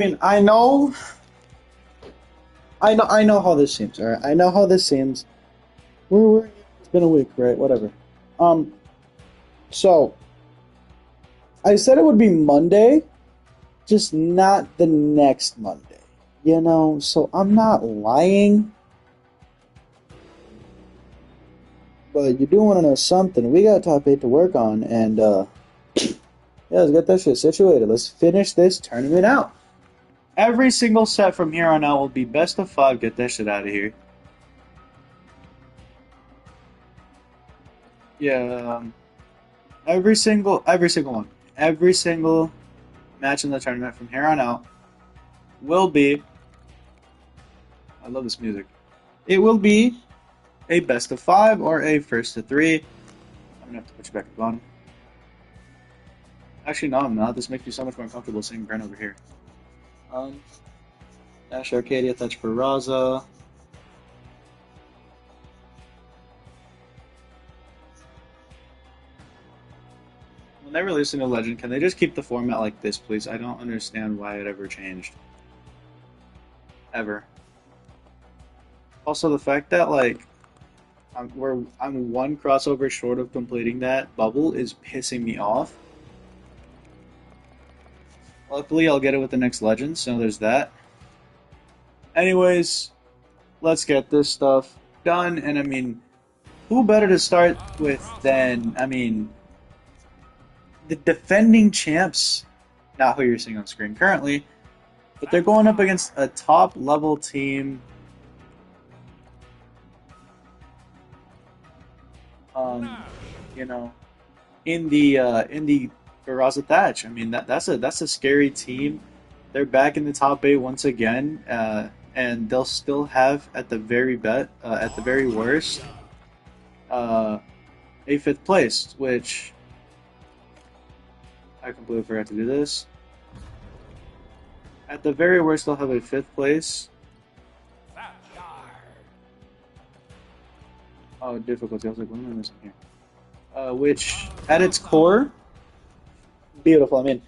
mean, I know how this seems. All right, I know how this seems. It's been a week, right? Whatever. Um, so I said it would be Monday, just not the next Monday. You know, so I'm not lying, but you do want to know something. We got top eight to work on, and yeah, let's get that shit situated. Let's finish this tournament out. Every single set from here on out will be best of five. Get that shit out of here. Yeah, every single one, every single match in the tournament from here on out will be. I love this music. It will be a best of five or a first to three. I'm gonna have to put you back at the bottom. Actually, no, I'm not. This makes me so much more comfortable seeing Brent over here. Um, Ash Arcadia, Thatch for Raza. When they release a new legend, can they just keep the format like this, please? I don't understand why it ever changed. Ever. Also, the fact that like I'm one crossover short of completing that bubble is pissing me off. Luckily, I'll get it with the next legend, so there's that. Anyways, let's get this stuff done. And I mean, who better to start with than the defending champs? Not who you're seeing on screen currently, but they're going up against a top level team. You know, in the Barraza Thatch. I mean that's a scary team. They're back in the top eight once again, and they'll still have at the very worst uh, a fifth place, which I completely forgot to do this. At the very worst, they'll have a fifth place. Oh, difficulty. I was like, what am I missing here? Which, at its core, beautiful. I mean,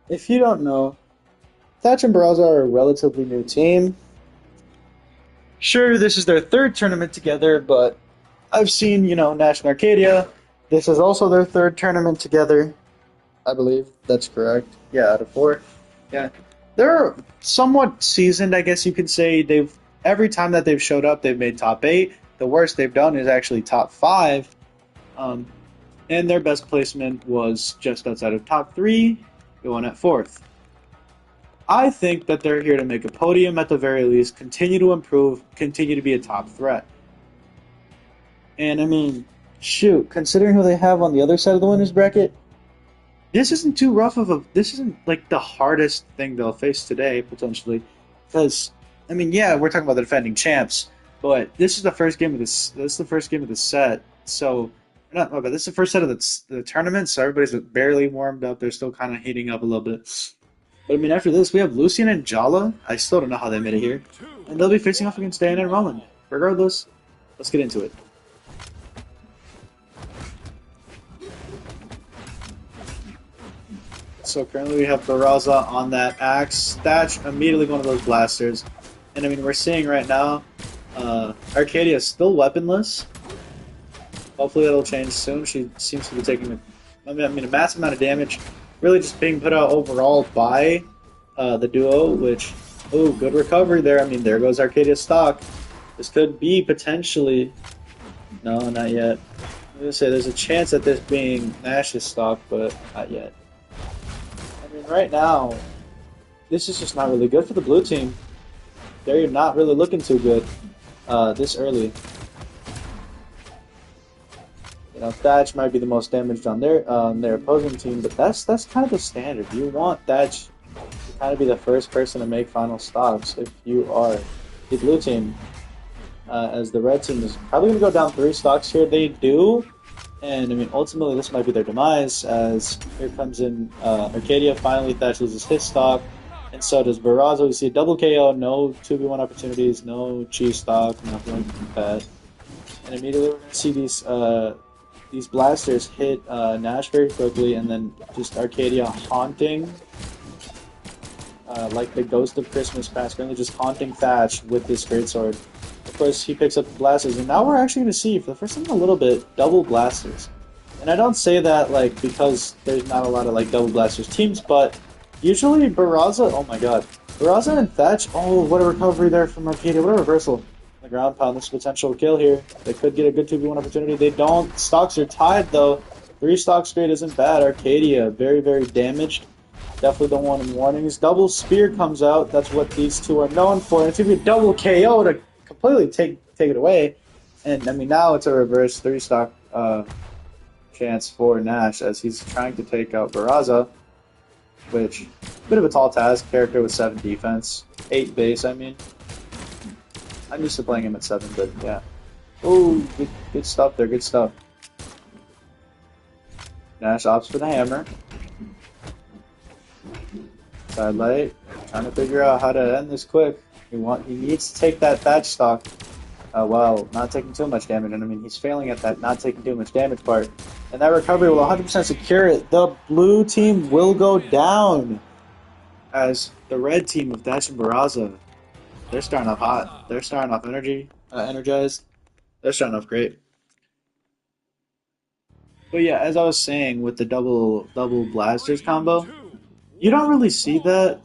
if you don't know, Thatch and Barraza are a relatively new team. Sure, this is their third tournament together, but I've seen, Nash and Arcadia. This is also their third tournament together. I believe that's correct. Yeah, out of four. Yeah, they're somewhat seasoned, I guess you could say. They've every time that they've showed up, they've made top eight. The worst they've done is actually top five, um, and their best placement was just outside of top three, going at fourth. I think that they're here to make a podium at the very least, continue to improve, continue to be a top threat. And I mean, shoot, considering who they have on the other side of the winners bracket, this isn't too rough of a. This isn't like the hardest thing they'll face today potentially, because I mean, yeah, we're talking about the defending champs, but this is the first game of this. This is the first game of the set, so not. But this is the first set of the tournament, so everybody's barely warmed up. They're still kind of heating up a little bit. But I mean, after this, we have Lucian and Jala. I still don't know how they made it here, and they'll be facing off against Diana and Roland. Regardless, let's get into it. So currently we have Barraza on that axe. Thatch immediately one of those blasters. And I mean, we're seeing right now, Arcadia is still weaponless. Hopefully that'll change soon. She seems to be taking a massive amount of damage. Really just being put out overall by the duo, which, oh, good recovery there. I mean, there goes Arcadia's stock. This could be potentially, no, not yet. I'm going to say there's a chance at this being Nash's stock, but not yet. I mean, right now, this is just not really good for the blue team. They're not really looking too good this early. You know, Thatch might be the most damaged on their opposing team, but that's kind of the standard. You want Thatch to kind of be the first person to make final stops if you are the blue team. As the red team is probably going to go down 3 stocks here. They do. And, I mean, ultimately, this might be their demise, as here comes in Arcadia. Finally, Thatch loses his stock, and so does Barraza. We see a double KO, no 2v1 opportunities, no cheese stock, nothing like that. And immediately, we're going to see these blasters hit Nash very quickly, and then just Arcadia haunting like the ghost of Christmas past, currently just haunting Thatch with this greatsword. Of course, he picks up the blasters, and now we're actually going to see, for the first time in a little bit, double blasters. And I don't say that like because there's not a lot of like double blasters teams, but usually Barraza, oh my god, Barraza and Thatch, oh what a recovery there from Arcadia, what a reversal. The ground pound, this potential kill here. They could get a good 2v1 opportunity. They don't. Stocks are tied though. 3 stock straight isn't bad. Arcadia, very, very damaged. Definitely don't want any warnings. Double spear comes out. That's what these two are known for. And it's going to be a double KO to completely take it away. And I mean, now it's a reverse 3 stock chance for Nash as he's trying to take out Barraza, which bit of a tall task. Character with 7 defense, 8 base. I mean. I'm used to playing him at 7, but yeah. Oh, good stuff there, good stuff. Nash opts for the hammer. Side light, trying to figure out how to end this quick. He needs to take that Thatch stock while not taking too much damage. And I mean, he's failing at that not taking too much damage part. And that recovery will 100% secure it. The blue team will go down as the red team of Thatch and Barraza. They're starting off hot. They're starting off energized. They're starting off great. But yeah, as I was saying with the double blasters combo, you don't really see that.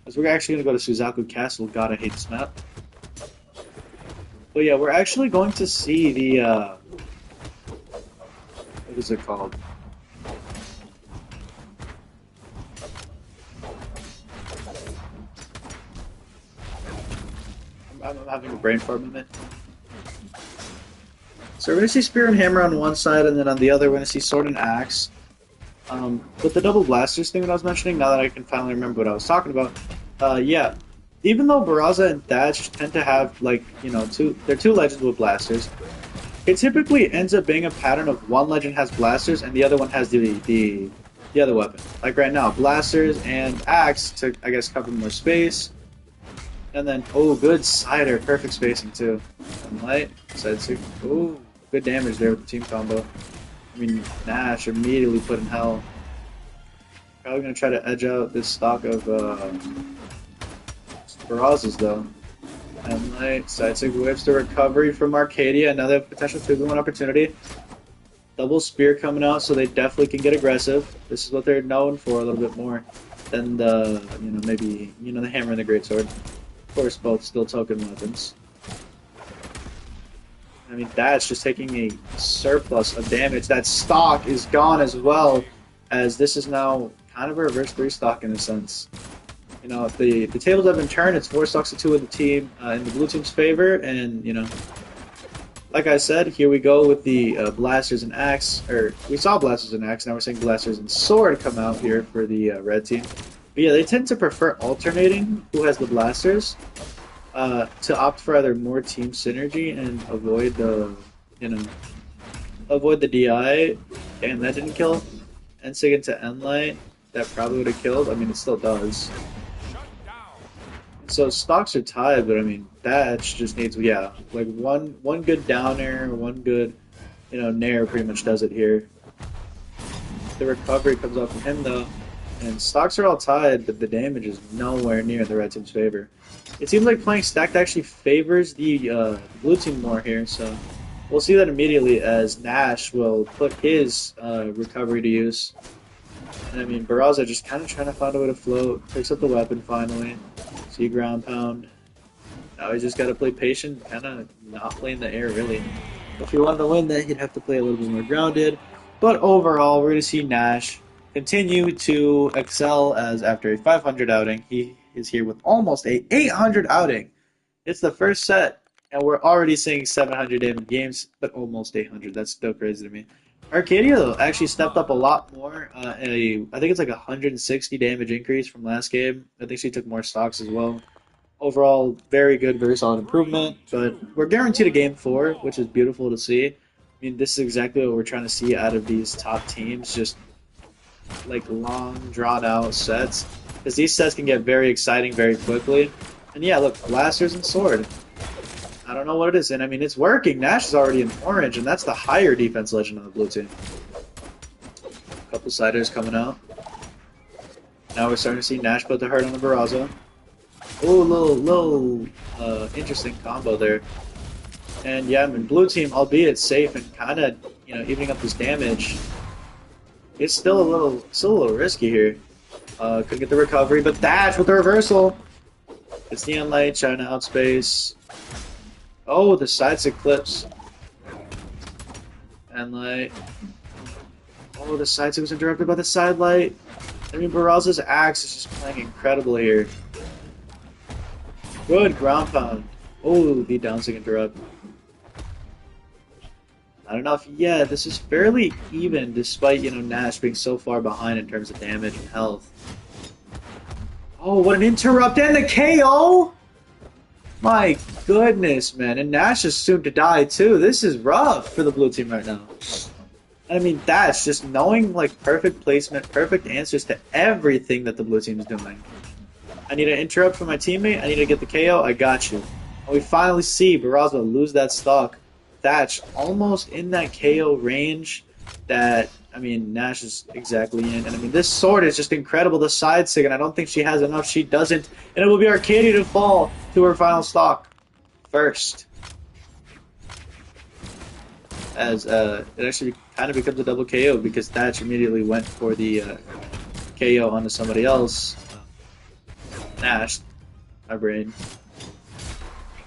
As we're actually going to go to Suzaku Castle. God, I hate this map. But yeah, we're actually going to see the what is it called? I'm having a brain fart moment. So we're going to see Spear and Hammer on one side, and then on the other we're going to see Sword and Axe. With the double blasters thing that I was mentioning, now that I can finally remember what I was talking about, yeah, even though Barraza and Thatch tend to have, like, you know, they're 2 legends with blasters, it typically ends up being a pattern of one legend has blasters and the other one has the other weapon. Like right now, blasters and axe to, I guess, cover more space. And then, oh, good cider, perfect spacing too. And light, side super, oh, good damage there with the team combo. I mean, Nash immediately put in hell. Probably gonna try to edge out this stock of Barrazas though. And light, side sig whips the recovery from Arcadia, another potential 2v1 opportunity. Double spear coming out, so they definitely can get aggressive. This is what they're known for a little bit more than the, you know, maybe, you know, the hammer and the greatsword. Of course, both still token weapons. I mean, that's just taking a surplus of damage. That stock is gone as well, as this is now kind of a reverse 3 stock in a sense. You know, the tables have been turned. It's 4 stocks to 2 in the team, in the blue team's favor, and you know, like I said, here we go with the blasters and axe. Or we saw blasters and axe. Now we're seeing blasters and sword come out here for the red team. But yeah, they tend to prefer alternating who has the blasters to opt for either more team synergy and avoid the, you know, avoid the DI. And that didn't kill. Ensig into Enlight. That probably would have killed. I mean, it still does. So stocks are tied, but I mean, Thatch just needs, yeah, like one good downer, one good, you know, nair pretty much does it here. The recovery comes off from him though, and stocks are all tied, but the damage is nowhere near the red team's favor. It seems like playing stacked actually favors the blue team more here, so we'll see that immediately as Nash will put his recovery to use. And I mean, Barraza just kind of trying to find a way to float, picks up the weapon finally. See ground pound. Now he's just got to play patient, kind of not play in the air really. If he wanted to win that, he'd have to play a little bit more grounded. But overall, we're going to see Nash continue to excel as after a 500 outing, he is here with almost a 800 outing. It's the first set, and we're already seeing 700 in games, but almost 800. That's still crazy to me. Arcadia, though, actually stepped up a lot more. I think it's like 160 damage increase from last game. I think she took more stocks as well. Overall, very good, very solid improvement. But we're guaranteed a game 4, which is beautiful to see. I mean, this is exactly what we're trying to see out of these top teams. Just like long, drawn-out sets. Because these sets can get very exciting very quickly. And yeah, look, blasters and sword. I don't know what it is, and I mean, it's working. Nash is already in orange, and that's the higher defense legend on the blue team. A couple siders coming out. Now we're starting to see Nash put the hurt on the Barraza. Oh, little interesting combo there. And yeah, I mean, blue team, albeit safe and kind of, evening up this damage, it's still a little risky here. Could get the recovery, but Thatch with the reversal. It's the Light trying to outspace. Oh, the sides eclipse. And Light. Oh, the side was interrupted by the side light. I mean, Barraza's axe is just playing incredible here. Good ground pound. Oh, the downsing interrupt. Not enough yet. This is fairly even despite, Nash being so far behind in terms of damage and health. Oh, what an interrupt and the KO! My goodness, man. And Nash is soon to die, too. This is rough for the blue team right now. I mean, that's just knowing, perfect placement, perfect answers to everything that the blue team is doing. I need an interrupt from my teammate. I need to get the KO. I got you. And we finally see Barraza lose that stock. Thatch almost in that KO range that, I mean, Nash is exactly in. And, I mean, this sword is just incredible. The side sig, and I don't think she has enough. She doesn't. And it will be Arcadia to fall to her final stock first. As it actually kind of becomes a double KO because Thatch immediately went for the KO onto somebody else. Nash, my brain.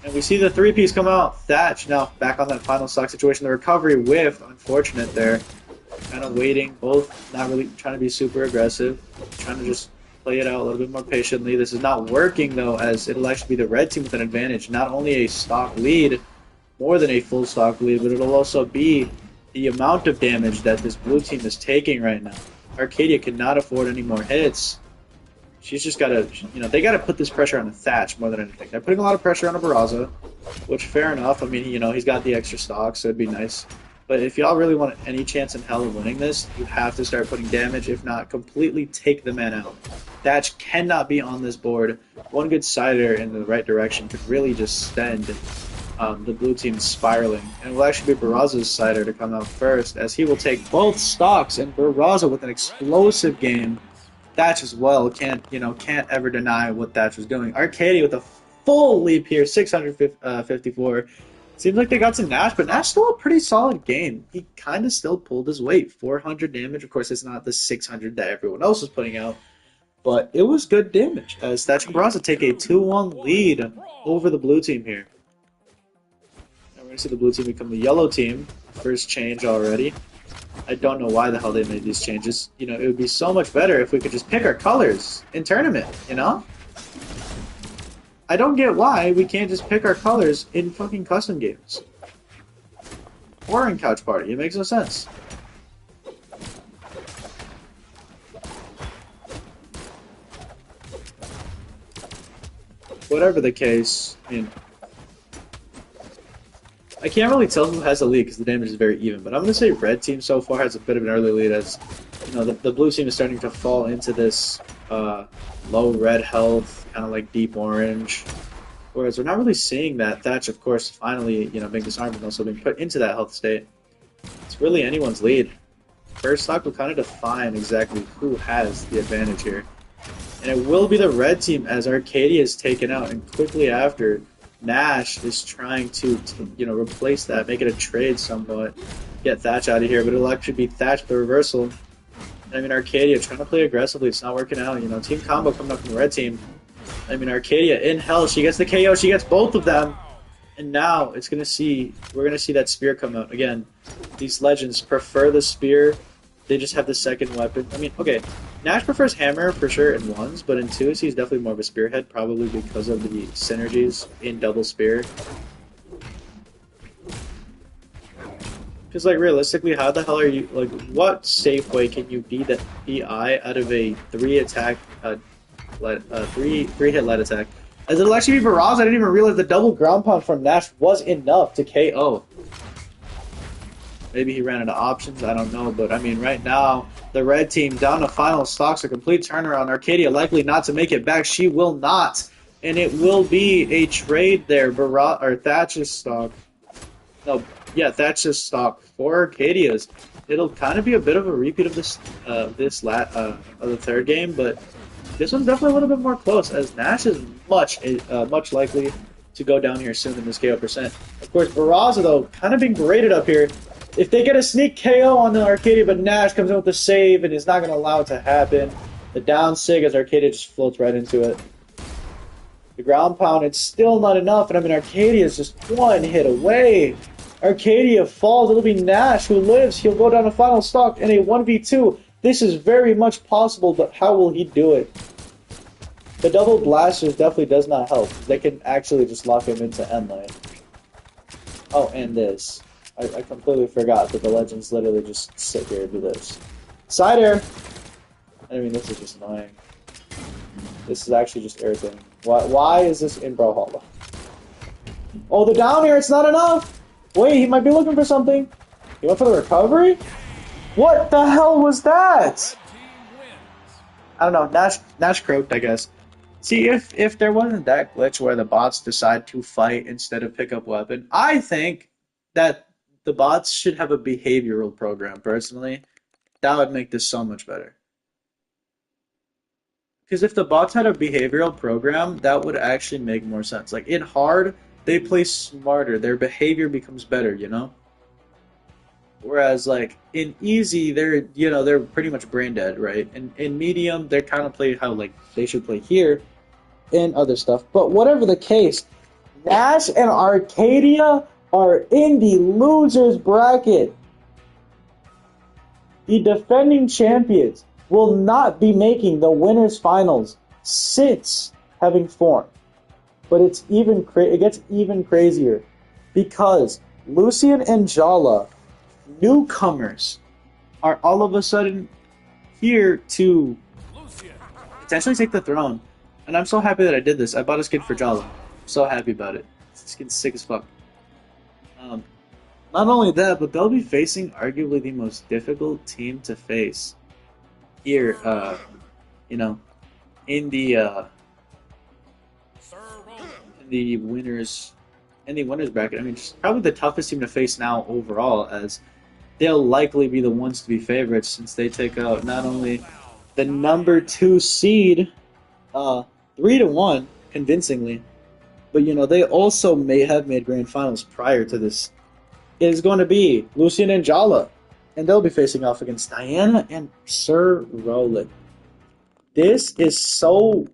And we see the three-piece come out. Thatch now back on that final stock situation. The recovery whiff, unfortunate there. Kind of waiting, both not really trying to be super aggressive. Trying to just play it out a little bit more patiently. This is not working, though, as it'll actually be the red team with an advantage. Not only a stock lead, more than a full stock lead, but it'll also be the amount of damage that this blue team is taking right now. Arcadia cannot afford any more hits. She's just got to, they got to put this pressure on the Thatch more than anything. They're putting a lot of pressure on a Barraza, which fair enough. I mean, he's got the extra stock, so it'd be nice. But if y'all really want any chance in hell of winning this, you have to start putting damage, if not completely take the man out. Thatch cannot be on this board. One good sider in the right direction could really just send the blue team spiraling. And it will actually be Barraza's sider to come out first, as he will take both stocks, and Barraza with an explosive game. Thatch as well can't ever deny what Thatch was doing. Arcadia with a full leap here, 654. Seems like they got some Nash, but Nash still a pretty solid game. He kind of still pulled his weight. 400 damage. Of course, it's not the 600 that everyone else was putting out, but it was good damage. As Thatch and Barraza take a 2-1 lead over the blue team here. Now we're going to see the blue team become the yellow team. First change already. I don't know why the hell they made these changes. It would be so much better if we could just pick our colors in tournament, I don't get why we can't just pick our colors in fucking custom games. Or in Couch Party. It makes no sense. Whatever the case, I mean, I can't really tell who has the lead because the damage is very even, but I'm going to say red team so far has a bit of an early lead as, the blue team is starting to fall into this low red health, kind of like deep orange, whereas we're not really seeing that. Thatch, of course, finally, being disarmed and also being put into that health state. It's really anyone's lead. First stock will kind of define exactly who has the advantage here. And it will be the red team as Arcadia is taken out, and quickly after, Nash is trying to replace that, make it a trade somewhat, get Thatch out of here, but it'll actually be Thatch with the reversal. I mean, Arcadia trying to play aggressively, it's not working out. Team combo coming up from the red team. I mean, Arcadia in hell, she gets the KO, she gets both of them. And now we're gonna see that spear come out. Again, these legends prefer the spear. They just have the second weapon. I mean, okay, Nash prefers hammer for sure in ones, but in twos he's definitely more of a spearhead, probably because of the synergies in double spear. Because, realistically, how the hell are you, what safe way can you beat the PI out of a three-hit lead attack? As it'll actually be Barraza. I didn't even realize the double ground pound from Nash was enough to KO. Maybe he ran out of options, I don't know, but I mean, right now, the red team down to final stocks, a complete turnaround. Arcadia likely not to make it back. She will not, and it will be a trade there. Thatch's stock. No, yeah, Thatch's stock for Arcadia's. It'll kind of be a bit of a repeat of the third game, but this one's definitely a little bit more close, as Nash is much likely to go down here soon in this KO percent. Of course, Barraza, though, kind of being graded up here. If they get a sneak KO on the Arcadia, but Nash comes in with the save and is not going to allow it to happen. The down sig as Arcadia just floats right into it. The ground pound, it's still not enough, and I mean, Arcadia is just one hit away. Arcadia falls, it'll be Nash who lives. He'll go down to final stock in a 1v2. This is very much possible, but how will he do it? The double blasters definitely does not help. They can actually just lock him into end lane. Oh, and this. I completely forgot that the legends literally just sit here and do this. Side air! I mean, this is just annoying. This is actually just irritating. Why is this in Brawlhalla? Oh, the down air, it's not enough! Wait, he might be looking for something. He went for the recovery? What the hell was that? I don't know, Nash croaked, I guess. See, if there wasn't that glitch where the bots decide to fight instead of pick up weapon, I think that the bots should have a behavioral program, personally. That would make this so much better. Because if the bots had a behavioral program, that would actually make more sense. Like, in hard, they play smarter. Their behavior becomes better, you know? Whereas, like, in easy, they're pretty much brain dead, right? And in medium, they kind of play how, like, they should play here and other stuff. But whatever the case, Nash and Arcadia are in the losers bracket. The defending champions will not be making the winners finals since having formed. But it gets even crazier because Lucian and Jala, newcomers, are all of a sudden here to potentially take the throne. And I'm so happy that I did this. I bought a skin for Jala. I'm so happy about it. This skin's sick as fuck. Not only that, but they'll be facing arguably the most difficult team to face here, you know, in the winners bracket. I mean, just probably the toughest team to face now overall, as they'll likely be the ones to be favorites since they take out not only the number 2 seed 3-1 convincingly, but you know, they also may have made grand finals prior to this. It is going to be Lucian and Jala, and they'll be facing off against Diana and Sir Roland. This is so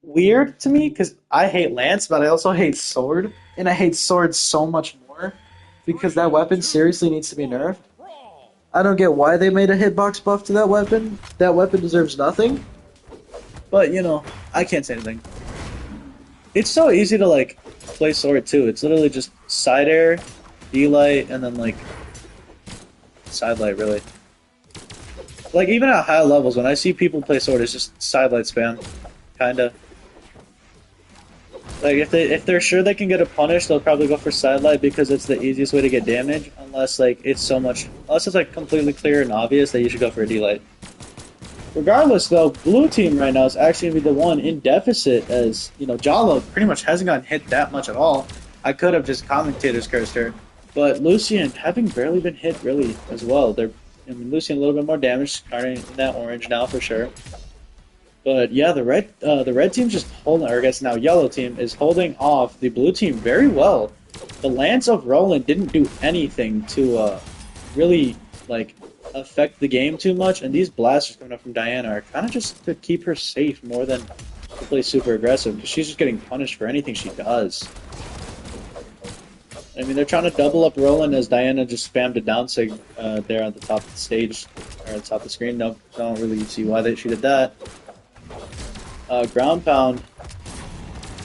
weird to me because I hate Lance, but I also hate Sword, and I hate Sword so much more because that weapon seriously needs to be nerfed. I don't get why they made a hitbox buff to that weapon. That weapon deserves nothing. But, you know, I can't say anything. It's so easy to, like, play Sword, too. It's literally just side air, D-light, and then, like, side light, really. Like, even at high levels, when I see people play Sword, it's just side light spam. Kinda. Like, if they're sure they can get a punish, they'll probably go for side light because it's the easiest way to get damage, unless, like, it's like, completely clear and obvious that you should go for a D-light. Regardless, though, blue team right now is actually going to be the one in deficit, as, you know, Jala pretty much hasn't gotten hit that much at all. I could have just commentators cursed her. But Lucian, having barely been hit, really, as well. Lucian a little bit more damage, starting in that orange now, for sure. But, yeah, the red team's just holding, or I guess now yellow team, is holding off the blue team very well. The Lance of Roland didn't do anything to really, like, affect the game too much, and these blasters coming up from Diana are kind of just to keep her safe more than to play super aggressive, because she's just getting punished for anything she does. I mean, they're trying to double up Roland as Diana just spammed a down sig there on the top of the stage, or on the top of the screen. No, don't really see why she did that. Ground pound.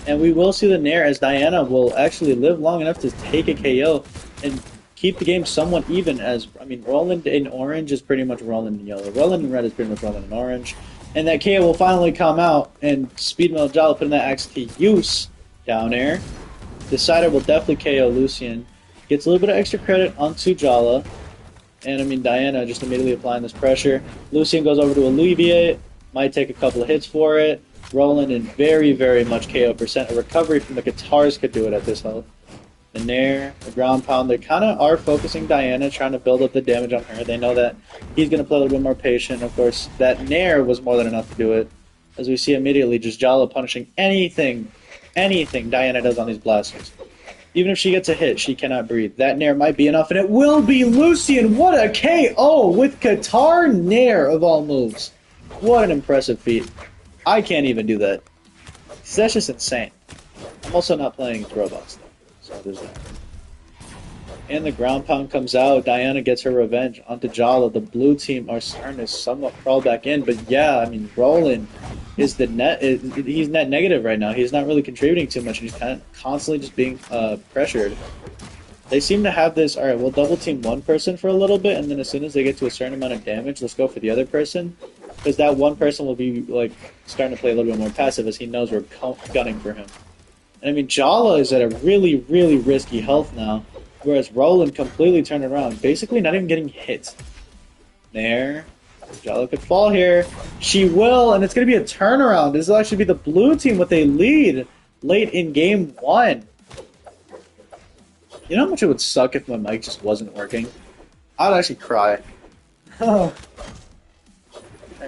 And we will see the Nair as Diana will actually live long enough to take a KO and keep the game somewhat even, as, I mean, Roland in orange is pretty much Roland in yellow. Roland in red is pretty much Roland in orange. And that KO will finally come out, and Speedmill Jala putting that axe to use down air. Decider will definitely KO Lucian. Gets a little bit of extra credit onto Jala. And, I mean, Diana just immediately applying this pressure. Lucian goes over to alleviate. Might take a couple of hits for it. Roland in very, very much KO percent. A recovery from the guitars could do it at this health. The Nair, the ground pound, they kind of are focusing Diana, trying to build up the damage on her. They know that he's going to play a little bit more patient. Of course, that Nair was more than enough to do it. As we see immediately, just Jala punishing anything Diana does on these blasters. Even if she gets a hit, she cannot breathe. That Nair might be enough, and it will be Lucian. What a KO with Qatar Nair of all moves. What an impressive feat. I can't even do that. That's just insane. I'm also not playing robots, though, so there's that. And the ground pound comes out. Diana gets her revenge onto Jala. The blue team are starting to somewhat crawl back in, but yeah, I mean, Roland is the net. He's net negative right now. He's not really contributing too much. He's kind of constantly just being pressured. They seem to have this. All right, we'll double team one person for a little bit, and then as soon as they get to a certain amount of damage, let's go for the other person, because that one person will be like starting to play a little bit more passive as he knows we're gunning for him. And I mean, Jala is at a really, really risky health now. Whereas Roland completely turned around, basically not even getting hit. There. Jala could fall here. She will, and it's going to be a turnaround. This will actually be the blue team with a lead late in game 1. You know how much it would suck if my mic just wasn't working? I would actually cry. I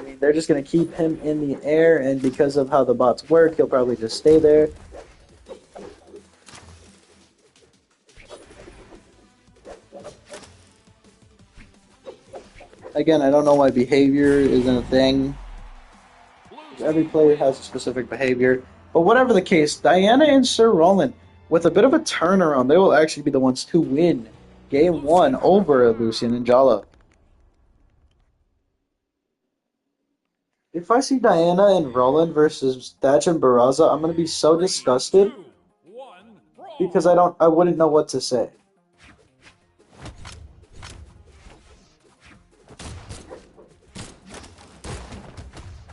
mean, they're just going to keep him in the air, and because of how the bots work, he'll probably just stay there. Again, I don't know why behavior isn't a thing. Every player has a specific behavior. But whatever the case, Diana and Sir Roland, with a bit of a turnaround, they will actually be the ones to win Game 1 over Lucian and Jala. If I see Diana and Roland versus Thatch and Barraza, I'm going to be so disgusted because I wouldn't know what to say.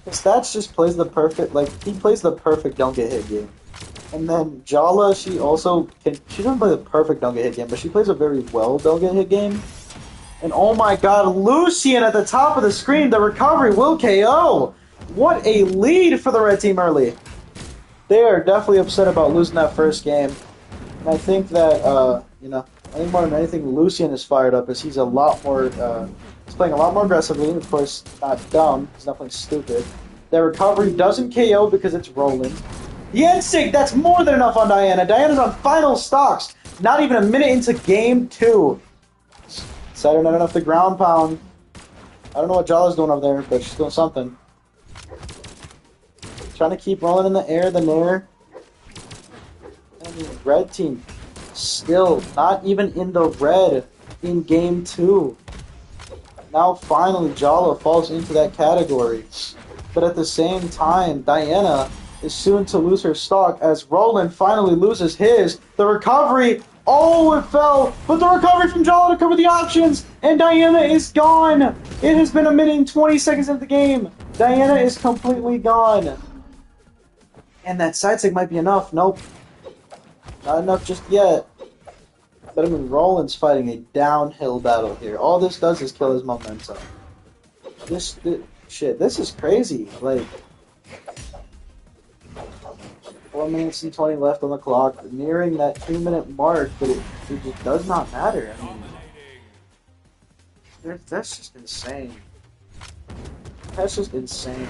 Thatch just plays the perfect, he plays the perfect don't get hit game. And then Jala, she doesn't play the perfect don't get hit game, but she plays a very well don't get hit game. And oh my god, Lucian at the top of the screen, the recovery will KO! What a lead for the red team early. They are definitely upset about losing that first game. And I think that, I think more than anything, Lucian is fired up as he's a lot more, he's playing a lot more aggressively, of course, not dumb, he's not playing stupid. Their recovery doesn't KO because it's Roland. The N-Sig, that's more than enough on Diana. Diana's on final stocks. Not even a minute into game 2. Saturn not enough to ground pound. I don't know what Jala's doing over there, but she's doing something. Trying to keep Roland in the air, the Nair. And the red team still not even in the red in game 2. Now finally Jala falls into that category. But at the same time, Diana is soon to lose her stock as Roland finally loses his. The recovery, oh, it fell, but the recovery from Jala to cover the options, and Diana is gone. It has been a minute and 20 seconds of the game. Diana is completely gone. And that side sig might be enough. Nope. Not enough just yet. But I mean, Roland's fighting a downhill battle here. All this does is kill his momentum. Shit, this is crazy. 4 minutes and 20 left on the clock, nearing that 2-minute mark, but it just does not matter. I mean, that's just insane. That's just insane.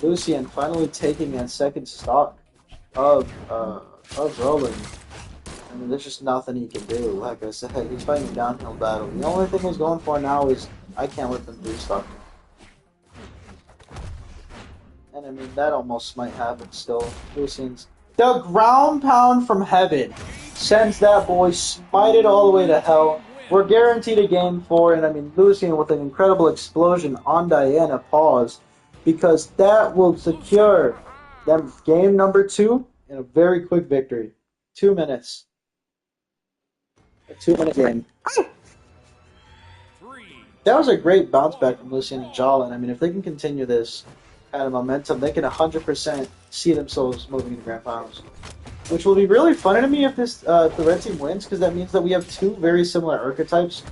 Lucian finally taking that second stock of Roland. I mean, there's just nothing he can do. Like I said, he's fighting a downhill battle. The only thing he's going for now is, I can't let them do stuff. And I mean, that almost might happen still. Lucian's the ground pound from heaven sends that boy smited all the way to hell. We're guaranteed a game 4, and I mean, Lucian with an incredible explosion on Diana pause, because that will secure them game number 2 in a very quick victory. 2 minutes. A 2-minute game. That was a great bounce back from Lucian and Jala, and I mean, if they can continue this kind of momentum, they can 100% see themselves moving to Grand Finals. Which will be really funny to me if this the red team wins, because that means that we have 2 very similar archetypes.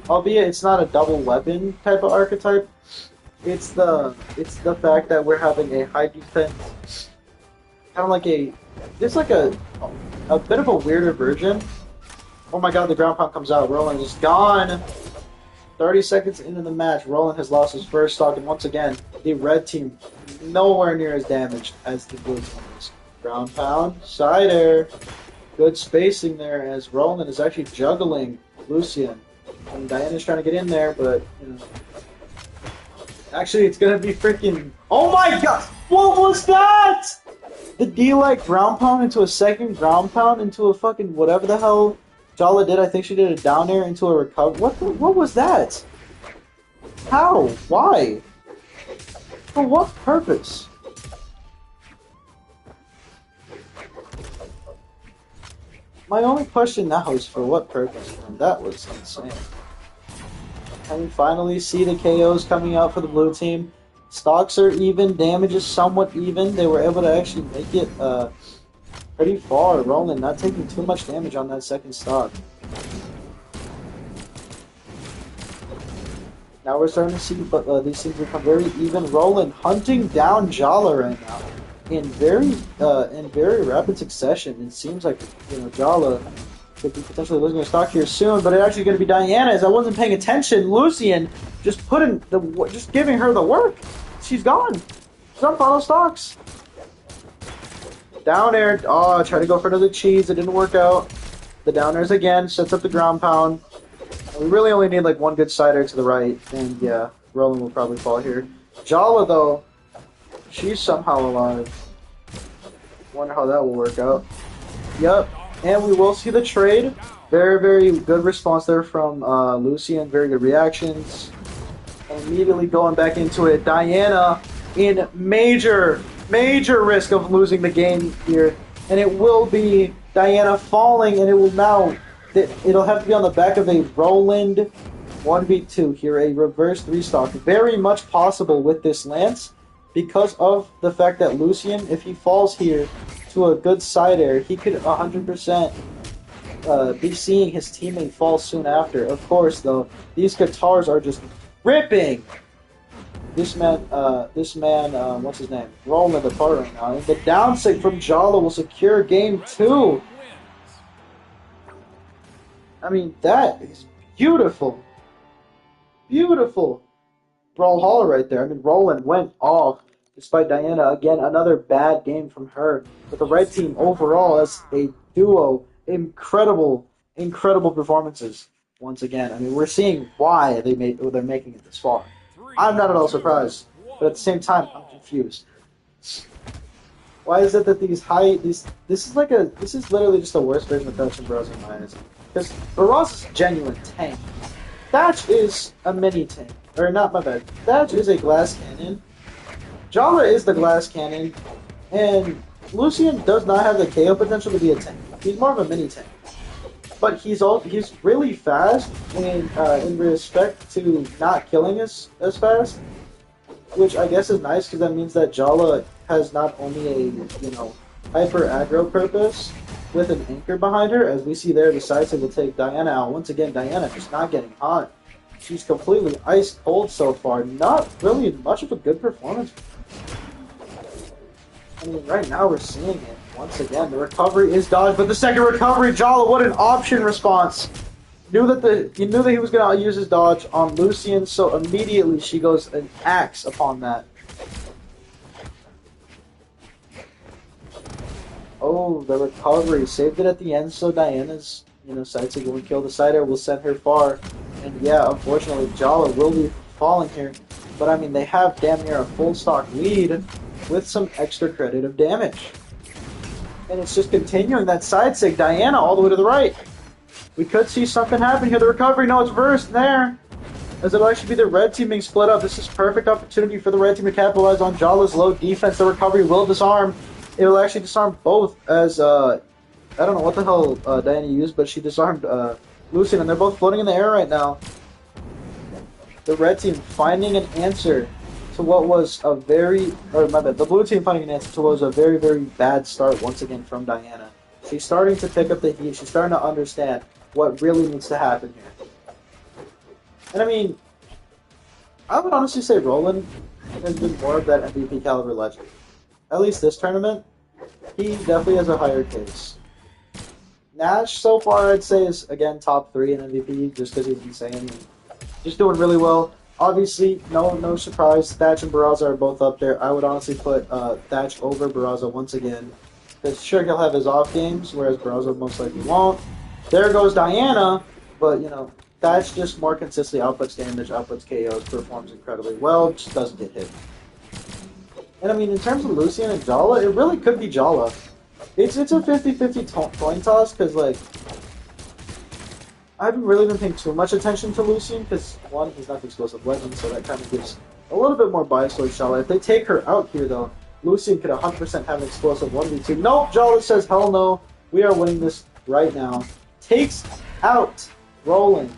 Albeit it's not a double weapon type of archetype. It's the fact that we're having a high defense, kind of like a bit of a weirder version. Oh my god, the ground pound comes out. Roland is gone. 30 seconds into the match, Roland has lost his first stock, and once again, the red team nowhere near as damaged as the blue team is. Ground pound, side air. Good spacing there as Roland is actually juggling Lucian. And Diana's trying to get in there, but, you know. Actually, it's going to be freaking... Oh my god! What was that? The D-like ground pound into a second ground pound into a fucking whatever the hell Jala did. I think she did a down air into a recovery. What was that? How? Why? For what purpose? My only question now is for what purpose, man. That was insane. And we finally see the KOs coming out for the blue team. Stocks are even, damage is somewhat even. They were able to actually make it pretty far. Roland not taking too much damage on that second stock. Now we're starting to see these things become very even. Roland hunting down Jala right now in very rapid succession. It seems like, you know, Jala could be potentially losing her stock here soon, but it's actually going to be Diana. As I wasn't paying attention, Lucian just just giving her the work. She's gone. She's on final stocks. Down air. Oh, tried to go for another cheese. It didn't work out. The down airs again. Sets up the ground pound. We really only need like one good side air to the right, and yeah, Roland will probably fall here. Jala though, she's somehow alive. Wonder how that will work out. Yep. And we will see the trade. Very, very good response there from Lucian. Very good reactions. And immediately going back into it. Diana in major risk of losing the game here. And it will be Diana falling, and it will now... It'll have to be on the back of a Roland 1v2 here. A reverse 3-stock. Very much possible with this Lance because of the fact that Lucian, if he falls here to a good side air, he could 100% be seeing his teammate fall soon after. Of course, though, these guitars are just ripping this man, what's his name? Roland apart right now. And the down sig from Jala will secure game 2. I mean, that is beautiful. Beautiful. Brawlhalla right there. I mean, Roland went off despite Diana. Again, another bad game from her. But the red team overall as a duo, incredible performances once again. I mean, we're seeing why they're making it this far. I'm not at all surprised, but at the same time, I'm confused. Why is it that this is literally just the worst version of Thatch and Bros in my eyes. Because Baros is a genuine tank. Thatch is a mini tank. Or not, my bad. Thatch is a glass cannon. Jala is the glass cannon. And Lucian does not have the KO potential to be a tank. He's more of a mini tank. But he's really fast in respect to not killing us as fast. Which I guess is nice because that means that Jala has not only a, you know, hyper aggro purpose with an anchor behind her, as we see there, the side will take Diana out. Once again, Diana just not getting hot. She's completely ice cold so far. Not really much of a good performance. I mean, right now we're seeing it. Once again, the recovery is dodged, but the second recovery, Jala, what an option response. He knew that he was going to use his dodge on Lucian, so immediately she goes and acts upon that. Oh, the recovery. Saved it at the end, so Diana's, you know, side sig will kill the side air, will send her far. And yeah, unfortunately, Jala will be falling here. But I mean, they have damn near a full stock lead with some extra credit of damage. And it's just continuing that side sig. Diana all the way to the right. We could see something happen here. The recovery, no, it's burst there. As it'll actually be the red team being split up. This is perfect opportunity for the red team to capitalize on Jala's low defense. The recovery will disarm. It will actually disarm both as, I don't know what the hell Diana used, but she disarmed Lucian, and they're both floating in the air right now. The red team finding an answer to what was a the blue team finding an answer to what was a very, very bad start once again from Diana. She's starting to pick up the heat. She's starting to understand what really needs to happen here. And I mean, I would honestly say Roland has been more of that MVP caliber legend. At least this tournament, he definitely has a higher case. Nash, so far, I'd say, is, again, top 3 in MVP, just because he's insane. Just doing really well. Obviously, no surprise. Thatch and Barraza are both up there. I would honestly put Thatch over Barraza once again. Because sure, he'll have his off games, whereas Barraza most likely won't. There goes Diana, but Thatch just more consistently outputs damage, outputs KOs, performs incredibly well, just doesn't get hit. And I mean, in terms of Lucian and Jala, it really could be Jala. It's a 50-50 coin toss, because like, I haven't really been paying too much attention to Lucian because, one, he's not the explosive legend, so that kind of gives a little bit more bias towards Jala. If they take her out here, though, Lucian could 100% have an explosive 1v2. Nope, Jala says, hell no, we are winning this right now. Takes out Roland.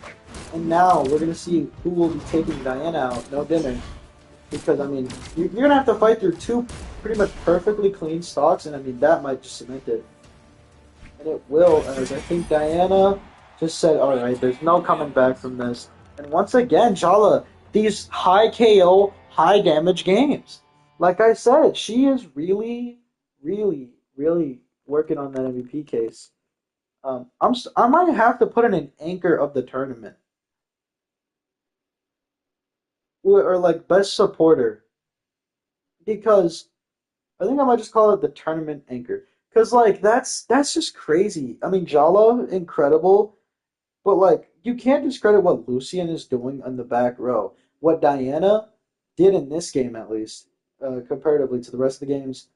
And now we're going to see who will be taking Diana out. No dinner. Because, I mean, you're going to have to fight through two pretty much perfectly clean stocks, and I mean, that might just cement it. And it will, as I think Diana just said, alright, there's no coming back from this. And once again, Jala, these high KO, high damage games. Like I said, she is really, really, really working on that MVP case. I might have to put in an anchor of the tournament. Or like best supporter. Because I think I might just call it the tournament anchor. Because like that's just crazy. I mean, Jala, incredible. But, like, you can't discredit what Lucian is doing on the back row. What Diana did in this game, at least, comparatively to the rest of the games,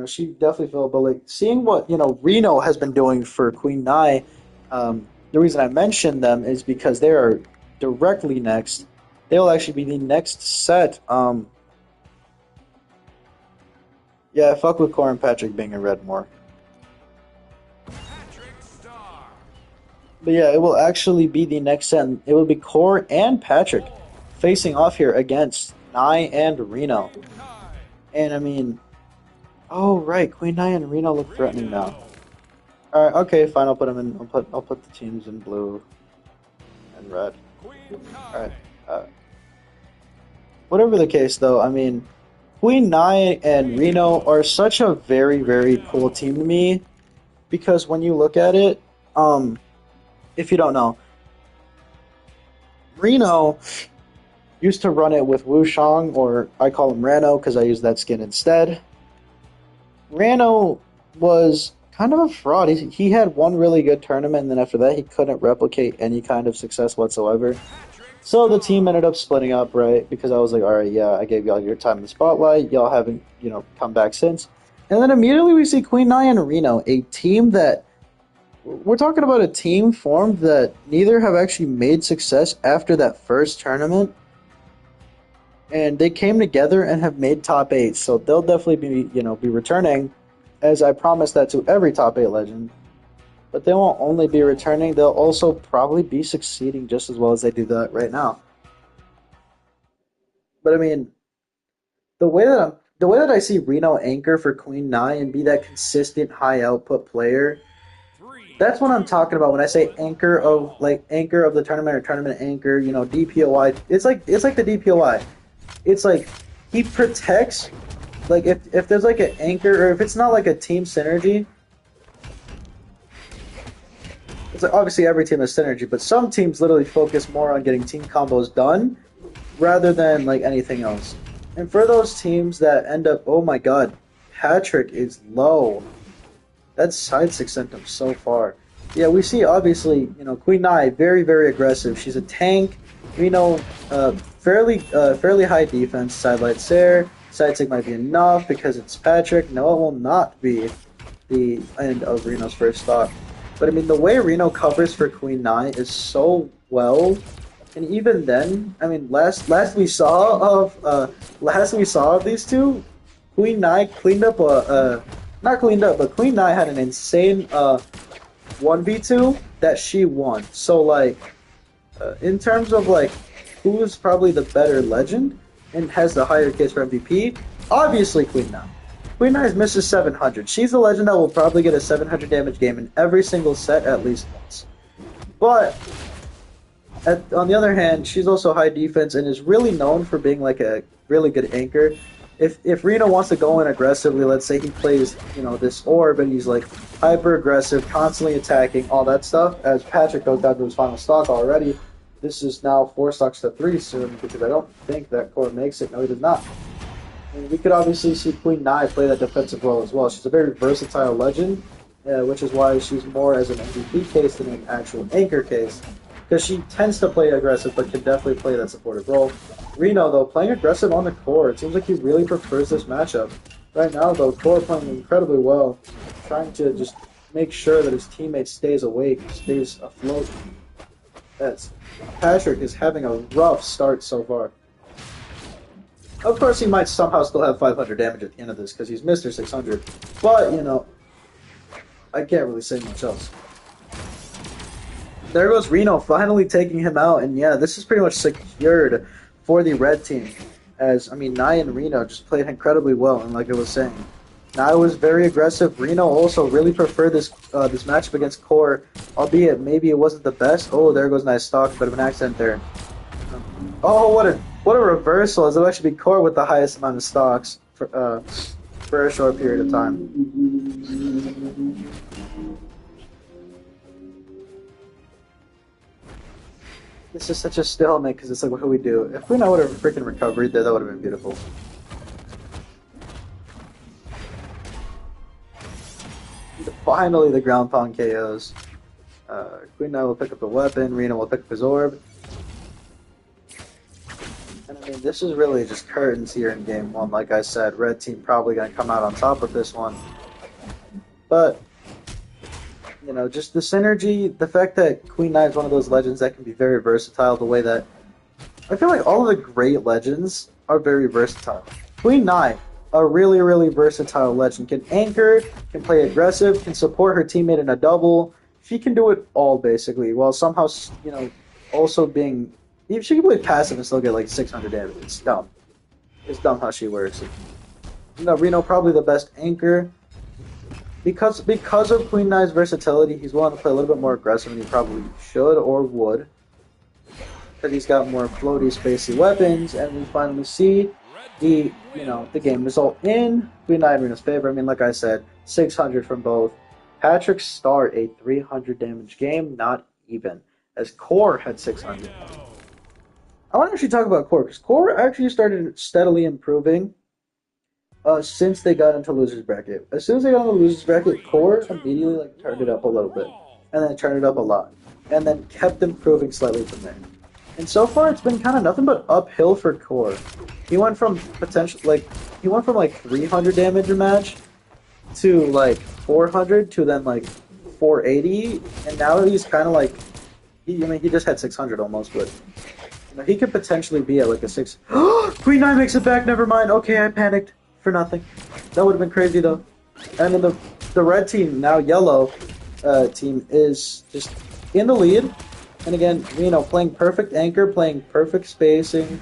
she definitely felt. But, like, seeing what, Reno has been doing for Queen Nai, the reason I mentioned them is because they are directly next. They will actually be the next set. Yeah, fuck with Core and Patrick being a red more. But yeah, it will actually be the next set. It will be Core and Patrick facing off here against Nai and Reno. And I mean, oh right, Queen Nai and Reno look threatening now. All right, okay, fine. I'll put them in. I'll put the teams in blue and red. All right. Whatever the case, though, I mean, Queen Nai and Reno are such a very, very cool team to me because when you look at it, if you don't know, Reno used to run it with Wushang, or I call him Rano because I use that skin instead. Rano was kind of a fraud. He had one really good tournament, and then after that, he couldn't replicate any kind of success whatsoever. So the team ended up splitting up, right? Because I was like, all right, yeah, I gave y'all your time in the spotlight. Y'all haven't, come back since. And then immediately we see Queen Nai and Reno, a team that we're talking about a team formed that neither have actually made success after that first tournament. And they came together and have made top 8. So they'll definitely be returning, as I promised that to every top 8 legend. But they won't only be returning, they'll also probably be succeeding just as well as they do that right now. But I mean, the way that I see Reno anchor for Queen Nai and be that consistent high output player, that's what I'm talking about when I say anchor of the tournament or tournament anchor, DPOI. It's like the DPOI. It's like he protects, like if there's like an anchor, or if it's not like a team synergy. It's like obviously every team has synergy, but some teams literally focus more on getting team combos done rather than like anything else. And for those teams that end up, oh my god, Patrick is low. That's side 6 sent him so far. Yeah, we see obviously, Queen Nai very, very aggressive. She's a tank. Reno, fairly high defense. Side light Sair. Side 6 might be enough because it's Patrick. No, it will not be the end of Reno's first stock. But I mean, the way Reno covers for Queen Nai is so well. And even then, I mean, last we saw of these two, Queen Nai cleaned up not cleaned up, but Queen Nai had an insane 1v2 that she won. So like, in terms of like who's probably the better legend and has the higher case for MVP, obviously Queen Nai. Queen Nai misses 700. She's the legend that will probably get a 700 damage game in every single set at least once. But on the other hand, she's also high defense and is really known for being like a really good anchor. If Reno wants to go in aggressively, let's say he plays, this orb and he's like hyper aggressive, constantly attacking, all that stuff, as Patrick goes down to his final stock already, this is now 4 stocks to 3 soon, because I don't think that Core makes it. No, he did not. And we could obviously see Queen Nai play that defensive role as well. She's a very versatile legend, which is why she's more as an MVP case than an actual anchor case. Because she tends to play aggressive, but can definitely play that supportive role. Reno, though, playing aggressive on the core. It seems like he really prefers this matchup. Right now, though, Core playing incredibly well, trying to just make sure that his teammate stays awake, stays afloat. That's Patrick is having a rough start so far. Of course, he might somehow still have 500 damage at the end of this because he's Mr. 600. But, you know, I can't really say much else. There goes Reno finally taking him out, and yeah, this is pretty much secured for the red team. As, I mean, Nai and Reno just played incredibly well, and like I was saying, Nai was very aggressive. Reno also really preferred this this matchup against Core, albeit maybe it wasn't the best. Oh, there goes Nai's stock, bit of an accident there. Oh, what a reversal, as it'll actually be Core with the highest amount of stocks for a short period of time. This is such a stalemate because it's like, what do we do? If we would have freaking recovered there, that would have been beautiful. Finally, the ground pound KOs. Queen Knight will pick up the weapon, Reno will pick up his orb. And I mean, this is really just curtains here in game one. Like I said, red team probably going to come out on top of this one. But you know, just the synergy, the fact that Queen Knight is one of those legends that can be very versatile, the way that I feel like all of the great legends are very versatile. Queen Knight, a really, really versatile legend, can anchor, can play aggressive, can support her teammate in a double. She can do it all, basically, while somehow, you know, also being... She can play passive and still get like 600 damage. It's dumb. It's dumb how she works. You know, Reno probably the best anchor. Because of Queen Knight's versatility, he's willing to play a little bit more aggressive than he probably should or would. Because he's got more floaty, spacey weapons, and we finally see the game result in Queen Knight Reno's favor. I mean, like I said, 600 from both. Patrick start a 300 damage game, not even, as Core had 600. I want to actually talk about Core, because Core actually started steadily improving since they got into losers bracket. As soon as they got into losers bracket, Core immediately turned it up a little bit, and then turned it up a lot, and then kept improving slightly from there. And so far, it's been kind of nothing but uphill for Core. He went from 300 damage a match to 400 to then 480, and now he's kind of he just had 600 almost, but he could potentially be at a 6. Queen Knight makes it back. Never mind. Okay, I panicked. For nothing. That would have been crazy though. And then the red team, now yellow team, is just in the lead. And again, playing perfect anchor, playing perfect spacing,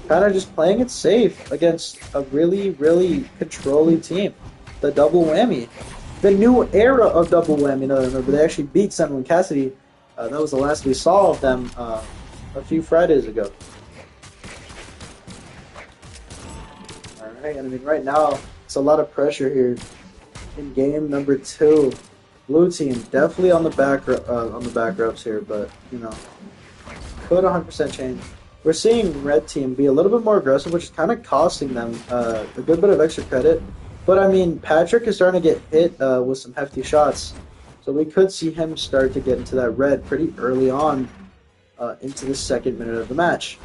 kind of just playing it safe against a really, really controlling team. The double whammy. The new era of double whammy. No, remember, they actually beat Sentinel and Cassidy. That was the last we saw of them a few Fridays ago. And I mean, right now, it's a lot of pressure here in game number 2. Blue team definitely on the back ropes here, but could 100% change. We're seeing red team be a little bit more aggressive, which is kind of costing them a good bit of extra credit. But I mean, Patrick is starting to get hit with some hefty shots, so we could see him start to get into that red pretty early on into the second minute of the match.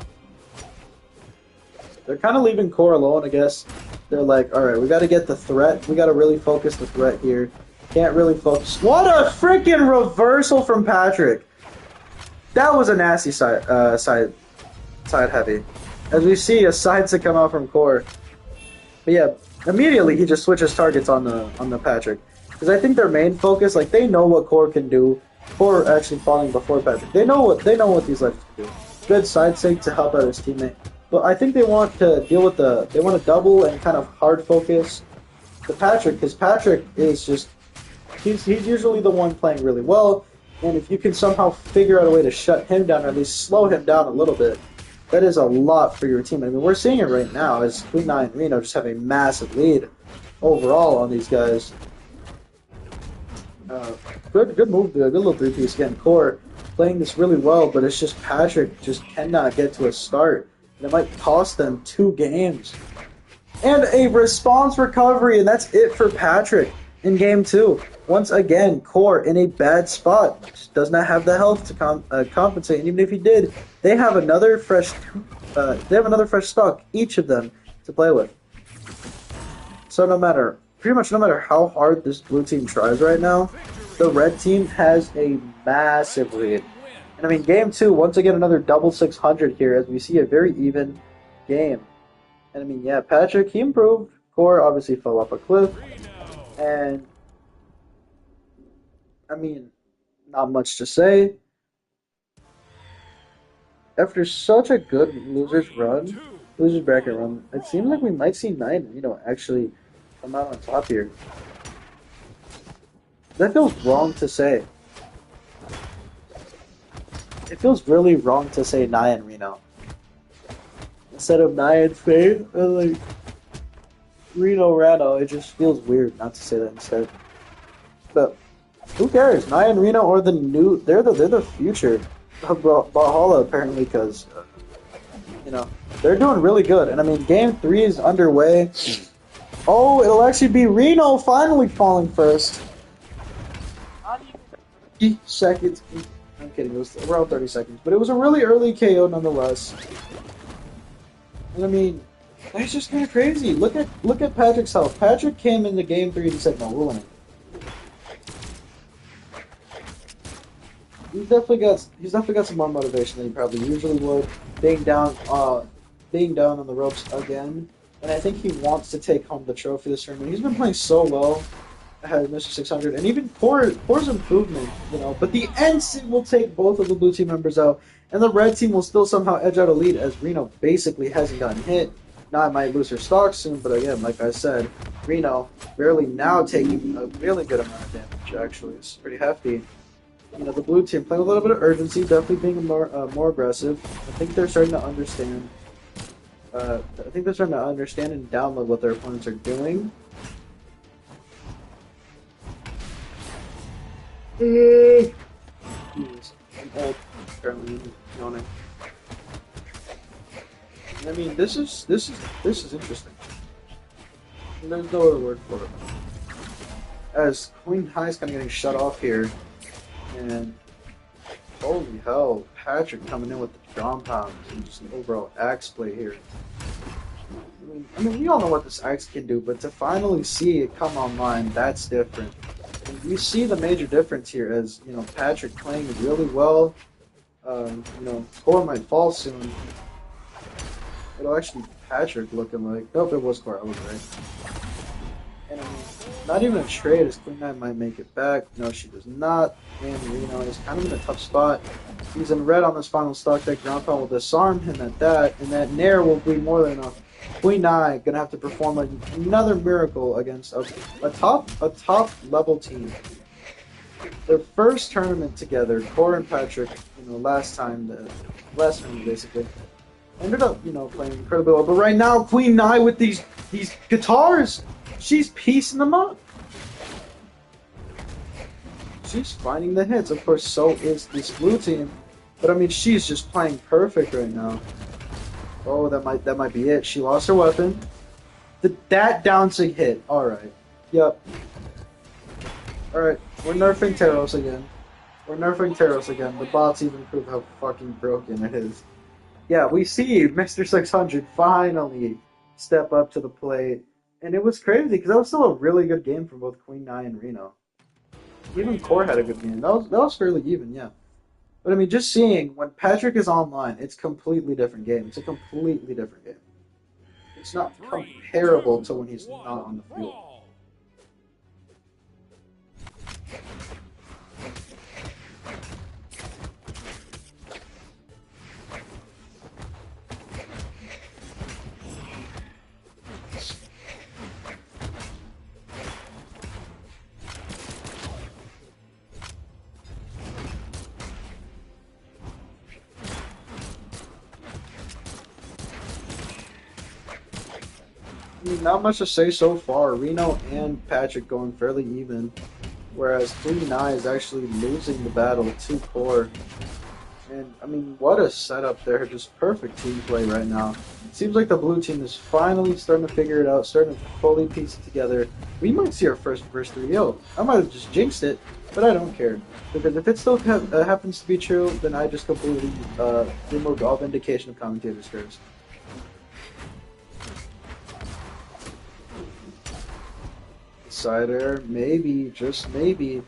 They're kind of leaving Core alone, I guess. They're like, alright, we got to get the threat. We got to really focus the threat here. Can't really focus. What a freaking reversal from Patrick! That was a nasty side heavy. As we see, a side to come out from Core. But yeah, immediately he just switches targets on the Patrick. Because I think their main focus, they know what Core can do. Core actually falling before Patrick. They know what these legends can do. Good side sig to help out his teammate. But I think they want to deal with they want to double and kind of hard focus the Patrick, because Patrick is just, he's usually the one playing really well, and if you can somehow figure out a way to shut him down, or at least slow him down a little bit, that is a lot for your team. I mean, we're seeing it right now, as Queen Knight and Reno just have a massive lead overall on these guys. Good move, good little 3-piece again. Core playing this really well, but it's just Patrick just cannot get to a start. And it might cost them 2 games. And a response recovery, and that's it for Patrick in game 2. Once again, Core in a bad spot. Just does not have the health to compensate. And even if he did, they have another fresh stock, each of them, to play with. So pretty much no matter how hard this blue team tries right now, the red team has a massive lead. And I mean, game 2, once again, another double 600 here as we see a very even game. And I mean, yeah, Patrick, he improved. Core obviously fell off a cliff. And I mean, not much to say. After such a good losers bracket run, it seems like we might see Nine, actually come out on top here. That feels wrong to say. It feels really wrong to say Nia and Reno. Instead of Nia and Faye, or like Reno Rano, it just feels weird not to say that instead. But who cares? Nia and Reno are they're the future of Bothalla apparently, because they're doing really good. And I mean, game 3 is underway. Oh, it'll actually be Reno finally falling first. 30 seconds. I'm kidding, it was around 30 seconds. But it was a really early KO nonetheless. And I mean, that's just kind of crazy. Look at Patrick's health. Patrick came into game 3 and said, no, we're winning. He's definitely got some more motivation than he probably usually would. Being down on the ropes again. And I think he wants to take home the trophy this tournament. He's been playing so well ahead of Mr. 600, and even Core's improvement, But the NC will take both of the blue team members out, and the red team will still somehow edge out a lead as Reno basically hasn't gotten hit. Now I might lose her stock soon, but again, like I said, Reno barely now taking a really good amount of damage. Actually, it's pretty hefty. The blue team playing a little bit of urgency, definitely being more aggressive. I think they're starting to understand. And download what their opponents are doing. Jeez, I'm old, apparently yawning. I mean, this is interesting. And there's no other word for it. As Queen High's kind of getting shut off here, and holy hell, Patrick coming in with the John Pounds and just an overall axe play here. I mean, we all know what this axe can do, but to finally see it come online, that's different. And you see the major difference here as, Patrick playing really well. Core might fall soon. It'll actually be Patrick looking like... Nope, it was Core, I was right. And I mean, not even a trade as Queen Knight might make it back. No, she does not. And Reno is kind of in a tough spot. He's in red on this final stock deck. Ground pound will disarm him at that, and that Nair will be more than enough. Queen Knight gonna have to perform another miracle against a top level team. Their first tournament together, Core and Patrick, last time basically ended up, playing incredibly well. But right now, Queen Knight with these guitars, she's piecing them up. She's finding the hits. Of course, so is this blue team. But I mean, she's just playing perfect right now. Oh, that might be it. She lost her weapon. That downsing hit. All right. Yep. All right. We're nerfing Taros again. The bots even prove how fucking broken it is. Yeah, we see Mr. 600 finally step up to the plate, and it was crazy because that was still a really good game from both Queen Nai and Reno. Even Core had a good game. That was fairly even, yeah. But I mean, just seeing when Patrick is online, it's a completely different game. It's a completely different game. It's not comparable to when he's not on the field. Not much to say so far. Reno and Patrick going fairly even. whereas Queen Nye is actually losing the battle to Core. And, I mean, what a setup there. Just perfect team play right now. Seems like the blue team is finally starting to figure it out, starting to fully piece it together. We might see our first verse 3-0. I might have just jinxed it, but I don't care. Because if it still happens to be true, then I just completely removed all indication of commentator's curves. Cider, maybe, just maybe.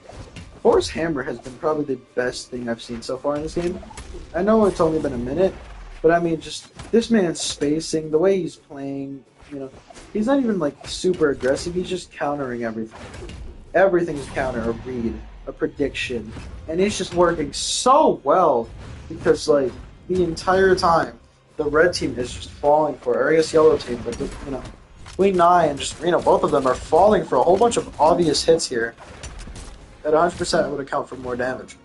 Force Hammer has been probably the best thing I've seen so far in this game. I know it's only been a minute, but I mean, just this man's spacing, the way he's playing, you know, he's not even like super aggressive, he's just countering everything. Everything's counter, a read, a prediction, and it's just working so well because, like, the entire time, the red team is just falling for, or I guess yellow team, but, you know, Queen Nye and just Reno, both of them are falling for a whole bunch of obvious hits here. At 100% would account for more damage.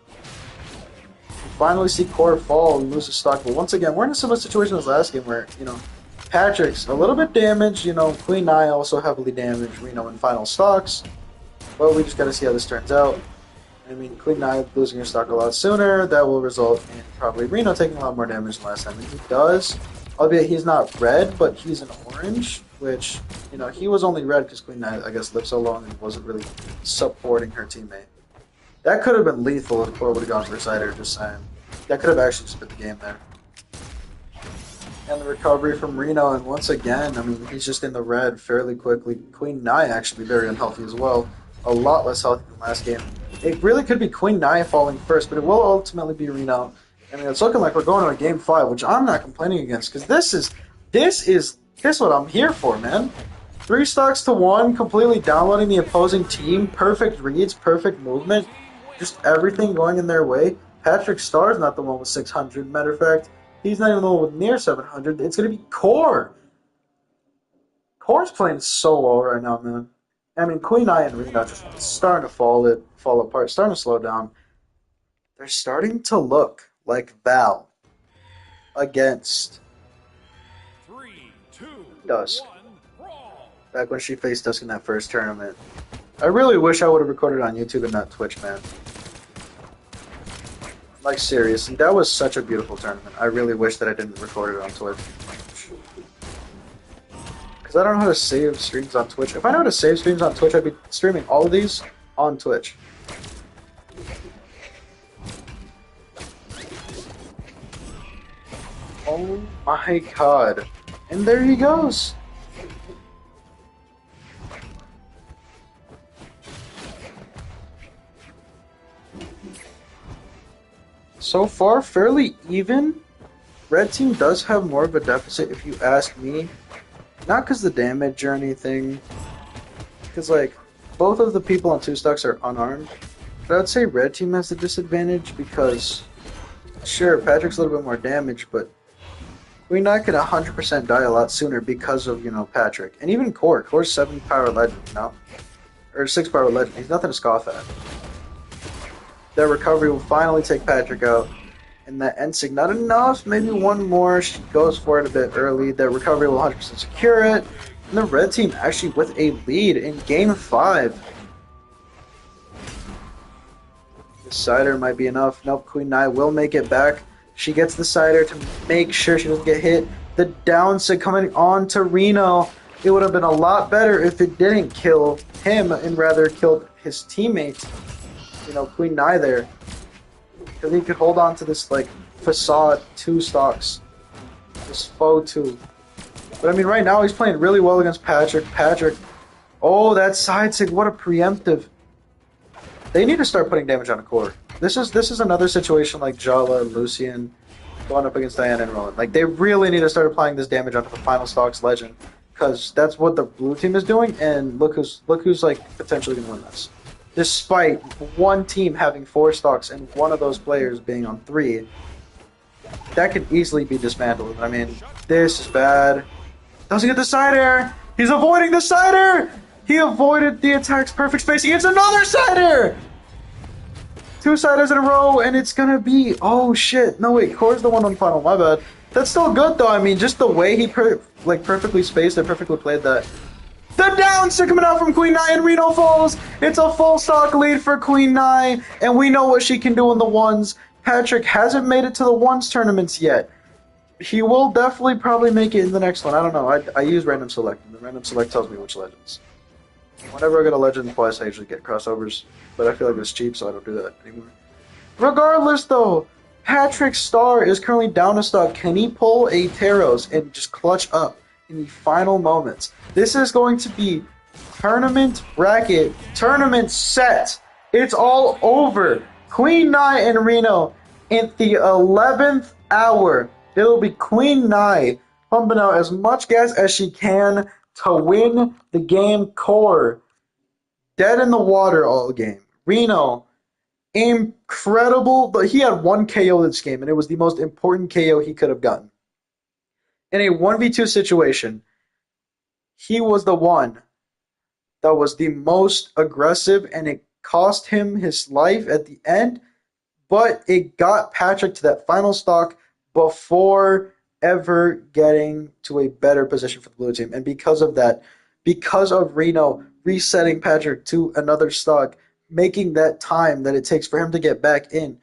We finally see Core fall and lose his stock, but once again, we're in a similar situation as last game where, you know, Patrick's a little bit damaged, you know, Queen Nye also heavily damaged, Reno in final stocks. Well, we just gotta see how this turns out. I mean, Queen Nye losing her stock a lot sooner, that will result in probably Reno taking a lot more damage than last time, and he does, albeit he's not red, but he's an orange, which, you know, he was only red because Queen Nye, I guess, lived so long and wasn't really supporting her teammate. That could have been lethal if Core would have gone for Cider, just saying. That could have actually split the game there. And the recovery from Reno, and once again, I mean, he's just in the red fairly quickly. Queen Nye actually very unhealthy as well. A lot less healthy than last game. It really could be Queen Nye falling first, but it will ultimately be Reno. I mean, it's looking like we're going to a game 5, which I'm not complaining against, because this is what I'm here for, man. 3 stocks to 1, completely downloading the opposing team, perfect reads, perfect movement, just everything going in their way. Patrick Starr's not the one with 600, matter of fact. He's not even the one with near 700. It's going to be Core. Core's playing so well right now, man. I mean, Queen Nye and Reno just starting to fall apart, starting to slow down. They're starting to look like Val against 3, 2, Dusk. 1, brawl. Back when she faced Dusk in that first tournament. I really wish I would have recorded on YouTube and not Twitch, man. Like, seriously, that was such a beautiful tournament. I really wish that I didn't record it on Twitch. Because I don't know how to save streams on Twitch. If I know how to save streams on Twitch, I'd be streaming all of these on Twitch. Oh my god. And there he goes. So far, fairly even. Red team does have more of a deficit if you ask me. Not because of the damage or anything. Because, like, both of the people on 2 stocks are unarmed. But I'd say red team has the disadvantage because, sure, Patrick's a little bit more damage, but Queen Nye could 100% die a lot sooner because of, you know, Patrick. And even Core. Core's 7 power legend, you know? Or 6 power legend. He's nothing to scoff at. That recovery will finally take Patrick out. And that Ensig, not enough. Maybe one more. She goes for it a bit early. That recovery will 100% secure it. And the red team actually with a lead in game 5. The Cider might be enough. Nope, Queen Nye will make it back. She gets the Cider to make sure she doesn't get hit. The downside coming on to Reno. It would have been a lot better if it didn't kill him and rather killed his teammate. You know, Queen Nye there. Because he could hold on to this, like, facade 2 stocks. This faux 2. But, I mean, right now he's playing really well against Patrick. Patrick. Oh, that side sig. What a preemptive. They need to start putting damage on a Core. This is another situation like Jala, Lucian, going up against Diana and Roland. Like, they really need to start applying this damage onto the final stocks legend. Because that's what the blue team is doing, and look who's like, potentially going to win this. Despite one team having 4 stocks and one of those players being on 3, that could easily be dismantled. I mean, this is bad. Doesn't get the side air. He's avoiding the Cider! He avoided the attack's perfect space. He gets another Cider! 2 Ciders in a row, and it's gonna be... Oh, shit. No, wait. Core's the one on final. My bad. That's still good, though. I mean, just the way he perfectly spaced and perfectly played that. The downstick coming out from Queen Nai, and Reno falls. It's a full stock lead for Queen Nai, and we know what she can do in the ones. Patrick hasn't made it to the ones tournaments yet. He will definitely probably make it in the next one. I don't know. I use random select, and the random select tells me which legends. Whenever I get a legend twice, I usually get crossovers, but I feel like it's cheap, so I don't do that anymore. Regardless, though, Patrick's star is currently down a stock. Can he pull a Taros and just clutch up in the final moments? This is going to be tournament bracket, tournament set. It's all over. Queen Nai and Reno in the 11th hour. It'll be Queen Nai pumping out as much gas as she can to win the game core. Dead in the water all game. Reno, incredible, but he had one KO this game, and it was the most important KO he could have gotten. In a 1v2 situation, he was the one that was the most aggressive, and it cost him his life at the end, but it got Patrick to that final stock before ever getting to a better position for the blue team. And because of that, because of Reno resetting Patrick to another stock, making that time that it takes for him to get back in,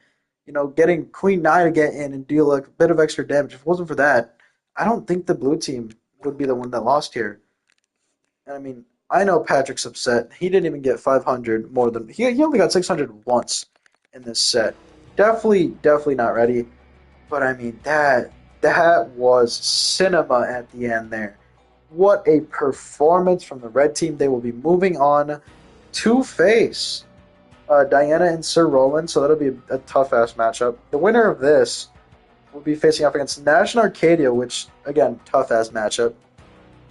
getting Queen Nai to get in and deal a bit of extra damage. If it wasn't for that, I don't think the blue team would be the one that lost here. I mean, I know Patrick's upset. He didn't even get 500 more than... He only got 600 once in this set. Definitely not ready. But, I mean, that was cinema at the end there. What a performance from the red team. They will be moving on to face Diana and Sir Roland, so that'll be a tough-ass matchup. The winner of this will be facing off against National Arcadia, which, again, tough-ass matchup.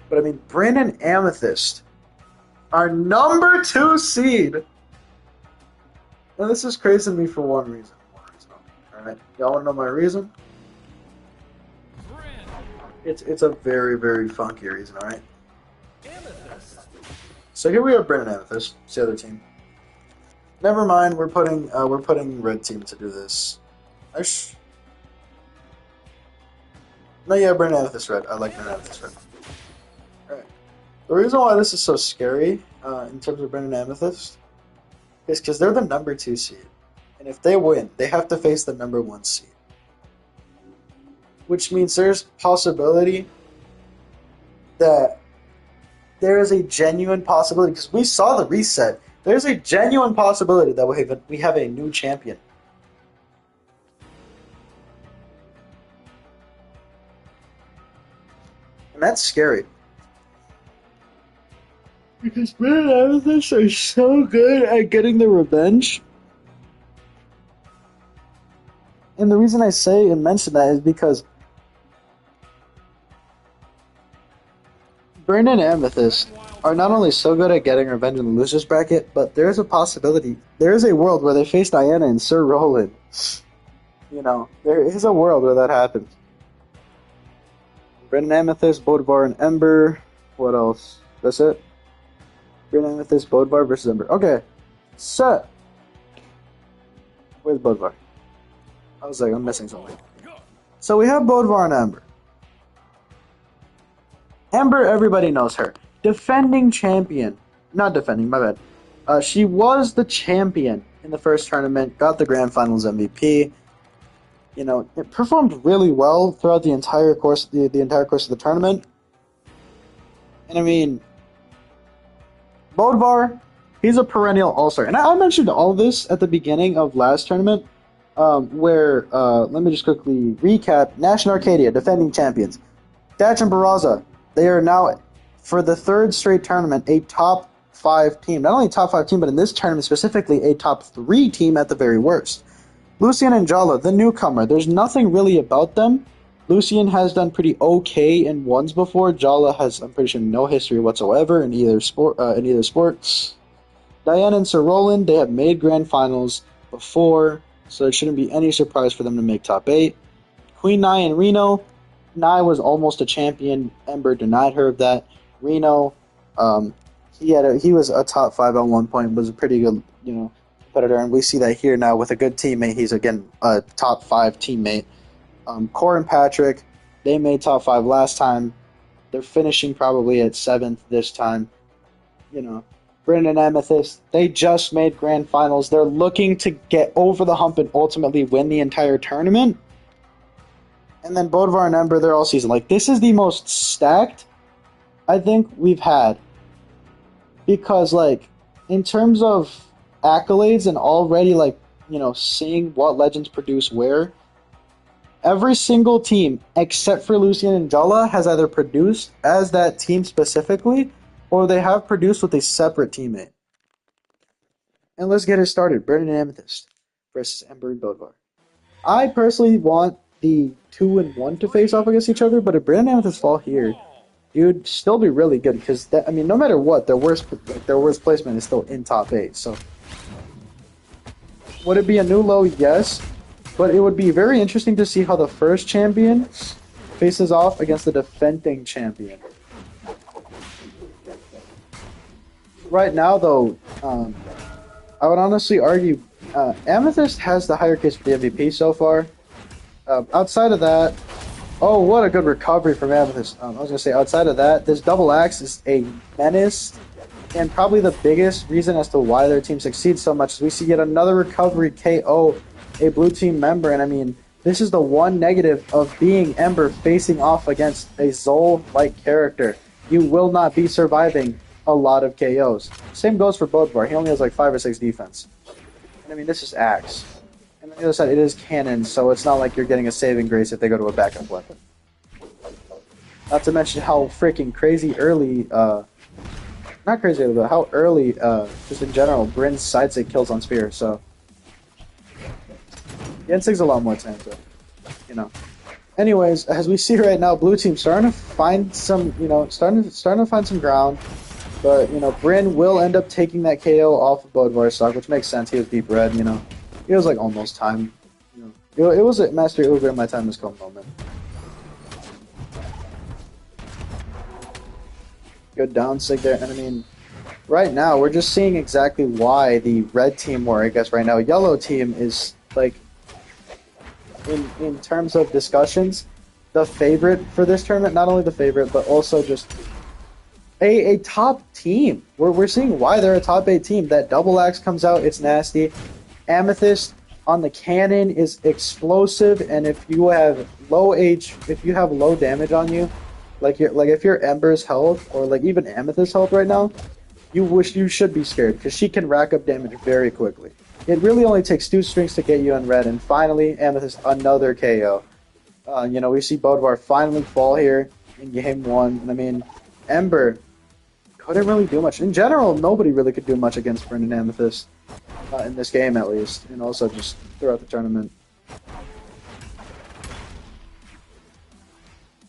But, I mean, Bryn and Amethyst, our number 2 seed. Now, this is crazy to me for one reason. Alright, y'all want to know my reason? It's a very, very funky reason, alright? So here we have Bryn and Amethyst. It's the other team. Never mind, we're putting red team to do this. No, yeah, Bryn and Amethyst red. I like Bryn and Amethyst red. Alright. The reason why this is so scary, in terms of Bryn and Amethyst, is because they're the number 2 seed. And if they win, they have to face the number 1 seed. Which means there's possibility that there is a genuine possibility, because we saw the reset, there's a genuine possibility that we have a new champion. And that's scary. Because Bryn and Amethyst are so good at getting the revenge. And the reason I say and mention that is because Bryn and Amethyst are not only so good at getting revenge in the losers bracket, but there's a possibility, there is a world where they face Diana and Sir Roland. There is a world where that happens. Bryn and Amethyst, Bothalla and Ember. What else? That's it? Bryn and Amethyst, Bothalla versus Ember. Okay. Set. Where's Bothalla? I was like, I'm missing something. So we have Bothalla and Ember. Ember, everybody knows her. Defending champion. Not defending, my bad. She was the champion in the first tournament, got the Grand Finals MVP. It performed really well throughout the entire course, the entire course of the tournament. And I mean, Bothalla, he's a perennial all-star. And I mentioned all this at the beginning of last tournament, where, let me just quickly recap. National Arcadia, defending champions. Thatch and Barraza, they are now, for the 3rd straight tournament, a top 5 team. Not only top 5 team, but in this tournament specifically, a top 3 team at the very worst. Lucian and Jala, the newcomer, there's nothing really about them. Lucian has done pretty okay in ones before. Jala has, I'm pretty sure, no history whatsoever in either sport. Diana and Sir Roland, they have made grand finals before, so it shouldn't be any surprise for them to make top 8. Queen Nai and Reno. Nai was almost a champion. Ember denied her of that. Reno, he was a top 5 at one point. Was a pretty good, competitor, and we see that here now with a good teammate. He's again a top 5 teammate. Core and Patrick, they made top 5 last time. They're finishing probably at 7th this time. you know, Bryn and Amethyst, they just made grand finals. They're looking to get over the hump and ultimately win the entire tournament. And then Bodvar and Ember, they're all season. Like, this is the most stacked I think we've had. Because, like, in terms of accolades and already, like, seeing what legends produce where, every single team, except for Lucian and Jalla, has either produced as that team specifically, or they have produced with a separate teammate. And let's get it started. Bryn and Amethyst versus Ember and Bodvar. I personally want the 2 and 1 to face off against each other, but if Bryn and Amethyst fall here, it would still be really good because no matter what, their worst placement is still in top 8. So, would it be a new low? Yes, but it would be very interesting to see how the first champion faces off against the defending champion. Right now, though, I would honestly argue Amethyst has the higher case for the MVP so far. Outside of that, oh, what a good recovery from Amethyst. I was going to say, outside of that, this double axe is a menace, and probably the biggest reason as to why their team succeeds so much is we see yet another recovery KO a blue team member, and I mean, this is the one negative of being Ember facing off against a Zol-like character. You will not be surviving a lot of KOs. Same goes for Bodvar. He only has like 5 or 6 defense. And I mean, this is Axe. And on the other side, it is Cannon, so it's not like you're getting a saving grace if they go to a backup weapon. Not to mention how freaking crazy early, not crazy early, but how early, just in general, Bryn's sidestick kills on Spear, so. The N6's a lot more time, so, Anyways, as we see right now, blue team starting to find some, starting to find some ground. But, Bryn will end up taking that KO off of Bodvar's stock, which makes sense. He was deep red, It was like almost time. It was a Master Uber, my time has come moment. Good down sig there. And I mean, right now, we're just seeing exactly why the red team, or I guess right now, yellow team is, like, in terms of discussions, the favorite for this tournament. Not only the favorite, but also just a top team. We're seeing why they're a top 8 team. That double axe comes out, it's nasty. Amethyst on the cannon is explosive, and if you have low damage on you, if you're Ember's health or like even Amethyst's health right now, you should be scared because she can rack up damage very quickly. It really only takes 2 strings to get you on red, and finally Amethyst another KO. We see Bodvar finally fall here in game 1, and I mean, Ember couldn't really do much. In general, nobody really could do much against Bryn and Amethyst, in this game at least, and also just throughout the tournament.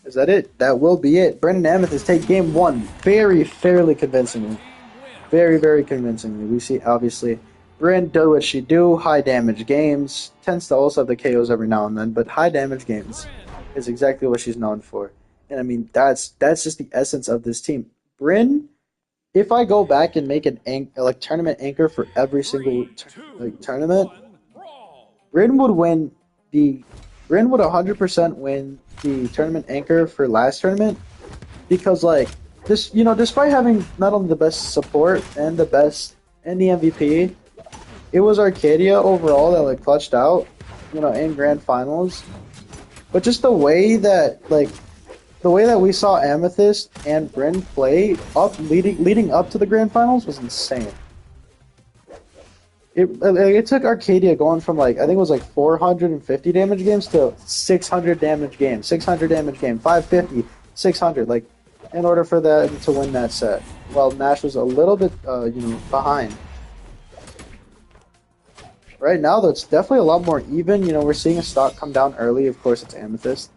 Is that it? That will be it. Bryn and Amethyst take game 1 very fairly convincingly. Very, very convincingly. We see, obviously, Bryn do what she do, high damage games, tends to also have the KOs every now and then, but high damage games is exactly what she's known for. And I mean, that's just the essence of this team. Bryn, if I go back and make an tournament anchor for every single tournament, Bryn would 100% win the tournament anchor for last tournament, because like this, despite having not only the best support and the MVP, it was Arcadia overall that like clutched out, in grand finals. But just the way that we saw Amethyst and Bryn play leading up to the grand finals was insane. It took Arcadia going from I think it was 450 damage games to 600 damage games, 600 damage game, 550, 600, in order for them to win that set. While Nash was a little bit behind. Right now, though, it's definitely a lot more even. We're seeing a stock come down early. Of course, it's Amethyst.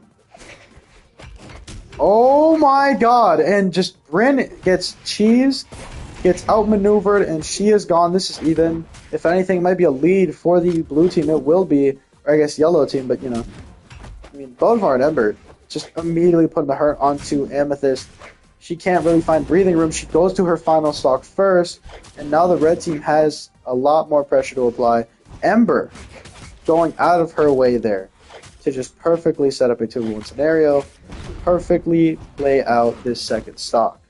Oh my god! And just Bryn gets cheesed, gets outmaneuvered, and she is gone. This is even. If anything, it might be a lead for the blue team. It will be, or I guess yellow team, but I mean, Bodvar and Ember just immediately putting the hurt onto Amethyst. She can't really find breathing room. She goes to her final stock first, and now the red team has a lot more pressure to apply. Ember going out of her way there to just perfectly set up a 2-1 scenario, perfectly play out this second stock.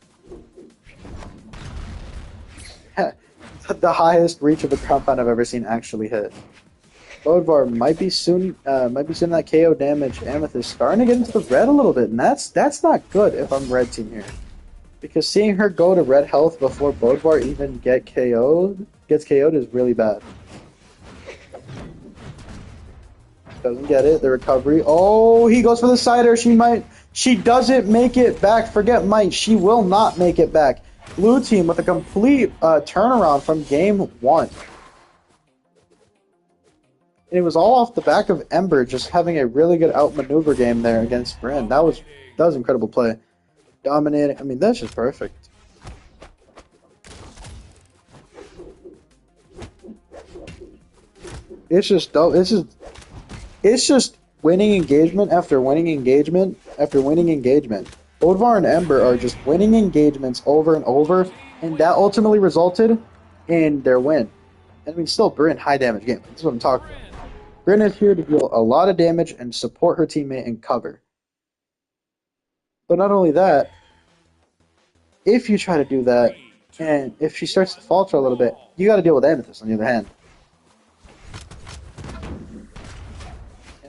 the highest reach of a ground pound I've ever seen actually hit. Bodvar might be soon that KO damage. Amethyst starting to get into the red a little bit, and that's not good if I'm red team here. Because seeing her go to red health before Bodvar even gets KO'd is really bad. Doesn't get it, the recovery. Oh, he goes for the cider. She doesn't make it back. Forget might. She will not make it back. Blue team with a complete turnaround from game 1. And it was all off the back of Ember just having a really good outmaneuver game there against Brynn. That was incredible play. Dominating. I mean, that's just perfect. It's just dope. It's just winning engagement after winning engagement after winning engagement. Bodvar and Ember are just winning engagements over and over, and that ultimately resulted in their win. I mean, still Brynn, high damage game. That's what I'm talking about. Brynn is here to deal a lot of damage and support her teammate and cover. But not only that, if you try to do that, and if she starts to falter a little bit, you got to deal with Amethyst on the other hand.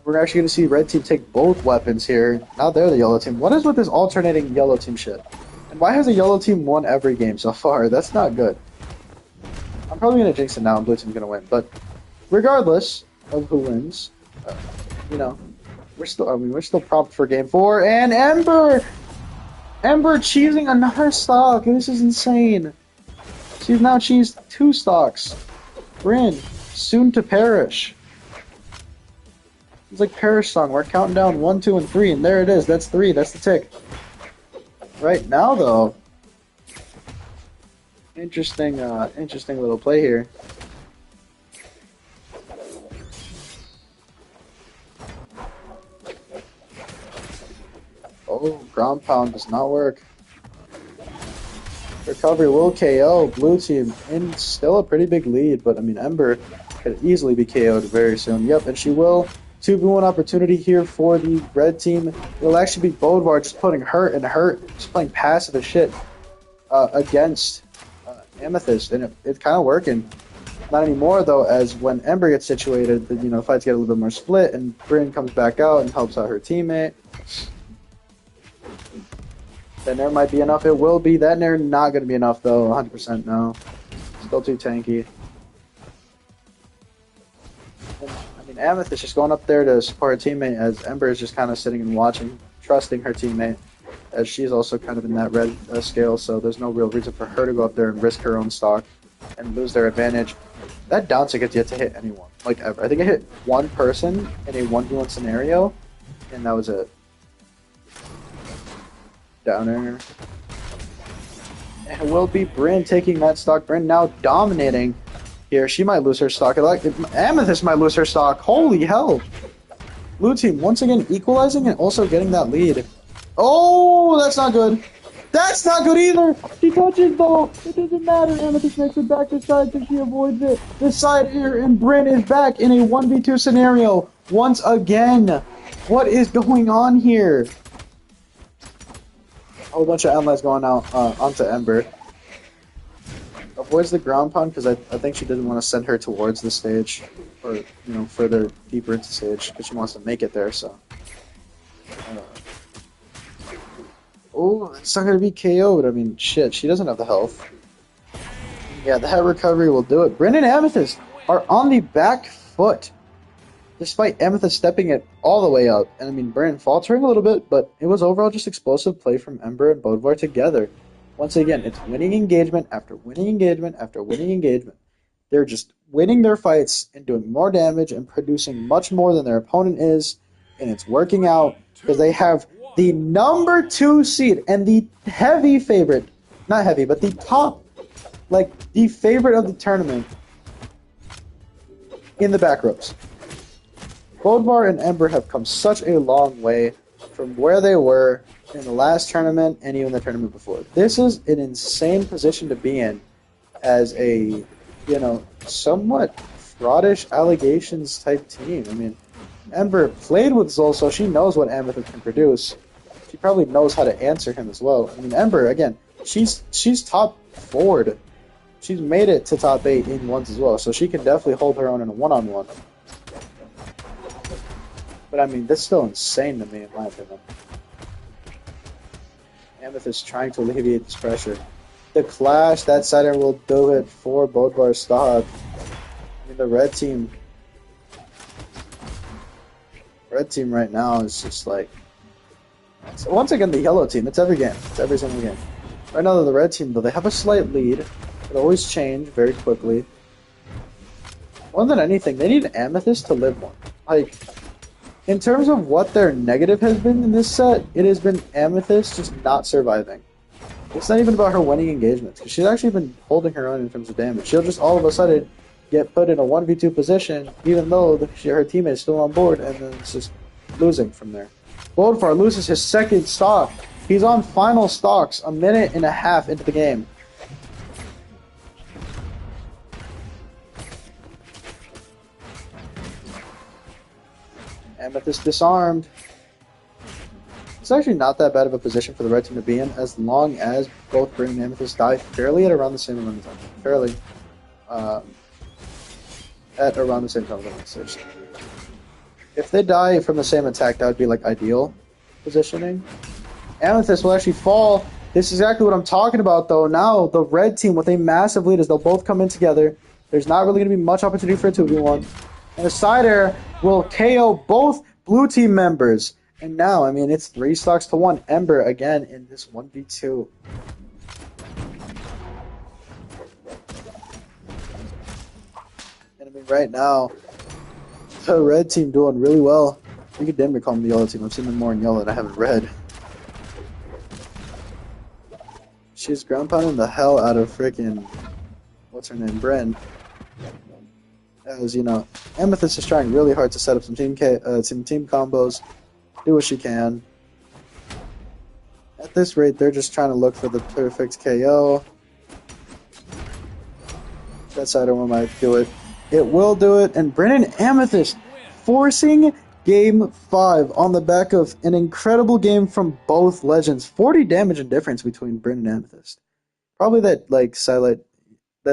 We're actually going to see red team take both weapons here. Now they're the yellow team. What is with this alternating yellow team shit? And why has the yellow team won every game so far? That's not good. I'm probably going to jinx it now and blue team's going to win. But regardless of who wins, you know, we're still prompt for game 4. And Ember cheesing another stock. This is insane. She's now cheesed 2 stocks. Brynn, soon to perish. It's like Perish song. We're counting down 1, 2, and 3, and there it is. That's 3. That's the tick. Right now, though, interesting little play here. Oh, ground pound does not work. Recovery will KO blue team in still a pretty big lead, but I mean Ember could easily be KO'd very soon. Yep, and she will. 2v1 opportunity here for the red team. It'll actually be Bodvar just putting hurt, just playing passive as shit against Amethyst, and it's kind of working. Not anymore though, as when Ember gets situated, the fights get a little bit more split, and Brynn comes back out and helps out her teammate. Then there might be enough. It will be. That there not going to be enough though. 100% no. Still too tanky. Amethyst just going up there to support her teammate as Ember is just kind of sitting and watching, trusting her teammate, as she's also kind of in that red scale, so there's no real reason for her to go up there and risk her own stock and lose their advantage. That down tick has yet to hit anyone, like ever. I think it hit one person in a 1v1 scenario, and that was it. Downer. And it will be Brynn taking that stock. Brynn now dominating. Here, she might lose her stock. Amethyst might lose her stock. Holy hell! Blue team once again equalizing and also getting that lead. Oh, that's not good. That's not good either. She touches though. It doesn't matter. Amethyst makes it back to side because she avoids it. The side here, and Brynn is back in a 1v2 scenario once again. What is going on here? A whole bunch of allies going out onto Ember. Avoids the ground pound because I think she didn't want to send her towards the stage, or further deeper into stage because she wants to make it there. So, oh, it's not gonna be KO'd. I mean, shit, she doesn't have the health. Yeah, the head recovery will do it. Brynn and Amethyst are on the back foot, despite Amethyst stepping it all the way up. And I mean, Brynn faltering a little bit, but it was overall just explosive play from Ember and Bodvar together. Once again, it's winning engagement after winning engagement after winning engagement. They're just winning their fights and doing more damage and producing much more than their opponent is, and it's working out because they have the number 2 seed and the heavy favorite, not heavy, but the top, like the favorite of the tournament in the back ropes. Bodvar and Ember have come such a long way from where they were in the last tournament and even the tournament before. This is an insane position to be in as a, somewhat fraudish allegations type team. I mean, Ember played with Zol, so she knows what Amethyst can produce. She probably knows how to answer him as well. I mean, Ember, again, she's top forward. she's made it to top 8 in ones as well, so she can definitely hold her own in a one-on-one. But I mean, that's still insane to me, in my opinion. Amethyst trying to alleviate this pressure. The clash, that side air will do it for Bothalla stop. I mean, the red team right now is just like, once again, the yellow team, it's every game. It's every single game. Right now, the red team, though, they have a slight lead. It always change very quickly. More than anything, they need Amethyst to live one. Like, in terms of what their negative has been in this set, it has been Amethyst just not surviving. It's not even about her winning engagements, because she's actually been holding her own in terms of damage. She'll just all of a sudden get put in a 1v2 position, even though her teammate is still on board, and then it's just losing from there. Bothalla loses his second stock. He's on final stocks, a minute and a half into the game. Amethyst disarmed. It's actually not that bad of a position for the red team to be in, as long as both Bryn and Amethyst die fairly at around the same amount of time. Fairly. At around the same time. If they die from the same attack, that would be like ideal positioning. Amethyst will actually fall. This is exactly what I'm talking about, though. Now, the red team with a massive lead as they'll both come in together. There's not really going to be much opportunity for a 2v1. And the side air will KO both blue team members. And now, I mean, it's 3 stocks to 1. Ember again in this 1v2. And I mean, right now, the red team doing really well. You could damn near call them the yellow team. I've seen them more in yellow than I have in red. She's ground pounding the hell out of freaking, what's her name, Bryn. As you know, Amethyst is trying really hard to set up some team combos, do what she can. At this rate, they're just trying to look for the perfect KO. That side one might do it. It will do it, and Bryn and Amethyst forcing Game 5 on the back of an incredible game from both legends. 40 damage and difference between Bryn and Amethyst. Probably that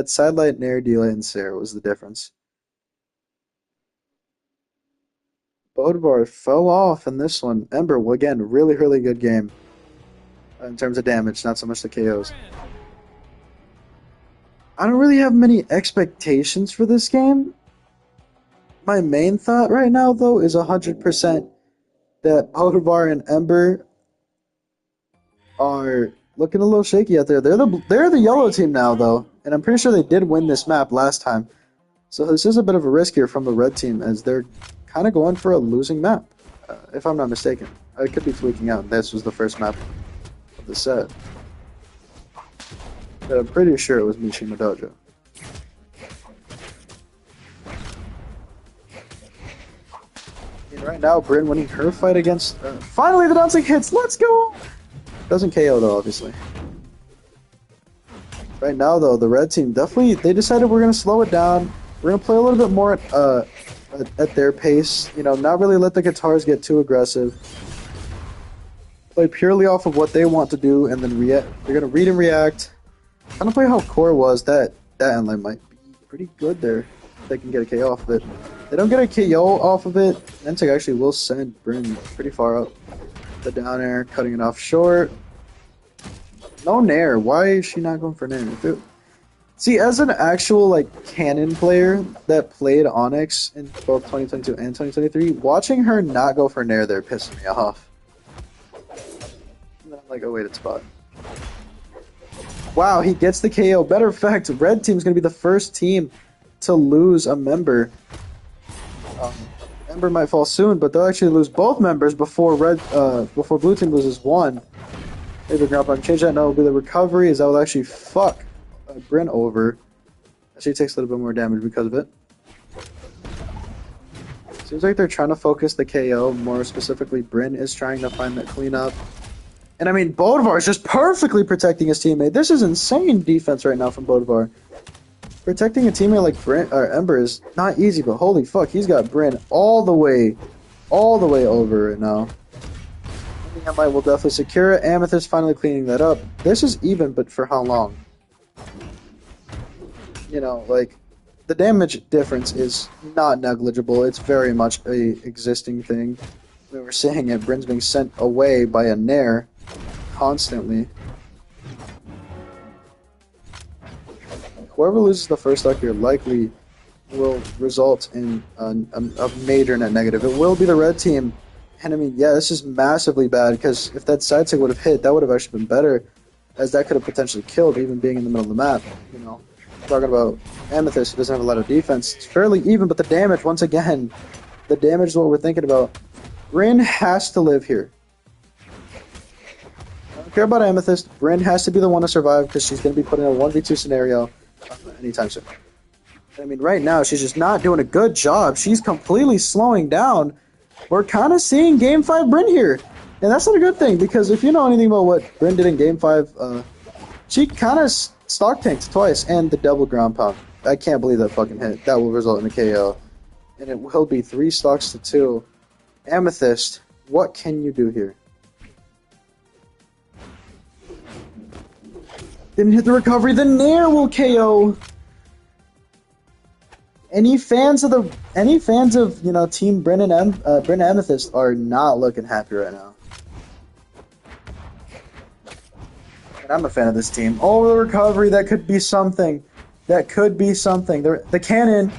sidelight Nair delay and Sarah was the difference. Bothalla fell off in this one. Ember, again, really, really good game. In terms of damage, not so much the KOs. I don't really have many expectations for this game. My main thought right now, though, is 100% that Bothalla and Ember are looking a little shaky out there. They're the yellow team now, though, and I'm pretty sure they did win this map last time. So this is a bit of a risk here from the red team, as they're kind of going for a losing map, if I'm not mistaken. I could be tweaking out. This was the first map of the set. But I'm pretty sure it was Mishima Dojo. And right now, Bryn winning her fight against... finally, the dancing hits! Let's go! Doesn't KO, though, obviously. Right now, though, the red team definitely... They decided we're going to slow it down. We're going to play a little bit more at their pace. You know, not really let the guitars get too aggressive. Play purely off of what they want to do, and then they're going to read and react. Kind of play how Core was. That endline might be pretty good there. If they can get a KO off of it. If they don't get a KO off of it, Nentec actually will send Bryn pretty far up. The down air, cutting it off short. No Nair. Why is she not going for Nair? See, as an actual like canon player that played Onyx in both 2022 and 2023, watching her not go for Nair there pissed me off. And then I'm like, oh wait, it's spot. Wow, he gets the KO. Better fact, red team's going to be the first team to lose a member. Ember might fall soon, but they'll actually lose both members before blue team loses one. Maybe grab on change that. No, it'll be the recovery, as that will actually fuck Bryn over. She takes a little bit more damage because of it. Seems like they're trying to focus the KO. More specifically, Bryn is trying to find that cleanup. And I mean, Bothalla is just perfectly protecting his teammate. This is insane defense right now from Bothalla. Protecting a teammate like Ember is not easy, but holy fuck, he's got Bryn all the way over right now. I think Emlight will definitely secure it. Amethyst finally cleaning that up. This is even, but for how long? you know, like, the damage difference is not negligible. It's very much a existing thing. We were seeing it. Bryn's being sent away by a Nair constantly. Whoever loses the first stock here likely will result in a major net negative. It will be the red team. And I mean, yeah, this is massively bad because if that side stick would have hit, that would have actually been better, as that could have potentially killed even being in the middle of the map. You know, talking about Amethyst, who doesn't have a lot of defense. It's fairly even, but the damage, once again, the damage is what we're thinking about. Bryn has to live here. I don't care about Amethyst. Bryn has to be the one to survive because she's going to be put in a 1v2 scenario anytime soon. I mean, right now, she's just not doing a good job. She's completely slowing down. We're kind of seeing Game 5 Bryn here. And that's not a good thing, because if you know anything about what Bryn did in Game 5, she kind of stock tanked twice, and the double ground pound. I can't believe that fucking hit. That will result in a KO. And it will be 3 stocks to 2. Amethyst, what can you do here? Didn't hit the recovery. The Nair will KO. Any fans of you know, Team Bryn and Amethyst are not looking happy right now. And I'm a fan of this team. Oh, the recovery, that could be something. That could be something. The cannon.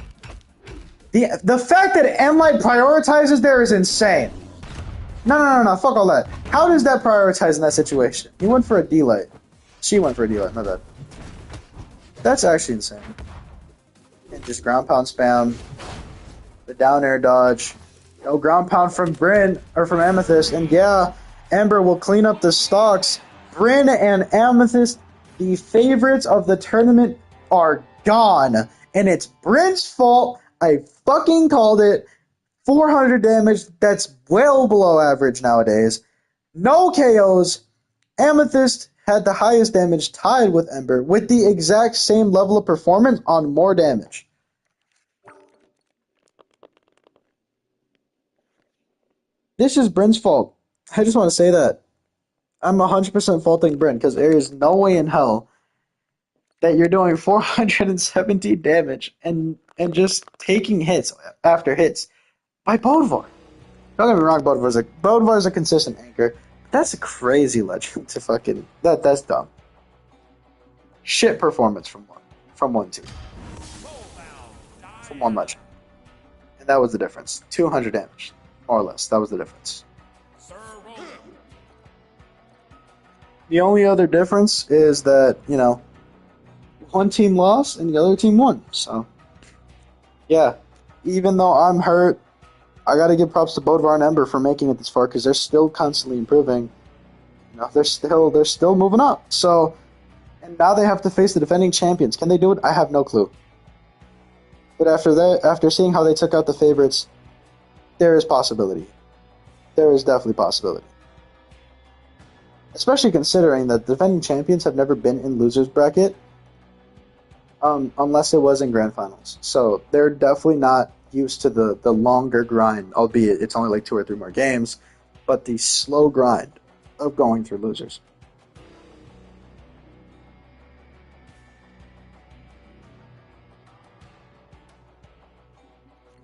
The fact that Enlight prioritizes there is insane. No, fuck all that. How does that prioritize in that situation? He went for a D-Light. She went for a D-Light, my bad. That's actually insane. And just ground pound spam. The down air dodge. No ground pound from Bryn, or from Amethyst. And yeah, Ember will clean up the stocks. Bryn and Amethyst, the favorites of the tournament, are gone. And it's Bryn's fault. I fucking called it. 400 damage. That's well below average nowadays. No KOs. Amethyst had the highest damage, tied with Ember, with the exact same level of performance on more damage. This is Bryn's fault. I just want to say that. I'm 100% faulting Bryn, because there is no way in hell that you're doing 470 damage and just taking hits after hits by Bothalla. Don't get me wrong, Bothalla is a consistent anchor. That's a crazy legend to fucking... That's dumb. Shit performance from one team. From one legend. And that was the difference. 200 damage. More or less. That was the difference. The only other difference is that, you know, one team lost and the other team won. So, yeah. Even though I'm hurt, I gotta give props to Bothalla and Ember for making it this far, because they're still constantly improving. You know, they're still moving up. So, and now they have to face the defending champions. Can they do it? I have no clue. But after seeing how they took out the favorites, there is possibility. There is definitely possibility. Especially considering that the defending champions have never been in losers bracket, unless it was in grand finals. So they're definitely not used to the longer grind, albeit it's only like 2 or 3 more games, but the slow grind of going through losers.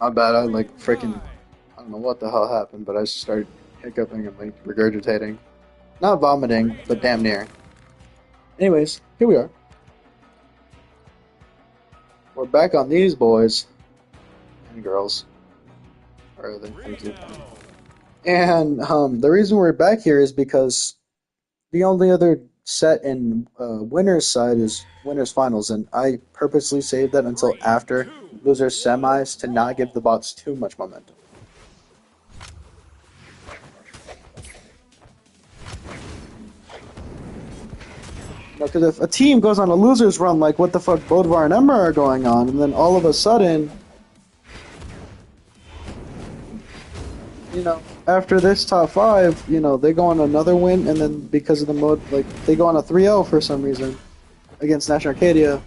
My bad, I like freaking, I don't know what the hell happened, but I started hiccuping and like regurgitating. Not vomiting, but damn near. Anyways, here we are. We're back on these boys and girls. Or they thank you. And the reason we're back here is because the only other set in winners side is winners finals, and I purposely saved that until after losers semis to not give the bots too much momentum. Because if a team goes on a loser's run like what the fuck Bothalla and Ember are going on, and then all of a sudden, you know, after this top 5, you know, they go on another win, and then because of the mode, like, they go on a 3-0 for some reason against National Arcadia,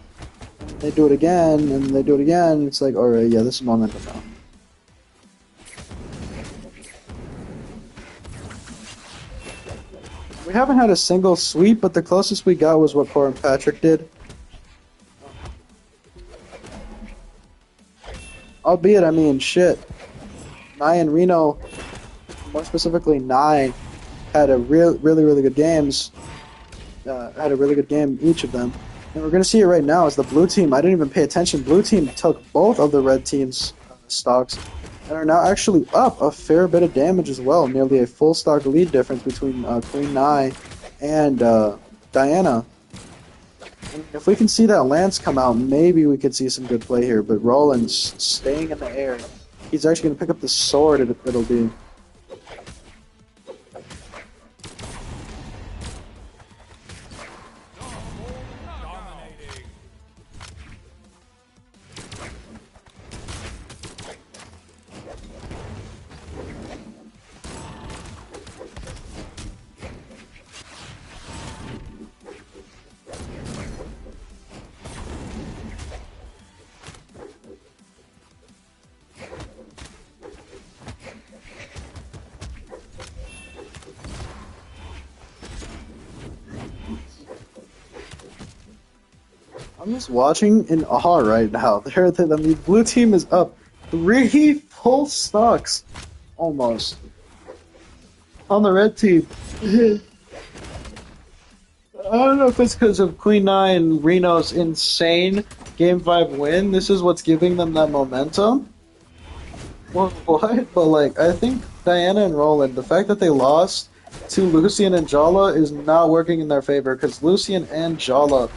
they do it again, and they do it again, it's like, alright, yeah, this is momentum now. We haven't had a single sweep, but the closest we got was what Core and Patrick did. Albeit, I mean, shit. Nye and Reno, more specifically Nye, had a really good games. Had a really good game, each of them. And we're going to see it right now as the blue team, I didn't even pay attention, blue team took both of the red team's stocks and are now actually up a fair bit of damage as well. Nearly a full stock lead difference between Queen Nye and Diana. And if we can see that Lance come out, maybe we could see some good play here. But Roland's staying in the air. He's actually going to pick up the sword, it'll be. Dominating. I'm just watching in awe right now. The blue team is up 3 full stocks, almost, on the red team. I don't know if it's because of Queen Nye and Reno's insane Game 5 win. This is what's giving them that momentum. Or what? But, like, I think Diana and Roland, the fact that they lost to Lucian and Jala is not working in their favor because Lucian and Jala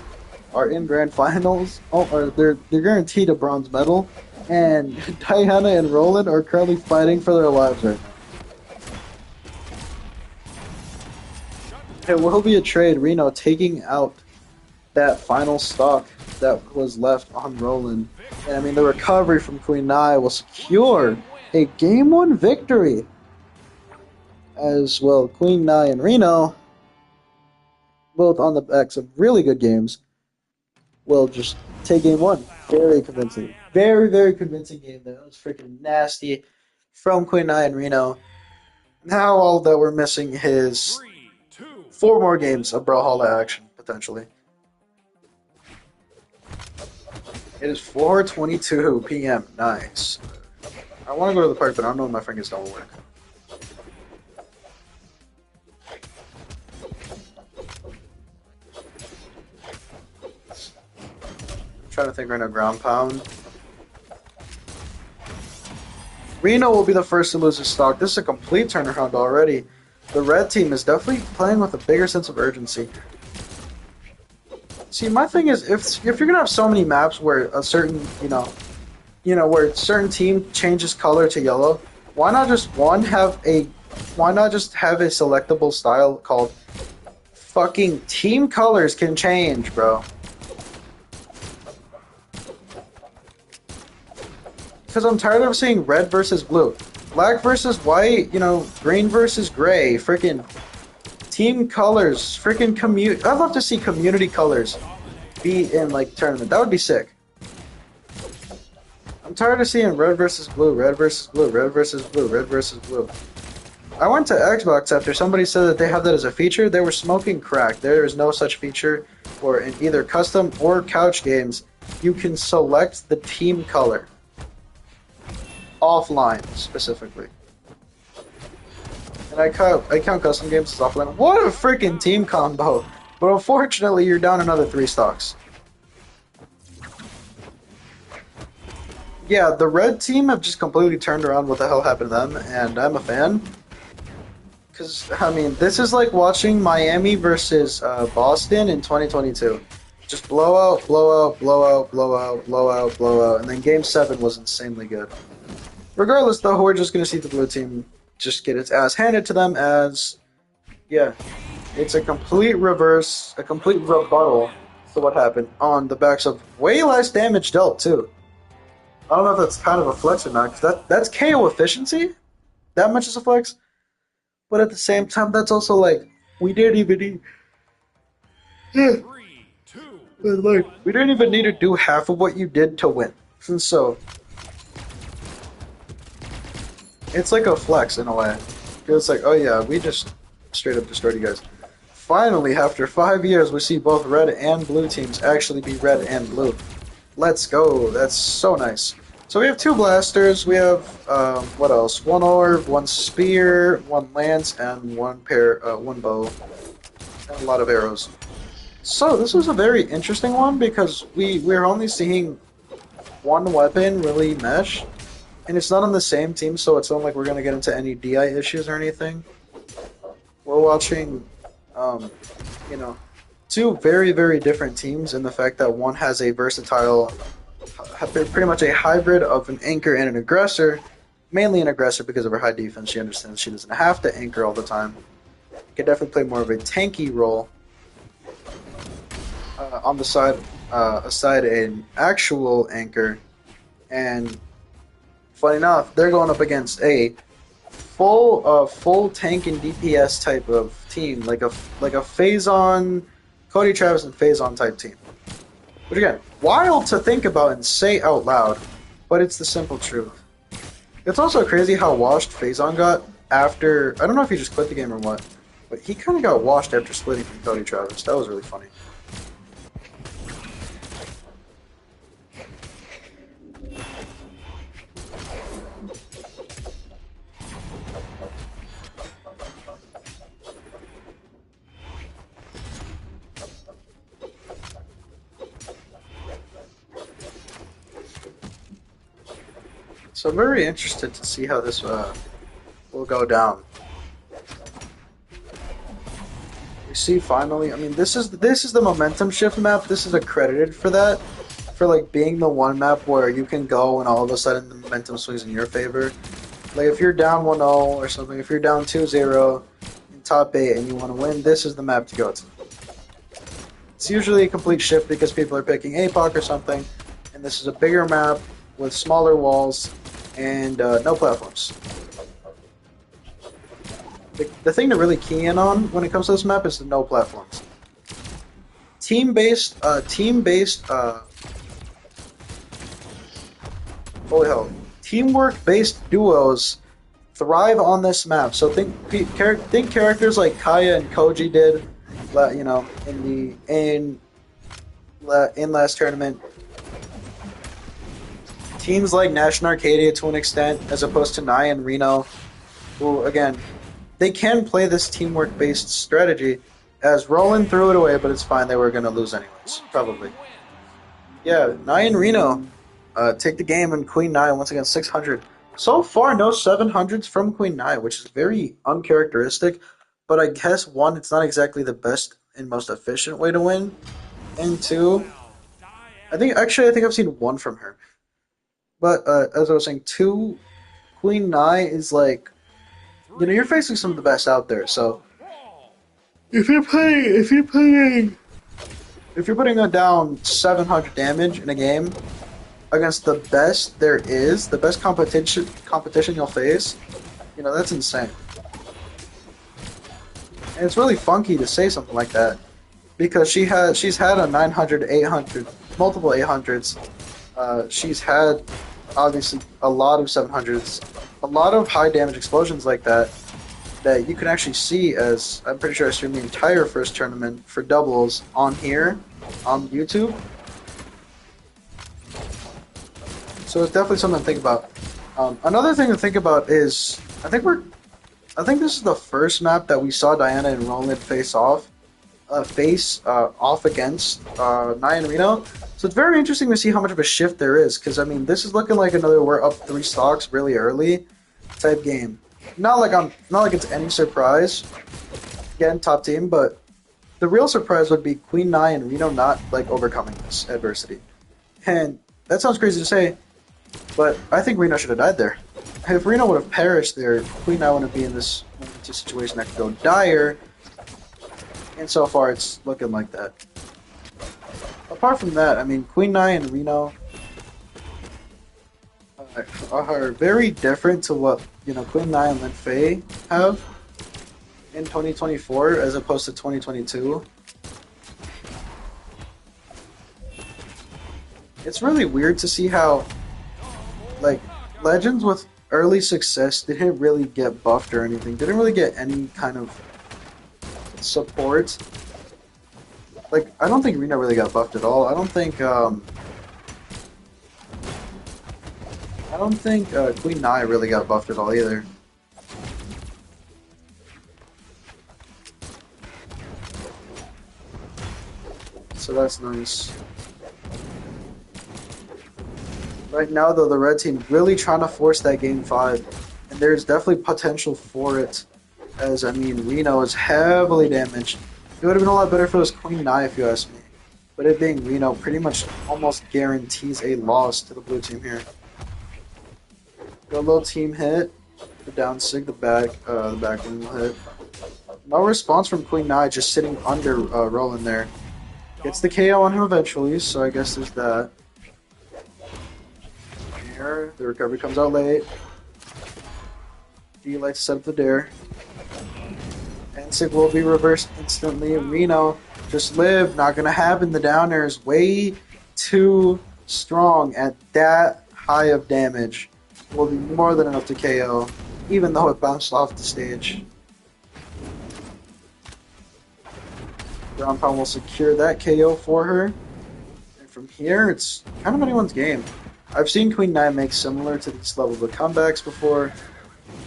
are in grand finals, or they're guaranteed a bronze medal, and Diana and Roland are currently fighting for their lives right now. It will be a trade, Reno taking out that final stock that was left on Roland. And I mean, the recovery from Queen Nye will secure a Game 1 victory. As well, Queen Nye and Reno, both on the backs of really good games, will just take Game 1. Very convincing. Very convincing game there. That was freaking nasty from Queen Nye and Reno. Now all that we're missing is 3, 2, 4 more games of Brawlhalla action, potentially. It is 4:22 p.m. Nice. I want to go to the park, but I don't know if my fingers don't work. Trying to think right now, ground pound. Reno will be the first to lose his stock. This is a complete turnaround already. The red team is definitely playing with a bigger sense of urgency. See, my thing is, if you're gonna have so many maps where a certain, where a certain team changes color to yellow, why not just have a selectable style called fucking team colors can change, bro? Because I'm tired of seeing red versus blue, black versus white, green versus gray, freaking team colors, freaking I'd love to see community colors be in, like, tournament. That would be sick. I'm tired of seeing red versus blue, red versus blue, red versus blue, red versus blue. I went to Xbox after somebody said that they have that as a feature. They were smoking crack. There is no such feature for in either custom or couch games. You can select the team color. Offline, specifically. And I count custom games as offline. What a freaking team combo! But unfortunately, you're down another 3 stocks. Yeah, the red team have just completely turned around what the hell happened to them, and I'm a fan. Because, I mean, this is like watching Miami versus Boston in 2022. Just blowout, blowout, blowout, blowout, blowout, blowout, and then Game 7 was insanely good. Regardless, though, we're just going to see the blue team just get its ass handed to them as, yeah, it's a complete reverse, a complete rebuttal to what happened on the backs of way less damage dealt, too. I don't know if that's kind of a flex or not, because that's KO efficiency. That much is a flex. But at the same time, that's also like, we didn't even need... 3, 2, we didn't even need to do half of what you did to win. And so... it's like a flex in a way. It's like, oh yeah, we just straight up destroyed you guys. Finally, after 5 years, we see both red and blue teams actually be red and blue. Let's go. That's so nice. So we have two blasters. We have what else? One orb, one spear, one lance, and one bow, and a lot of arrows. So this was a very interesting one because we're only seeing one weapon really mesh, and it's not on the same team, so it's not like we're gonna get into any DI issues or anything. We're watching, um, you know, two very different teams in the fact that one has a versatile, pretty much a hybrid of an anchor and an aggressor, mainly an aggressor because of her high defense. She understands she doesn't have to anchor all the time. Can definitely play more of a tanky role on the side, aside an actual anchor. And funny enough, they're going up against a full tank and DPS type of team, like a Phazon, Cody Travis and Phazon type team. Which again, wild to think about and say out loud, but it's the simple truth. It's also crazy how washed Phazon got after. I don't know if he just quit the game or what, but he kind of got washed after splitting from Cody Travis. That was really funny. So I'm very interested to see how this will go down. We see finally. I mean, this is the momentum shift map. This is accredited for that, for like being the one map where you can go and all of a sudden the momentum swings in your favor. Like if you're down 1-0 or something, if you're down 2-0 in top 8 and you want to win, this is the map to go to. It's usually a complete shift because people are picking APOC or something, and this is a bigger map with smaller walls and no platforms. The thing to really key in on when it comes to this map is the no platforms. Holy hell, teamwork-based duos thrive on this map. So think characters like Kaya and Koji did, you know, in last tournament. Teams like Nash and Arcadia to an extent, as opposed to Nai and Reno, who again, they can play this teamwork-based strategy. As Roland threw it away, but it's fine. They were going to lose anyways, probably. Yeah, Nai and Reno take the game, and Queen Nai once again 600. So far, no 700s from Queen Nai, which is very uncharacteristic. But I guess one, it's not exactly the best and most efficient way to win, and two, I think I've seen one from her. But as I was saying, two, Queen Nai is like, you know, you're facing some of the best out there. So if you're putting down 700 damage in a game against the best there is, the best competition you'll face, you know, that's insane. And it's really funky to say something like that because she's had a 900, 800, multiple 800s. She's had obviously a lot of 700s, a lot of high damage explosions like that you can actually see. As I'm pretty sure I streamed the entire first tournament for doubles on here on YouTube. So it's definitely something to think about. Another thing to think about is I think this is the first map that we saw Diana and Roland face off against Nai and Reno. So it's very interesting to see how much of a shift there is, because I mean this is looking like another we're up 3 stocks really early type game. Not like it's any surprise. Again, top team, but the real surprise would be Queen Nai and Reno not like overcoming this adversity. And that sounds crazy to say, but I think Reno should have died there. If Reno would have perished there, Queen Nai wouldn't be in this situation that could go dire. And so far, it's looking like that. Apart from that, I mean, Queen Nai and Reno are very different to what, you know, Queen Nai and Lin Fei have in 2024 as opposed to 2022. It's really weird to see how, like, Legends with early success didn't really get buffed or anything. Didn't really get any kind of support. Like, I don't think Reno really got buffed at all. I don't think, I don't think Queen Nai really got buffed at all either. So that's nice. Right now, though, the red team really trying to force that game 5, and there's definitely potential for it. As I mean, Reno is heavily damaged. It would have been a lot better if it was Queen Nai, if you ask me. But it being Reno pretty much almost guarantees a loss to the blue team here. Got a little team hit. The down sig, the back wing will hit. No response from Queen Nai, just sitting under Roland there. Gets the KO on him eventually, so I guess there's that. Here, the recovery comes out late. D likes to set up the dare. Sig will be reversed instantly. Reno just live. Not gonna happen. The downer is way too strong at that high of damage. Will be more than enough to KO, even though it bounced off the stage. Ground pound will secure that KO for her. And from here, it's kind of anyone's game. I've seen Queen Nai make similar to these levels of comebacks before.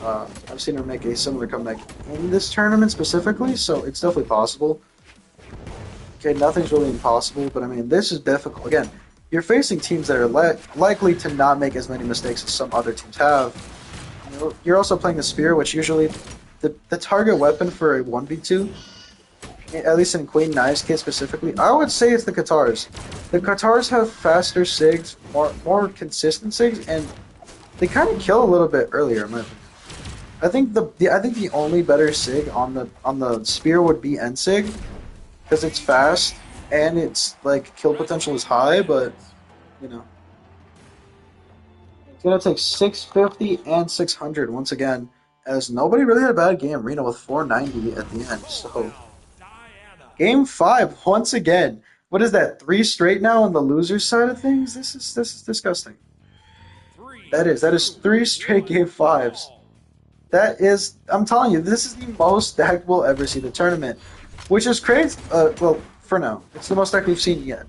I've seen her make a similar comeback in this tournament specifically, so it's definitely possible. Okay, nothing's really impossible, but I mean, this is difficult. Again, you're facing teams that are likely to not make as many mistakes as some other teams have. You're also playing the Spear, which usually the target weapon for a 1v2, at least in Queen Nai's case specifically, I would say it's the Katars. The Katars have faster SIGs, more consistent SIGs, and they kind of kill a little bit earlier, in my opinion. I think the only better SIG on the Spear would be N-SIG, because it's fast and its like kill potential is high, but you know. It's gonna take 650 and 600 once again, as nobody really had a bad game. Reno with 490 at the end, so game 5 once again. What is that? 3 straight now on the loser side of things? This is disgusting. That is 3 straight game 5s. That is, I'm telling you, this is the most deck we'll ever see the tournament, which is crazy. Well, for now, it's the most deck we've seen yet,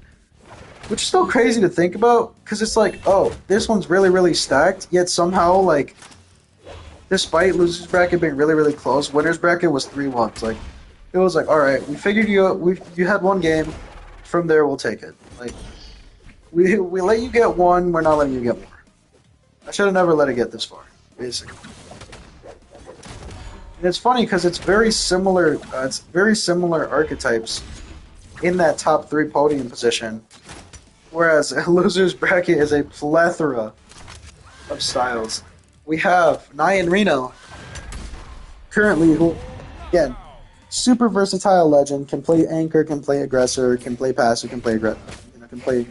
which is still crazy to think about, because it's like, oh, this one's really, really stacked, yet somehow, like, despite losers bracket being really, really close, winners bracket was 3-1. Like, it was like, all right, we figured you out. You had one game. From there, we'll take it. Like, we let you get one. We're not letting you get more. I should have never let it get this far, basically. And it's funny because it's very similar. It's very similar archetypes in that top 3 podium position, whereas a losers bracket is a plethora of styles. We have Nai and Reno currently, who again, super versatile legend, can play anchor, can play aggressor, can play passive, can play can play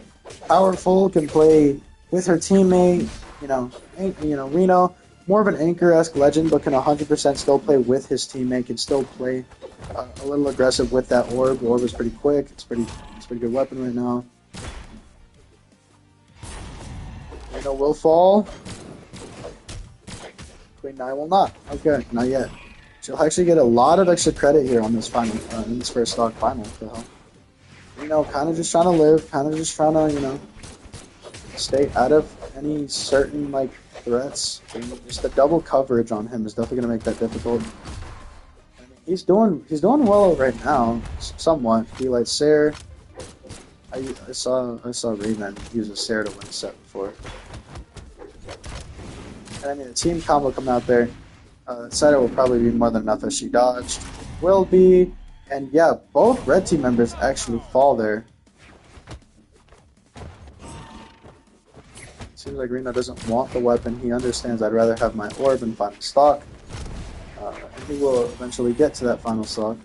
powerful, can play with her teammate. Reno, more of an anchor-esque legend, but can 100% still play with his teammate, can still play a little aggressive with that orb. The orb is pretty quick. It's pretty good weapon right now. Reno will fall. Queen Nai will not. Okay, not yet. She'll actually get a lot of extra credit here on this final, in this first stock final. So, kind of just trying to live, kind of just trying to, stay out of any certain like threats. And just the double coverage on him is definitely going to make that difficult. I mean, he's doing well right now, somewhat. He like Sair. I saw Rayman use a Sair to win a set before. And I mean, the team combo coming out there. Cider will probably be more than enough as she dodged. Will be. And yeah, both red team members actually fall there. Seems like Reno doesn't want the weapon. He understands I'd rather have my orb and final stock. And he will eventually get to that final stock.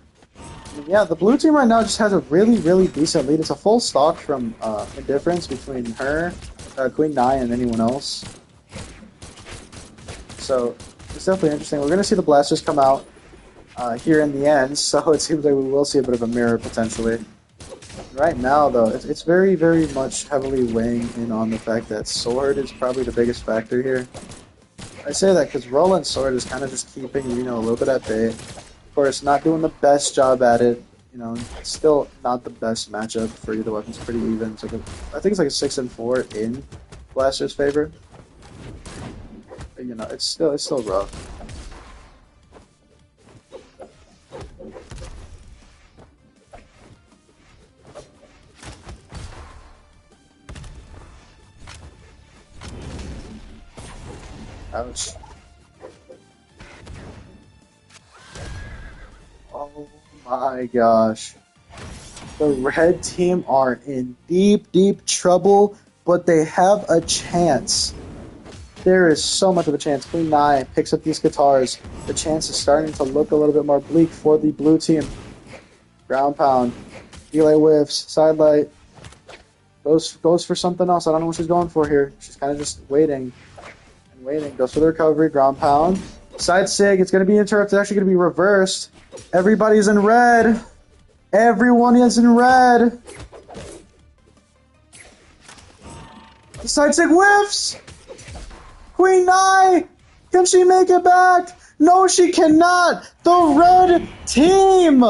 And yeah, the blue team right now just has a really, really decent lead. It's a full stock from Indifference between her, Queen Nai, and anyone else. So it's definitely interesting. We're going to see the blasters come out here in the end, so it seems like we will see a bit of a mirror potentially. Right now, though, it's very, very much heavily weighing in on the fact that Sword is probably the biggest factor here. I say that because Roland's Sword is kind of just keeping a little bit at bay. Of course, not doing the best job at it. It's still not the best matchup for either weapon's pretty even. I think it's like a 6-4 in Blaster's favor. you know, it's still rough. Ouch. Oh my gosh. The red team are in deep, deep trouble, but they have a chance. There is so much of a chance. Queen Nai picks up these guitars. The chance is starting to look a little bit more bleak for the blue team. Ground pound. Delay whiffs. Side light. Goes for something else. I don't know what she's going for here. She's kind of just waiting and waiting. Goes for the recovery. Ground pound. Side sig. It's going to be interrupted. It's actually going to be reversed. Everybody's in red. Everyone is in red. The side sig whiffs. Queen Nai. Can she make it back? No, she cannot. The red team.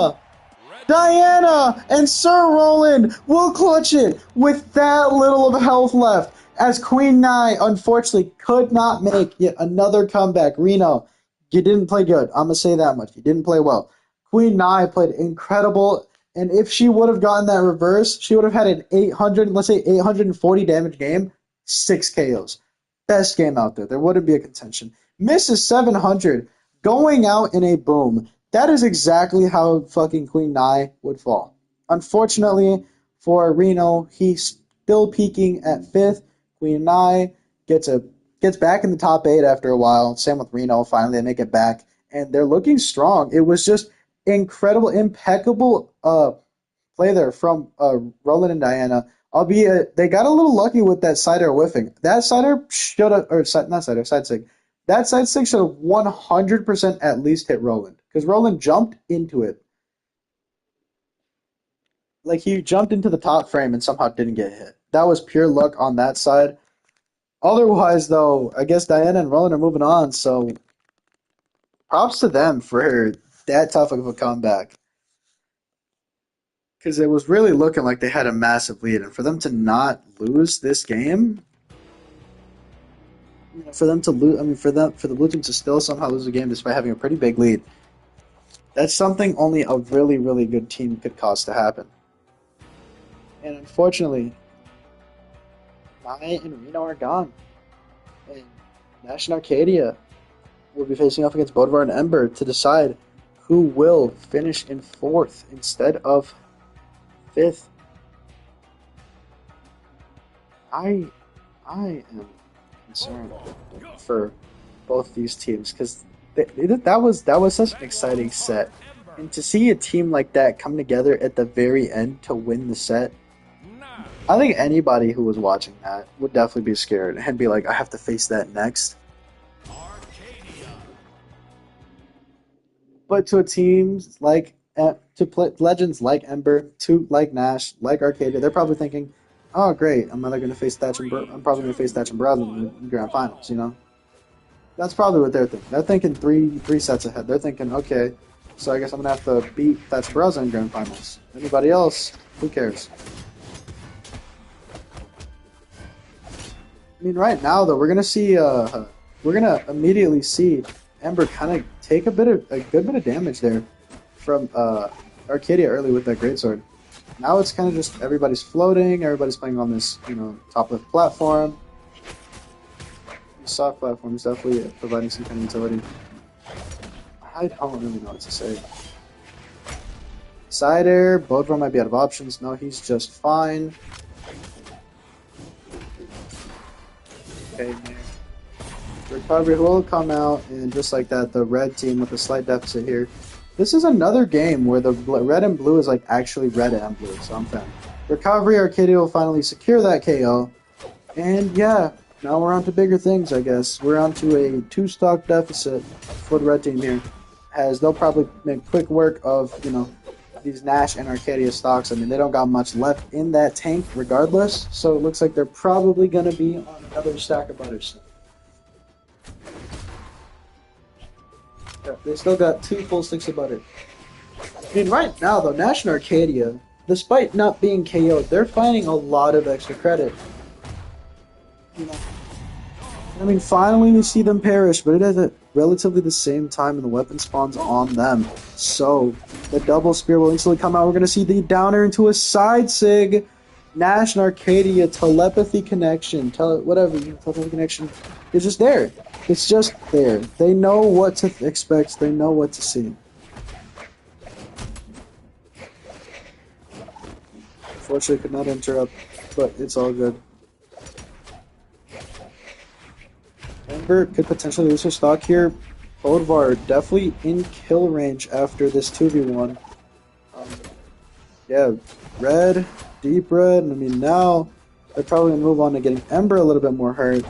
Diana and Sir Roland will clutch it with that little of health left, as Queen Nai unfortunately could not make yet another comeback. Reno, you didn't play good. I'm going to say that much. You didn't play well. Queen Nai played incredible, and if she would have gotten that reverse, she would have had an 840 damage game, 6 KOs. Best game out there. There wouldn't be a contention. Misses 700, going out in a boom. That is exactly how fucking Queen Nai would fall. Unfortunately for Reno, he's still peaking at 5th. Queen Nai gets back in the top 8 after a while. Same with Reno. Finally, they make it back, and they're looking strong. It was just incredible, impeccable play there from Roland and Diana. Albeit, they got a little lucky with that cider whiffing. That cider should have, or not cider, side sig. That side sig should have 100% at least hit Roland, because Roland jumped into it. Like, he jumped into the top frame and somehow didn't get hit. That was pure luck on that side. Otherwise, though, I guess Diana and Roland are moving on, so props to them for that tough of a comeback. Because it was really looking like they had a massive lead, and for them to not lose this game, for them to lose, I mean, for the blue team to still somehow lose a game despite having a pretty big lead, that's something only a really, really good team could cause to happen. And unfortunately, Nai and Reno are gone, and Nash and Arcadia will be facing off against Bothalla and Ember to decide who will finish in 4th instead of 5th. I am concerned for both these teams, because that was such an exciting set, and to see a team like that come together at the very end to win the set, I think anybody who was watching that would definitely be scared and be like, I have to face that next. But to teams like legends like Ember, like Nash, like Arcadia, they're probably thinking, "Oh, great! I'm probably going to face Thatch and Browse in the grand finals." You know, that's probably what they're thinking. They're thinking three sets ahead. They're thinking, "Okay, so I guess I'm going to have to beat Thatch and Browse in grand finals. Anybody else? Who cares?" I mean, right now though, we're gonna immediately see Ember kind of take a good bit of damage there from Arcadia early with that greatsword. Now it's kind of just everybody's floating, everybody's playing on this, top left platform. The soft platform is definitely providing some kind of utility. I don't really know what to say. Side air, Bothalla might be out of options. No, he's just fine. Okay, man. Recovery will come out, and just like that, the red team with a slight deficit here. This is another game where the red and blue is like actually red and blue, so I'm fan. Recovery, Arcadia will finally secure that KO. And yeah, now we're on to bigger things, I guess. We're on to a 2-stock deficit for the red team here, as they'll probably make quick work of, these Nash and Arcadia stocks. I mean, they don't got much left in that tank regardless, so it looks like they're probably going to be on another stack of butter soon. Yeah, they still got 2 full sticks of butter. I mean, right now, though, Nash and Arcadia, despite not being KO'd, they're finding a lot of extra credit. I mean, finally we see them perish, but it is at relatively the same time and the weapon spawns on them. So, the double spear will instantly come out. We're going to see the downer into a side sig. Nash and Arcadia telepathy connection, telepathy connection is just there. It's just there. They know what to expect. They know what to see. Unfortunately, could not interrupt, but it's all good. Ember could potentially lose her stock here. Bodvar definitely in kill range after this 2v1. Yeah, red, deep red, and I mean now they're probably going to move on to getting Ember a little bit more hurt.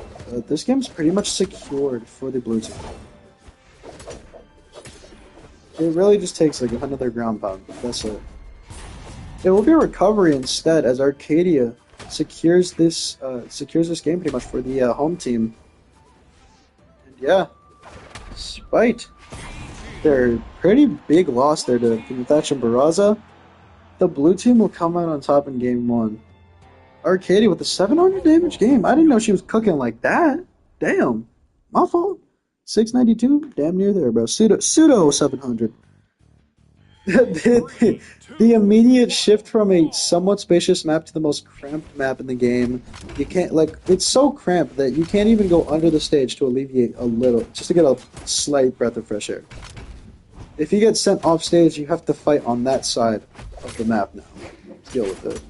This game's pretty much secured for the blue team. It really just takes like another ground pound, that's it. It will be a recovery instead as Arcadia secures this game pretty much for the home team. And yeah, despite their pretty big loss there to Thatch and Barraza, the blue team will come out on top in game 1. Arcadia with a 700 damage game. I didn't know she was cooking like that. Damn. My fault. 692? Damn near there, bro. Pseudo 700. The immediate shift from a somewhat spacious map to the most cramped map in the game. You can't, like, it's so cramped that you can't even go under the stage to alleviate a little, just to get a slight breath of fresh air. If you get sent off stage, you have to fight on that side of the map now. Deal with it.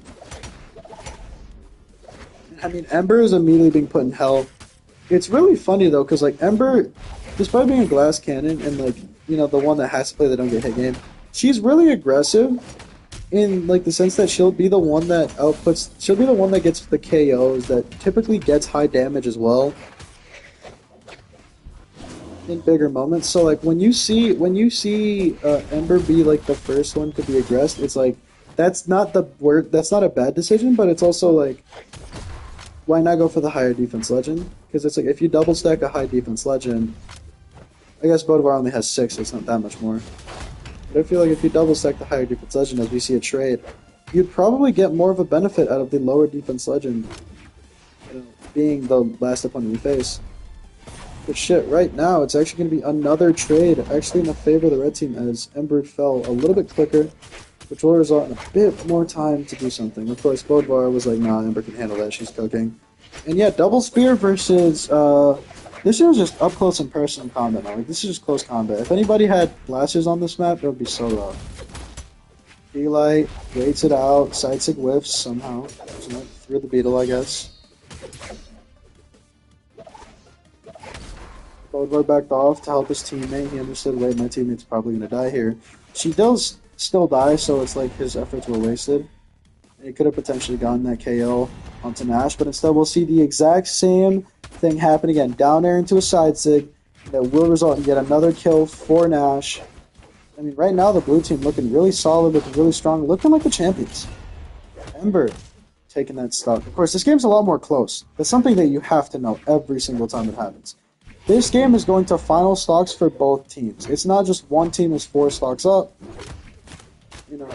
I mean, Ember is immediately being put in hell. It's really funny though, because like Ember, despite being a glass cannon and like, you know, the one that has to play the don't get hit game, she's really aggressive in like the sense that she'll be the one that outputs, she'll be the one that gets the KOs, that typically gets high damage as well in bigger moments. So like when you see Ember be like the first one to be aggressed, it's like that's not a bad decision, but it's also like, why not go for the higher defense legend? Because it's like if you double stack a high defense legend, I guess Bothalla only has 6, so it's not that much more. But I feel like if you double stack the higher defense legend, as we see a trade, you'd probably get more of a benefit out of the lower defense legend, you know, being the last opponent you face. But shit, right now it's actually going to be another trade, actually in the favor of the red team, as Ember fell a little bit quicker, which will result in a bit more time to do something. Of course, Bodvar was like, nah, Ember can handle that, she's cooking. And yeah, double spear versus, this is just up close and personal combat now. Like, this is just close combat. If anybody had blasters on this map, it would be so rough. D-Light, waits it out, side-sig whiffs somehow. Through the beetle, I guess. Bodvar backed off to help his teammate. He understood, wait, my teammate's probably going to die here. She does still die, so it's like his efforts were wasted. He could have potentially gotten that KO onto Nash, but instead we'll see the exact same thing happen again. Down air into a side sig that will result in yet another kill for Nash. I mean, right now the blue team looking really solid, looking really strong, looking like the champions. Ember taking that stock. Of course, this game's a lot more close. That's something that you have to know every single time it happens. This game is going to final stocks for both teams. It's not just one team is 4 stocks up. You know,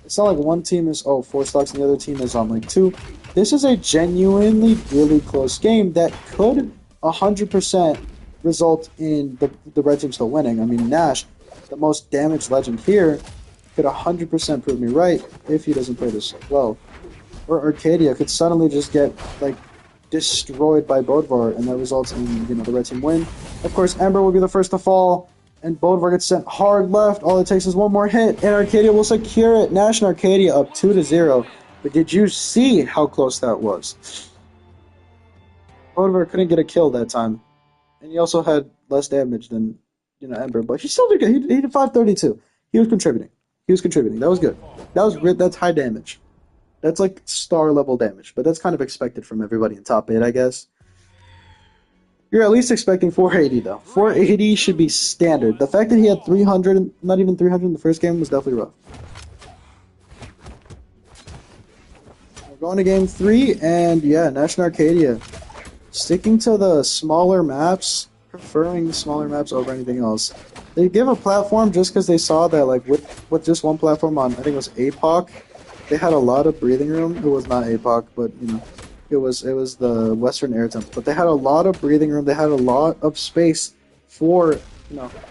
it's not like one team is 4 stocks and the other team is on like 2. This is a genuinely really close game that could 100% result in the red team still winning. I mean, Nash, the most damaged legend here, could 100% prove me right if he doesn't play this well. Or Arcadia could suddenly just get like destroyed by Bodvar, and that results in, you know, the red team win. Of course, Ember will be the first to fall, and Bodvar gets sent hard left. All it takes is one more hit, and Arcadia will secure it. Nash and Arcadia up 2-0. But did you see how close that was? Bodvar couldn't get a kill that time, and he also had less damage than, you know, Ember, but he still did good. He did 532. He was contributing. That was good. That's high damage. That's like star level damage, but that's kind of expected from everybody in top 8, I guess. You're at least expecting 480 though. 480 should be standard. The fact that he had 300, not even 300 in the first game, was definitely rough. We're going to game 3, and yeah, Nash and Arcadia sticking to the smaller maps, preferring the smaller maps over anything else. They give a platform just because they saw that, like, with just one platform on, I think it was APOC, they had a lot of breathing room. It was not APOC, but, you know, It was the Western Air Temple, but they had a lot of breathing room. They had a lot of space for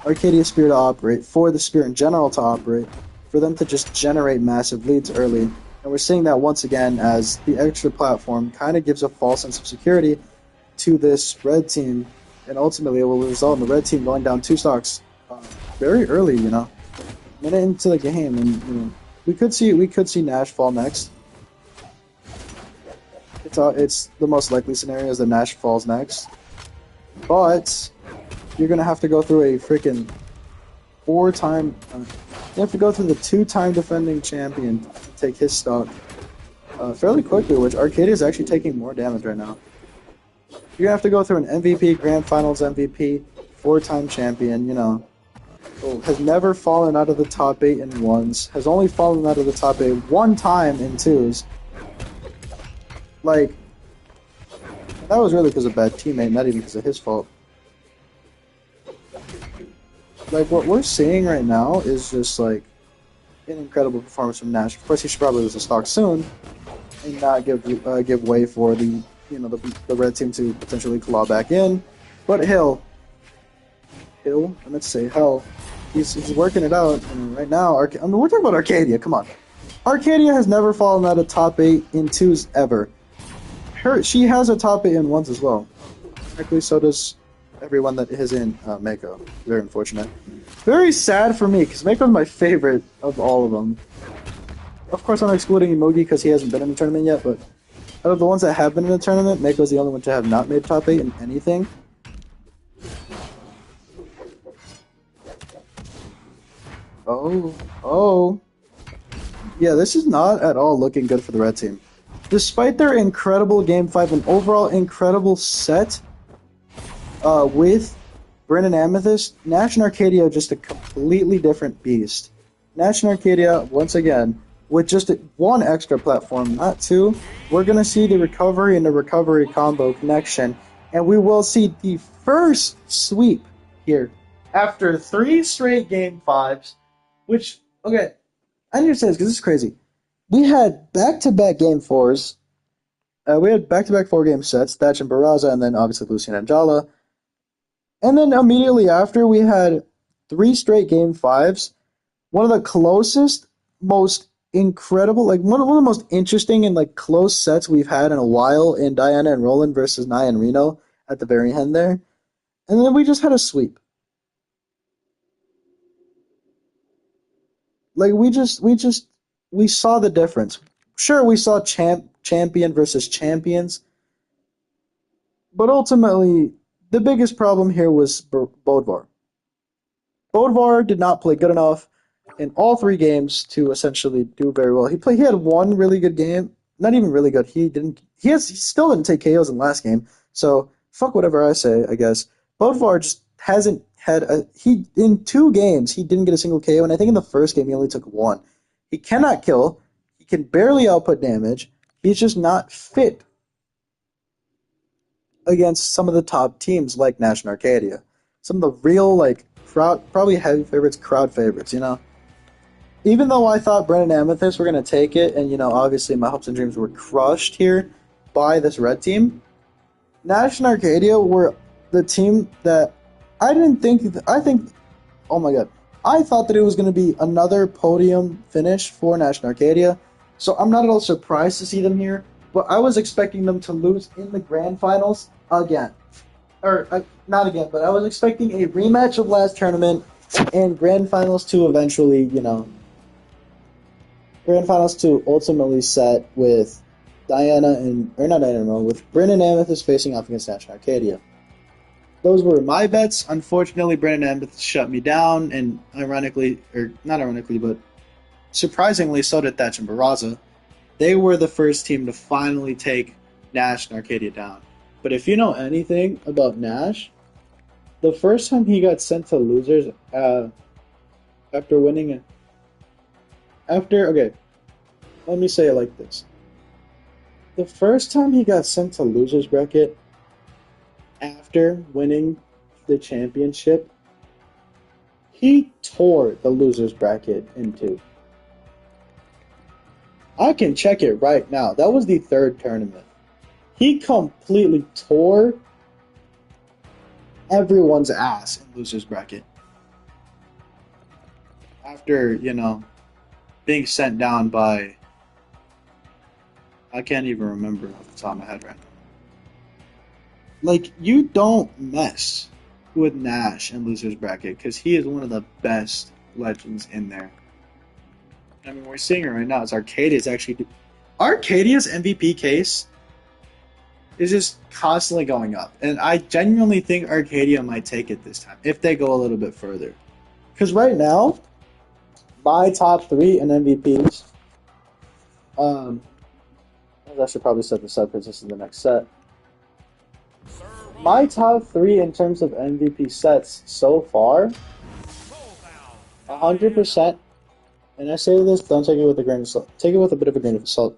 Arcadia Spear to operate, for the Spear in general to operate, for them to just generate massive leads early. And we're seeing that once again as the extra platform kind of gives a false sense of security to this red team, and ultimately it will result in the red team going down 2 stocks very early. Minute into the game, and we could see Nash fall next. It's the most likely scenario is that Nash falls next, but you're gonna have to go through a freaking 4-time. You have to go through the 2-time defending champion to take his stock fairly quickly, which Arcadia is actually taking more damage right now. You're gonna have to go through an MVP, Grand Finals MVP, 4-time champion. Has never fallen out of the top 8 in ones. Has only fallen out of the top 8 one time in twos. Like, that was really because of a bad teammate, not even because of his fault. Like, what we're seeing right now is just, like, an incredible performance from Nash. Of course, he should probably lose the stock soon and not give way for the red team to potentially claw back in. But Hill, I meant to say Hell, he's working it out. And right now, we're talking about Arcadia. Come on, Arcadia has never fallen out of top 8 in twos ever. She has a top 8 in ones as well. Actually, so does everyone that is in Mako. Very unfortunate. Very sad for me, because Mako's my favorite of all of them. Of course, I'm excluding Emogi because he hasn't been in the tournament yet, but out of the ones that have been in the tournament, Mako's the only one to have not made top 8 in anything. Oh. Yeah, this is not at all looking good for the red team. Despite their incredible Game 5 and overall incredible set with Brennan Amethyst, Nash and Arcadia are just a completely different beast. Nash and Arcadia, once again, with just one extra platform, not 2, we're going to see the recovery and the recovery combo connection, and we will see the first sweep here after 3 straight Game 5s, which, okay, I need to say this because this is crazy. We had back-to-back Game 4s. We had back-to-back 4-game sets, Thatch and Barraza, and then obviously Lucian and Jala. And then immediately after, we had 3 straight Game 5s. One of the closest, most incredible, like one of the most interesting and like close sets we've had in a while in Diana and Roland versus Nia and Reno at the very end there. And then we just had a sweep. Like we saw the difference. Sure, we saw champion versus champions, but ultimately the biggest problem here was Bodvar. Bodvar did not play good enough in all 3 games to essentially do very well. He had one really good game, not even really good. He still didn't take KOs in the last game. So fuck whatever I say, I guess. Bodvar just hasn't had in 2 games he didn't get a single KO, and I think in the first game he only took 1. He cannot kill. He can barely output damage. He's just not fit against some of the top teams like Nash and Arcadia. Some of the real, like, probably heavy favorites, crowd favorites, Even though I thought Brennan Amethyst were going to take it, and, obviously my hopes and dreams were crushed here by this red team, Nash and Arcadia were the team that I thought that it was going to be another podium finish for Nash and Arcadia, so I'm not at all surprised to see them here, but I was expecting them to lose in the Grand Finals again. Or, not again, but I was expecting a rematch of last tournament and Grand Finals to eventually, Grand Finals to ultimately set with with Brennan Amethyst facing off against Nash and Arcadia. Those were my bets. Unfortunately, Brennan Amethyst shut me down, and not ironically, but surprisingly, so did Thatch and Barraza. They were the first team to finally take Nash and Arcadia down. But if you know anything about Nash, the first time he got sent to losers after winning okay, let me say it like this. The first time he got sent to losers bracket after winning the championship, he tore the losers bracket in 2. I can check it right now. That was the 3rd tournament. He completely tore everyone's ass in losers bracket after being sent down by, I can't even remember off the top of my head right now. Like, you don't mess with Nash in losers bracket because he is one of the best legends in there. I mean, we're seeing it right now. It's Arcadia's actually. Arcadia's MVP case is just constantly going up. And I genuinely think Arcadia might take it this time if they go a little bit further. Because right now, my top three in MVPs. I should probably set this up because this is the next set. My top three in terms of MVP sets so far, 100%. And I say this, don't take it with a grain of salt. Take it with a bit of a grain of salt.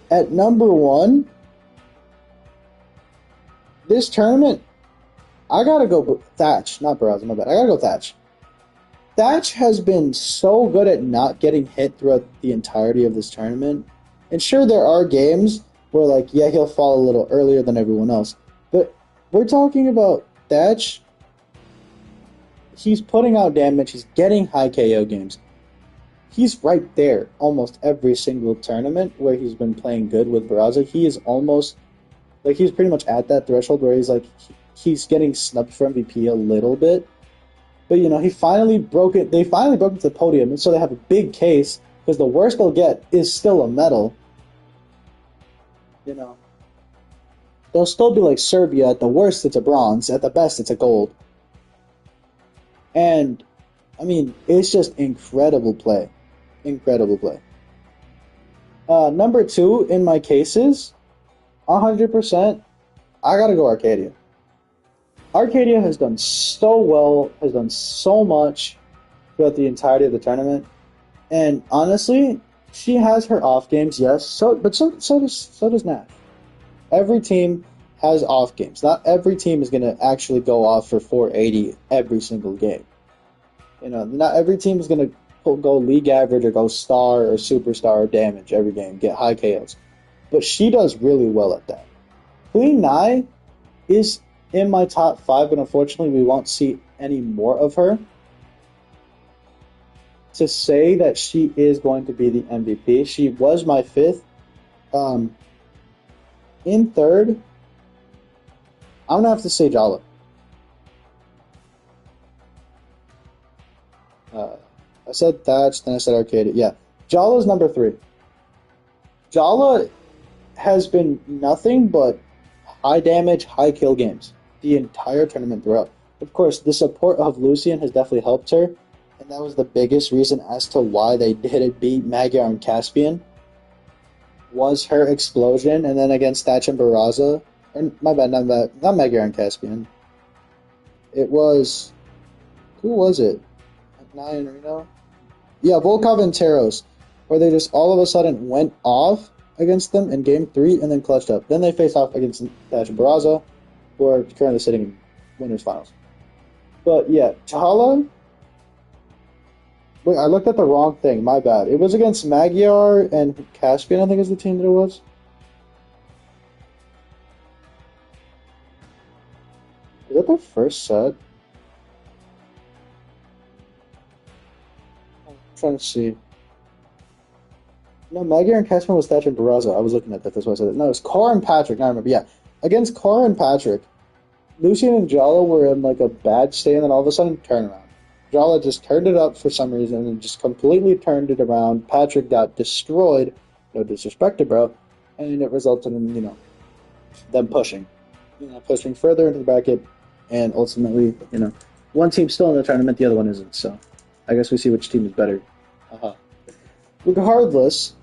At number one, this tournament, I gotta go Thatch, not Barraza, my bad. I gotta go Thatch. Thatch has been so good at not getting hit throughout the entirety of this tournament. And sure, there are games where, like, yeah, he'll fall a little earlier than everyone else. But we're talking about Thatch. He's putting out damage. He's getting high KO games. He's right there almost every single tournament where he's been playing good with Barraza. He is almost, like, he's pretty much at that threshold where he's like, he's getting snubbed for MVP a little bit. But, he finally broke it. They finally broke into the podium, and so they have a big case because the worst they'll get is still a medal. They'll still be like Serbia. At the worst, it's a bronze. At the best, it's a gold. And, I mean, it's just incredible play. Incredible play. Number two in my cases, 100%, I gotta go Arcadia. Arcadia has done so well, has done so much throughout the entirety of the tournament. And honestly, she has her off games, yes. So does Nash. Every team has off games. Not every team is going to actually go off for 480 every single game. Not every team is going to go league average or go star or superstar damage every game, get high KOs. But she does really well at that. Queen Nai is in my top 5, but unfortunately we won't see any more of her. To say that she is going to be the MVP, she was my 5th. In 3rd, I'm going to have to say Jala. I said Thatch, then I said Arcadia. Yeah, Jala's number 3. Jala has been nothing but high damage, high kill games the entire tournament throughout. Of course, the support of Lucian has definitely helped her, and that was the biggest reason as to why they didn't beat Magyar and Caspian, was her explosion, and then against Thatch and Barraza, or my bad, not Magyar and Caspian. It was, who was it? Nai and Reno? Yeah, Volkov and Taros, where they just all of a sudden went off against them in game 3 and then clutched up. Then they faced off against Thatch and Barraza, who are currently sitting in winners finals. But yeah, Chahala. Wait, I looked at the wrong thing. My bad. It was against Magyar and Caspian, I think is the team that it was. Is that their first set? I'm trying to see. No, Magyar and Caspian was Thatcher and Barraza. I was looking at that. That's why I said it. No, it was Cora and Patrick. Now I remember. Yeah. Against Cora and Patrick, Lucian and Jala were in like a bad state, and then all of a sudden, turnaround. Jala just turned it up for some reason and just completely turned it around. Patrick got destroyed. No disrespect to bro. And it resulted in, them pushing. Pushing further into the bracket. And ultimately, one team's still in the tournament, the other one isn't. So I guess we see which team is better. Regardless,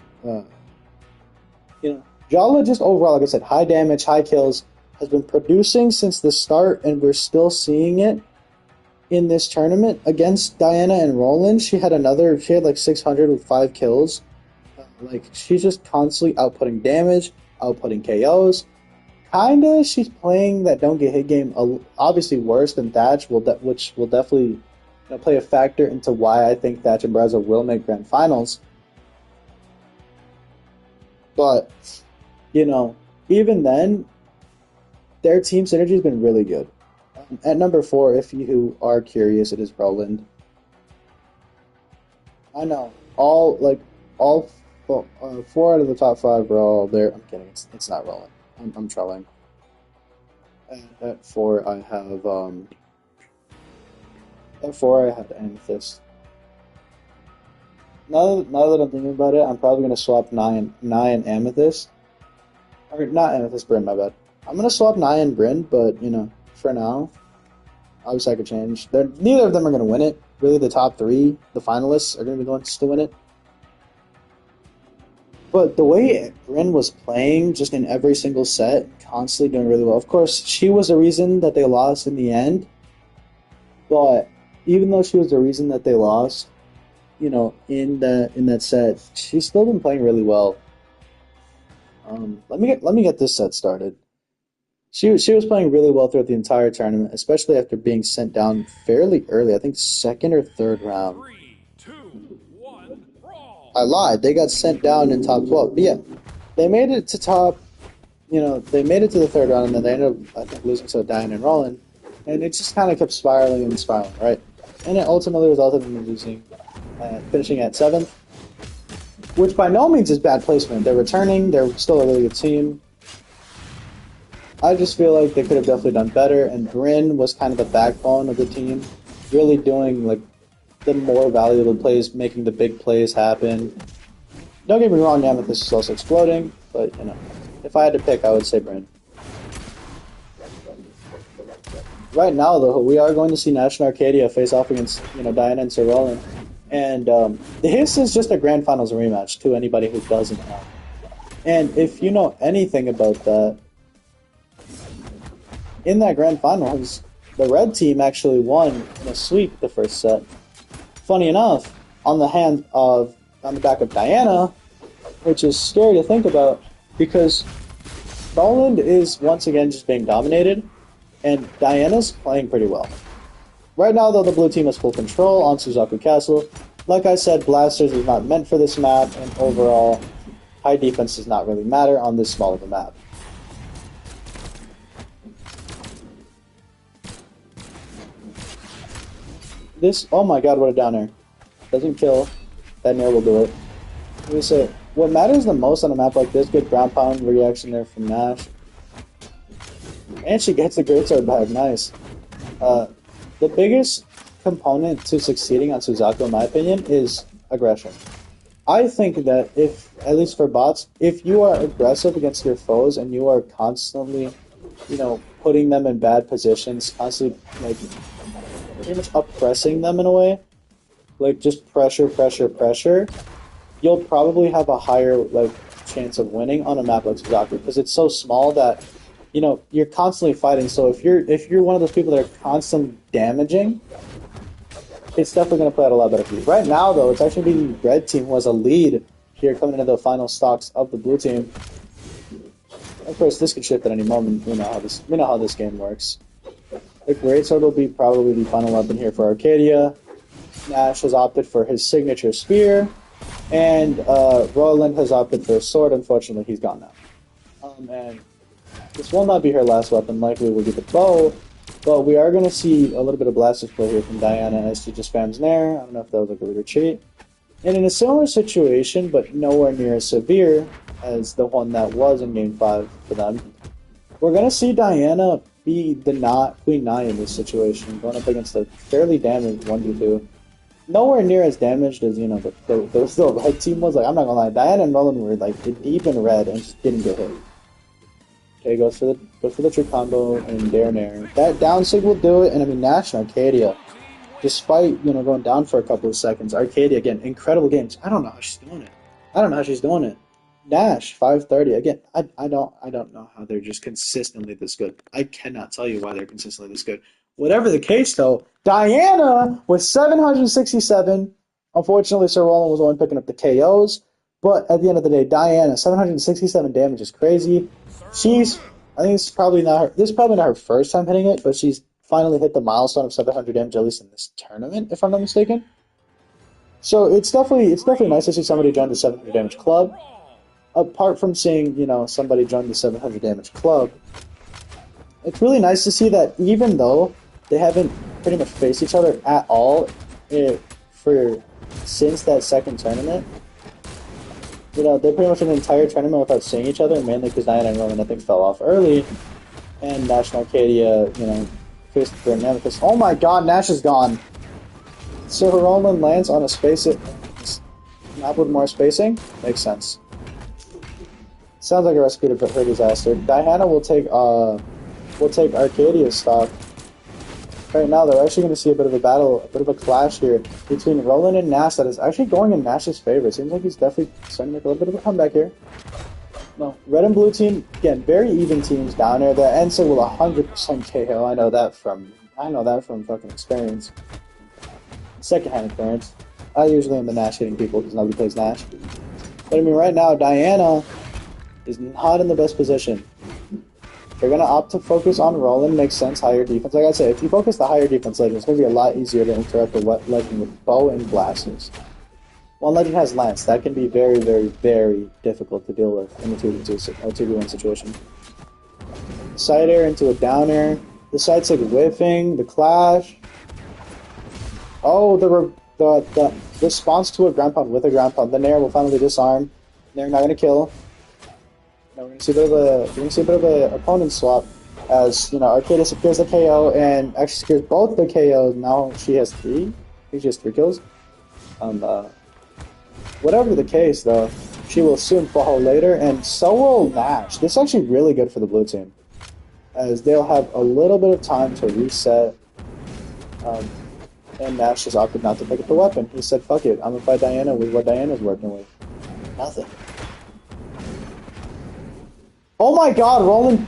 Jala just overall, like I said, high damage, high kills, has been producing since the start, and we're still seeing it in this tournament. Against Diana and Roland, she had like 600 with 5 kills. She's just constantly outputting damage, outputting KOs. Kinda, she's playing that don't get hit game obviously worse than Thatch, which will definitely play a factor into why I think Thatch and Barraza will make grand finals. But, even then, their team synergy has been really good. At number 4, if you are curious, it is Roland. I know all 4 out of the top 5 are all there. I'm kidding. It's not Roland. I'm trolling. And at 4, I have Amethyst. Now that I'm thinking about it, I'm probably gonna swap Nye and Amethyst, or not Amethyst, Bryn. My bad. I'm gonna swap Nye and Bryn, but for now, obviously I could change. Neither of them are gonna win it. Really, the top 3, the finalists, are gonna be the ones to win it. But the way Bryn was playing, just in every single set, constantly doing really well. Of course, she was the reason that they lost in the end. But even though she was the reason that they lost, in that set, she's still been playing really well. Let me get this set started. She was playing really well throughout the entire tournament, especially after being sent down fairly early. I think second or third round. 3, 2, 1, brawl. I lied. They got sent down in top 12. But yeah, they made it to top. They made it to the third round, and then they ended up, I think, losing to Diane and Roland, and it just kind of kept spiraling and spiraling, right? And it ultimately resulted in them losing, finishing at 7th, which by no means is bad placement. They're returning. They're still a really good team. I just feel like they could have definitely done better, and Bryn was kind of the backbone of the team, really doing like the more valuable plays, making the big plays happen. Don't get me wrong, Amethyst is also exploding, but if I had to pick, I would say Bryn. Right now, though, we are going to see Nash and Arcadia face off against Diana and Sir Roland, and this is just a Grand Finals rematch to anybody who doesn't know. And if you know anything about that, in that Grand Finals, the red team actually won in a sweep the first set. Funny enough, on the back of Diana, which is scary to think about because Roland is once again just being dominated, and Diana's playing pretty well. Right now, though, the blue team has full control on Suzaku Castle. Like I said, Blasters is not meant for this map, and overall, high defense does not really matter on this small of a map. Oh my god, what a down air. Doesn't kill. That nair will do it. Let me say, what matters the most on a map like this, good ground pound reaction there from Nash. And she gets the greatsword back, nice. The biggest component to succeeding on Suzaku, in my opinion, is aggression. I think that at least for bots, if you are aggressive against your foes and you are constantly, putting them in bad positions, constantly, pretty much oppressing them in a way, like just pressure, you'll probably have a higher chance of winning on a map like Suzaku because it's so small that you're constantly fighting. So if you're one of those people that are constantly damaging, it's definitely going to play out a lot better for you. Right now, though, it's actually the red team who has a lead here coming into the final stocks of the blue team. Of course, this could shift at any moment. We know how this game works. The greatsword will be probably the final weapon here for Arcadia. Nash has opted for his signature spear, and Roland has opted for a sword. Unfortunately, he's gone now. And this will not be her last weapon. Likely we'll get the bow, but we are going to see a little bit of Blasters play here from Diana as she just spams Nair. I don't know if that was a retreat. And in a similar situation, but nowhere near as severe as the one that was in Game 5 for them, we're going to see Diana be the Queen Nai in this situation, going up against a fairly damaged 1v2. Nowhere near as damaged as, the red team was. I'm not going to lie, Diana and Roland were deep in red and just didn't get hit. Okay, goes for the true combo and Dare Nair. That down sig will do it, and I mean Nash and Arcadia, despite going down for a couple of seconds, Arcadia again, incredible games. I don't know how she's doing it. Nash 530 again. I don't know how they're just consistently this good. I cannot tell you why they're consistently this good. Whatever the case, though, Diana with 767. Unfortunately, Sir Roland was the one picking up the KOs. But at the end of the day, Diana 767 damage is crazy. I think this is probably not her first time hitting it, but she's finally hit the milestone of 700 damage at least in this tournament, if I'm not mistaken. So it's definitely nice to see somebody join the 700 damage club. apart from seeing, somebody join the 700 damage club, it's really nice to see that even though they haven't pretty much faced each other at all for since that second tournament, they're pretty much an entire tournament without seeing each other, mainly because Diana and Roman, I think, fell off early, and Nash and Arcadia, faced the Grand Amethyst. Oh my god, Nash is gone! So Roman lands on a map with more spacing? Makes sense. Sounds like a recipe to put her disaster. Diana will take Arcadia's stock. Right now, they're actually going to see a bit of a battle, a bit of a clash here between Roland and Nash that is actually going in Nash's favor. It seems like he's definitely starting to make a little bit of a comeback here. No, red and blue team, again, very even teams down there. The Ensign will 100% KO. I know that from fucking experience. Secondhand experience. I usually am the Nash hitting people because nobody plays Nash. But I mean, right now, Diana is not in the best position. They're going to opt to focus on Roland, makes sense, higher defense. Like I said, if you focus the higher defense legend, it's going to be a lot easier to interrupt the legend with bow and blasters. One legend has lance. That can be very, very, very difficult to deal with in a 2v1 situation. Side air into a down air. The side stick whiffing, the clash. Oh, the response to a ground pound with a ground pound. The Nair will finally disarm. Nair not going to kill. Now we're going to see a bit of a opponent swap as Arcadia secures the KO and actually secures both the KOs. Now she has 3. I think she has 3 kills. Whatever the case, though, she will soon fall later, and so will Nash. This is actually really good for the blue team, as they'll have a little bit of time to reset. And Nash just opted not to pick up the weapon. He said, "Fuck it, I'm gonna fight Diana with what Diana's working with." Nothing. Oh my god, Roland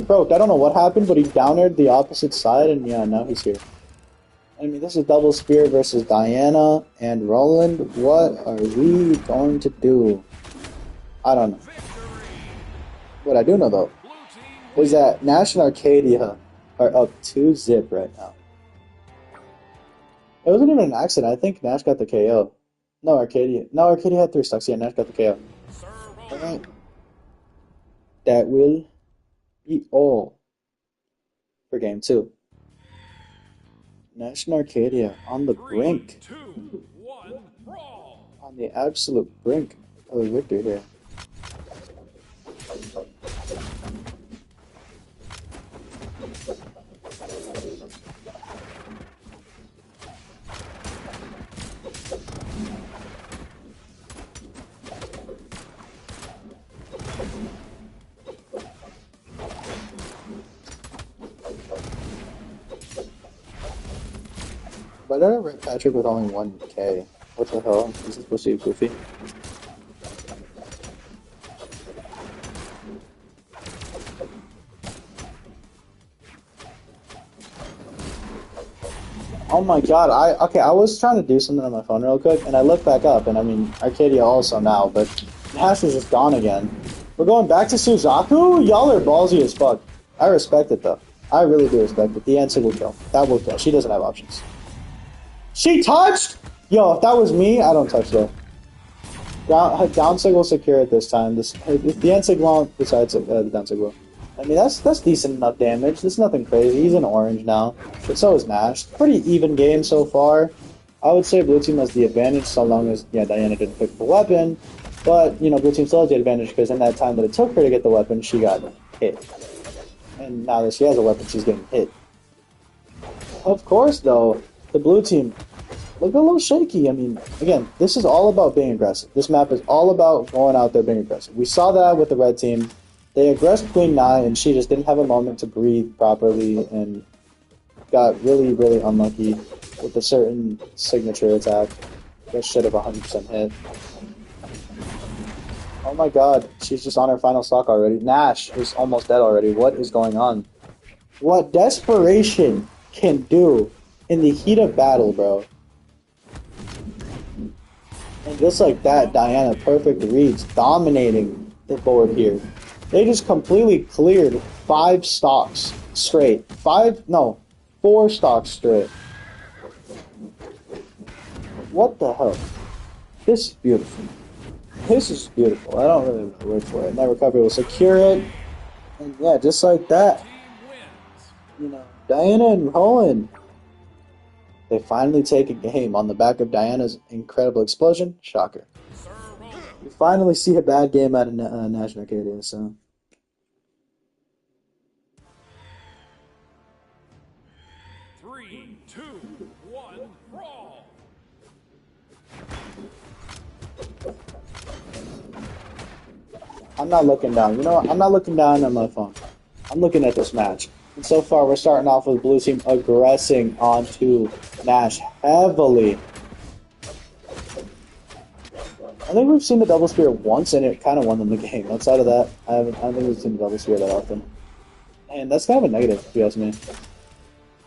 croaked. I don't know what happened, but he down-aired the opposite side, and yeah, now he's here. I mean, this is double spear versus Diana and Roland. What are we going to do? I don't know. What I do know, though, is that Nash and Arcadia are up 2-0 right now. It wasn't even an accident. I think Nash got the KO. No, Arcadia had 3 stocks. Yeah, Nash got the KO. Alright. That will be all for game 2. Nash and Arcadia on the brink. 3, 2, 1, brawl. On the absolute brink of victory here. Why did I rip Patrick with only 1k? What the hell? Is this supposed to be goofy? Oh my god, I was trying to do something on my phone real quick, and I looked back up, and I mean, Arcadia also now, but Nash is just gone again. We're going back to Suzaku? Y'all are ballsy as fuck. I respect it, though. I really do respect it. The answer will kill. That will kill. She doesn't have options. She touched? Yo, if that was me, I don't touch though. Down sig will secure it this time. If the end sig won't, besides the down sig will. I mean, that's decent enough damage. That's nothing crazy. He's in orange now. But so is Nash. Pretty even game so far. I would say blue team has the advantage so long as, Diana didn't pick the weapon. But, blue team still has the advantage because in that time that it took her to get the weapon, she got hit. And now that she has a weapon, she's getting hit. Of course, though, the blue team look a little shaky. I mean, again, this is all about being aggressive. This map is all about going out there being aggressive. We saw that with the red team. They aggressed Queen Nai, and she just didn't have a moment to breathe properly and got really, really unlucky with a certain signature attack that should have 100% hit. Oh my god, she's just on her final stock already. Nash is almost dead already. What is going on? What desperation can do in the heat of battle, bro. And just like that, Diana, perfect reads, dominating the board here. They just completely cleared 5 stocks straight. 4 stocks straight. What the hell? This is beautiful. This is beautiful. I don't really want to wait for it. And that recovery will secure it. And yeah, just like that, Team wins. Diana and Roland, they finally take a game on the back of Diana's incredible explosion. Shocker. Sir Roland. We finally see a bad game out of National Arcadia, so. 3, 2, 1, brawl. I'm not looking down. You know what? I'm not looking down on my phone. I'm looking at this match. And so far, we're starting off with Blue Team aggressing onto Nash heavily. I think we've seen the double spear once, and it kind of won them the game. Outside of that, I don't think we've seen the double spear that often. And that's kind of a negative, if you ask me.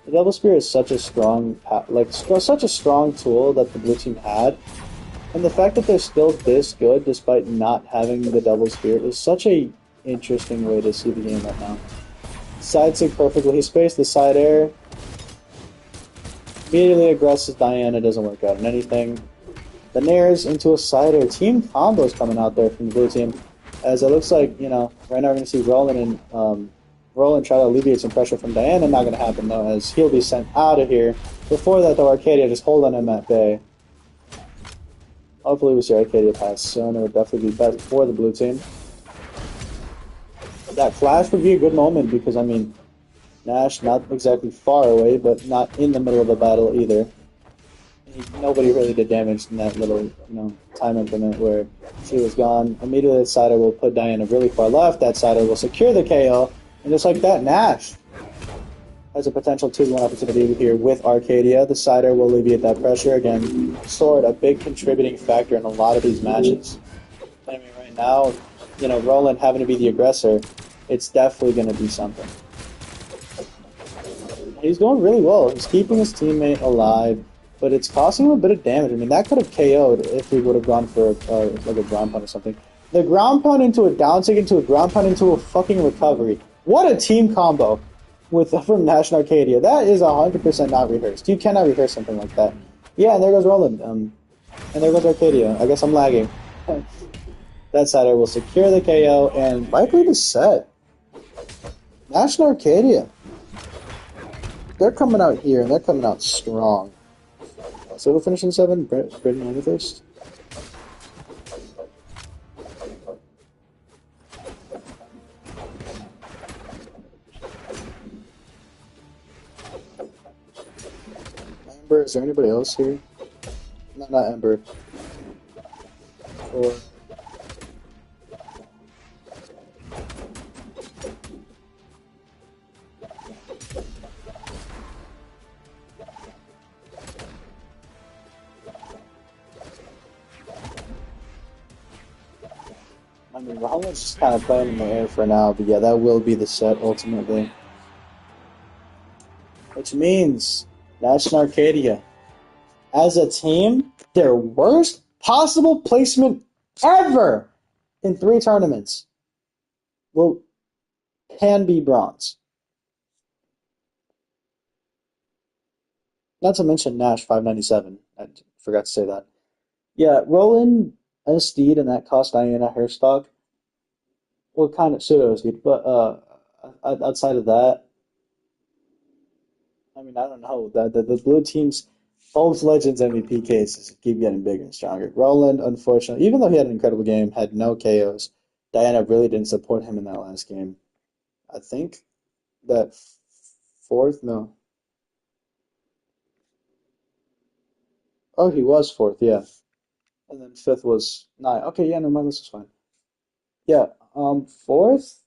The double spear is such a strong, such a strong tool that the Blue Team had. And the fact that they're still this good despite not having the double spear is such a interesting way to see the game right now. Side sig perfectly. He spaced the side air. Immediately aggresses Diana. Doesn't work out in anything. The nairs into a side air. Team combos coming out there from the Blue Team. As it looks like, right now we're going to see Roland and Roland try to alleviate some pressure from Diana. Not going to happen though, as he'll be sent out of here. Before that though, Arcadia just hold on him at bay. Hopefully we see Arcadia pass soon. It would definitely be best for the Blue Team. That flash would be a good moment because, Nash not exactly far away, but not in the middle of the battle either. Nobody really did damage in that little, time increment where she was gone. Immediately the sider will put Diana really far left. That sider will secure the KO. And just like that, Nash has a potential 2-1 opportunity here with Arcadia. The sider will alleviate that pressure. Again, Sword, a big contributing factor in a lot of these matches. Right now, Roland having to be the aggressor, it's definitely going to be something. He's doing really well. He's keeping his teammate alive, but it's costing him a bit of damage. That could have KO'd if he would have gone for a ground pound or something. The ground pound into a down sig into a ground pound into a fucking recovery. What a team combo from National Arcadia. That is 100% not rehearsed. You cannot rehearse something like that. Yeah, and there goes Roland. And there goes Arcadia. I guess I'm lagging. That sider will secure the KO and likely the set. National Arcadia. They're coming out here, and they're coming out strong. So we'll finish in 7. Britain on the first. Ember, is there anybody else here? No, not Ember. Or... Roland's just kind of playing in the air for now, but yeah, that will be the set ultimately. Which means National Arcadia, as a team, their worst possible placement ever in 3 tournaments can be bronze. Not to mention Nash 597. I forgot to say that. Yeah, Roland as Steed and that cost Diana her stock. Well, kind of pseudo Steed, but outside of that, I don't know. The blue team's both Legends MVP cases keep getting bigger and stronger. Roland, unfortunately, even though he had an incredible game, had no KOs. Diana really didn't support him in that last game. I think that 4th, no. Oh, he was 4th, yeah. And then 5th was 9. Okay, yeah, no, my list is fine. Yeah, 4th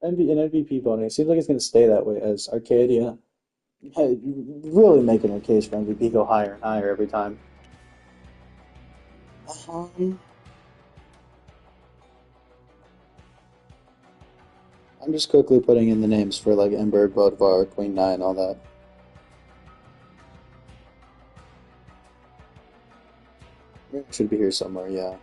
an MVP voting. It seems like it's going to stay that way as Arcadia really making their case for MVP go higher and higher every time. I'm just quickly putting in the names for like Ember, Bodvar, Queen 9, all that. Should be here somewhere, yeah.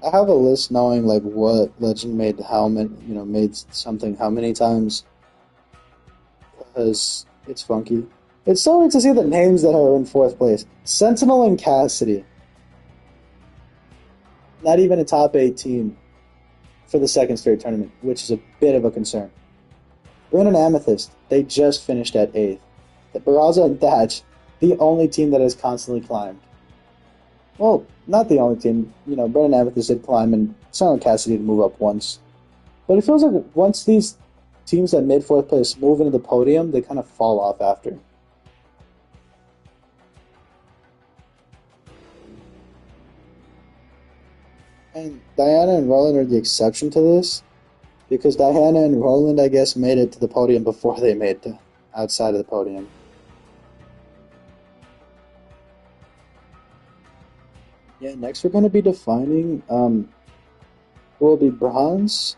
I have a list knowing like what legend made how many, made something how many times, because it's funky. It's so weird to see the names that are in fourth place. Sentinel and Cassidy. Not even a top 8 team for the second straight tournament, which is a bit of a concern. Bryn and Amethyst, they just finished at 8th. The Barraza and Thatch, the only team that has constantly climbed. Well, not the only team. You know, Bryn and Amethyst did climb, and Sentinel and Cassidy did move up once. But it feels like once these teams that made fourth place move into the podium, they kind of fall off after. And Diana and Roland are the exception to this, because Diana and Roland, I guess, made it to the podium before they made it outside of the podium. Yeah, next we're going to be defining who will be bronze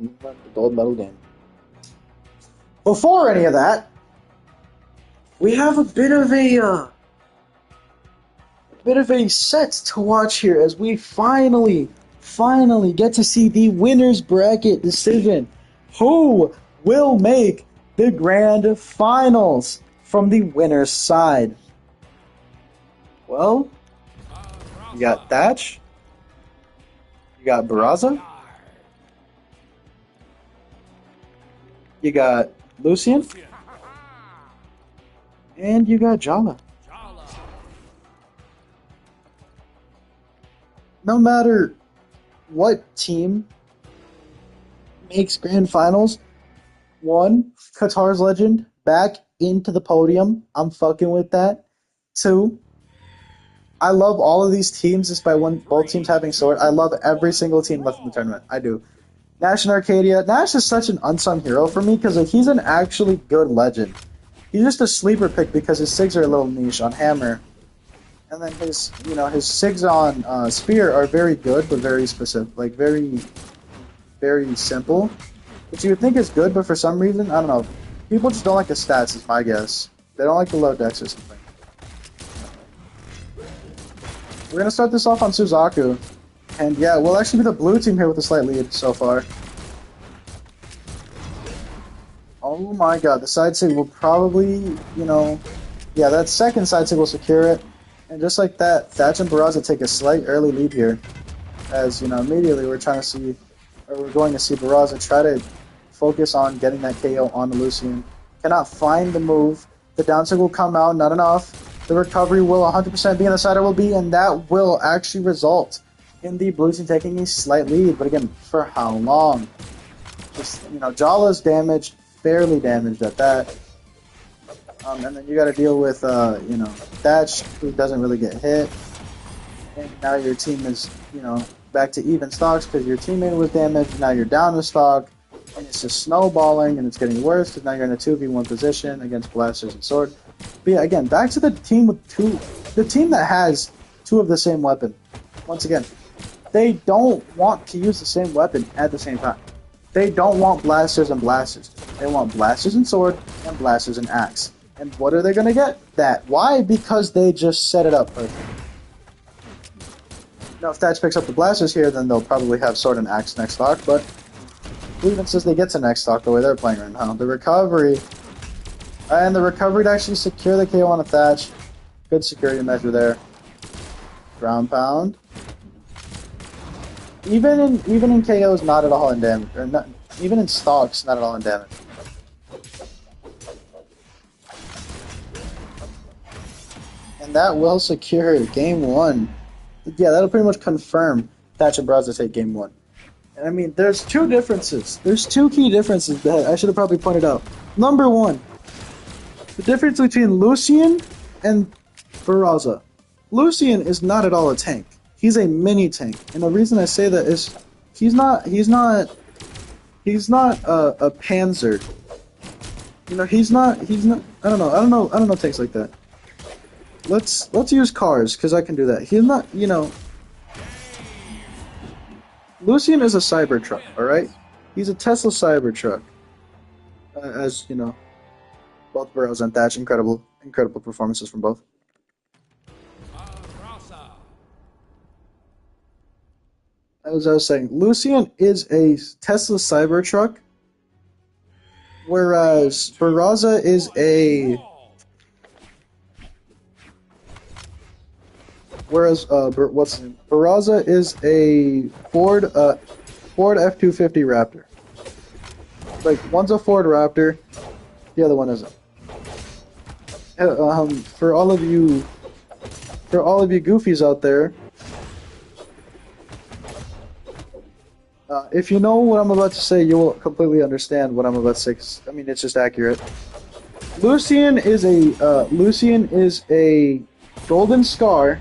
and the gold medal game. Before any of that, we have a bit of a set to watch here as we finally get to see the winners bracket decision. Who will make the grand finals from the winner's side? Well, you got Thatch, you got Barraza, you got Lucian, and you got Jala. No matter what team makes grand finals, one, Qatar's legend back into the podium. I'm fucking with that. Two, I love all of these teams despite both teams having sword. I love every single team left in the tournament. I do. Nash and Arcadia. Nash is such an unsung hero for me because he's an actually good legend. He's just a sleeper pick because his SIGs are a little niche on Hammer. And then his SIGs on Spear are very good, but very specific, like very simple. Which you would think is good, but for some reason, I don't know. People just don't like the stats, is my guess. They don't like the low dex or something. We're gonna start this off on Suzaku. And yeah, we'll actually be the blue team here with a slight lead so far. Oh my god, the side sig will probably, yeah, that second side sig will secure it. And just like that, Thatch and Barraza take a slight early lead here. As, immediately we're going to see Barraza try to focus on getting that KO on the Lucian. Cannot find the move. The downsig will come out, not enough. The recovery will 100% be on the side it will be, and that will actually result in the blue team taking a slight lead. But again, for how long? Just, Jala's damaged, fairly damaged at that. And then you got to deal with, Thatch, who doesn't really get hit. And now your team is, back to even stocks because your teammate was damaged. Now you're down to stock. And it's just snowballing, and it's getting worse because now you're in a 2v1 position against Blasters and Sword. But yeah, again, back to the team with the team that has two of the same weapon. Once again, they don't want to use the same weapon at the same time. They don't want Blasters and Blasters. They want Blasters and Sword and Blasters and Axe. And what are they going to get? That. Why? Because they just set it up perfect. Now, if Thatch picks up the Blasters here, then they'll probably have Sword and Axe next stock, but who even says they get to next stock the way they're playing right now? The recovery. And the recovery to actually secure the KO on a Thatch. Good security measure there. Ground pound. Even in KOs, not at all in damage. Or not, even in stocks, not at all in damage. And that will secure game one. Yeah, that'll pretty much confirm Thatch and Barraza take game one. And I mean, there's two differences. There's two key differences that I should have probably pointed out. Number one, the difference between Lucian and Barraza. Lucian is not at all a tank. He's a mini tank. And the reason I say that is he's not a panzer. He's not I don't know tanks like that. Let's use cars, because I can do that. He's not, Lucian is a Cybertruck, alright? He's a Tesla Cybertruck. As, both Barraza and Thatch, incredible performances from both. As I was saying, Lucian is a Tesla Cybertruck, whereas Barraza is a Whereas what's his name? Barraza is a Ford F-250 Raptor. Like one's a Ford Raptor, the other one isn't. For all of you goofies out there, if you know what I'm about to say, you will completely understand what I'm about to say. 'Cause, I mean, it's just accurate. Lucian is a Golden Scar,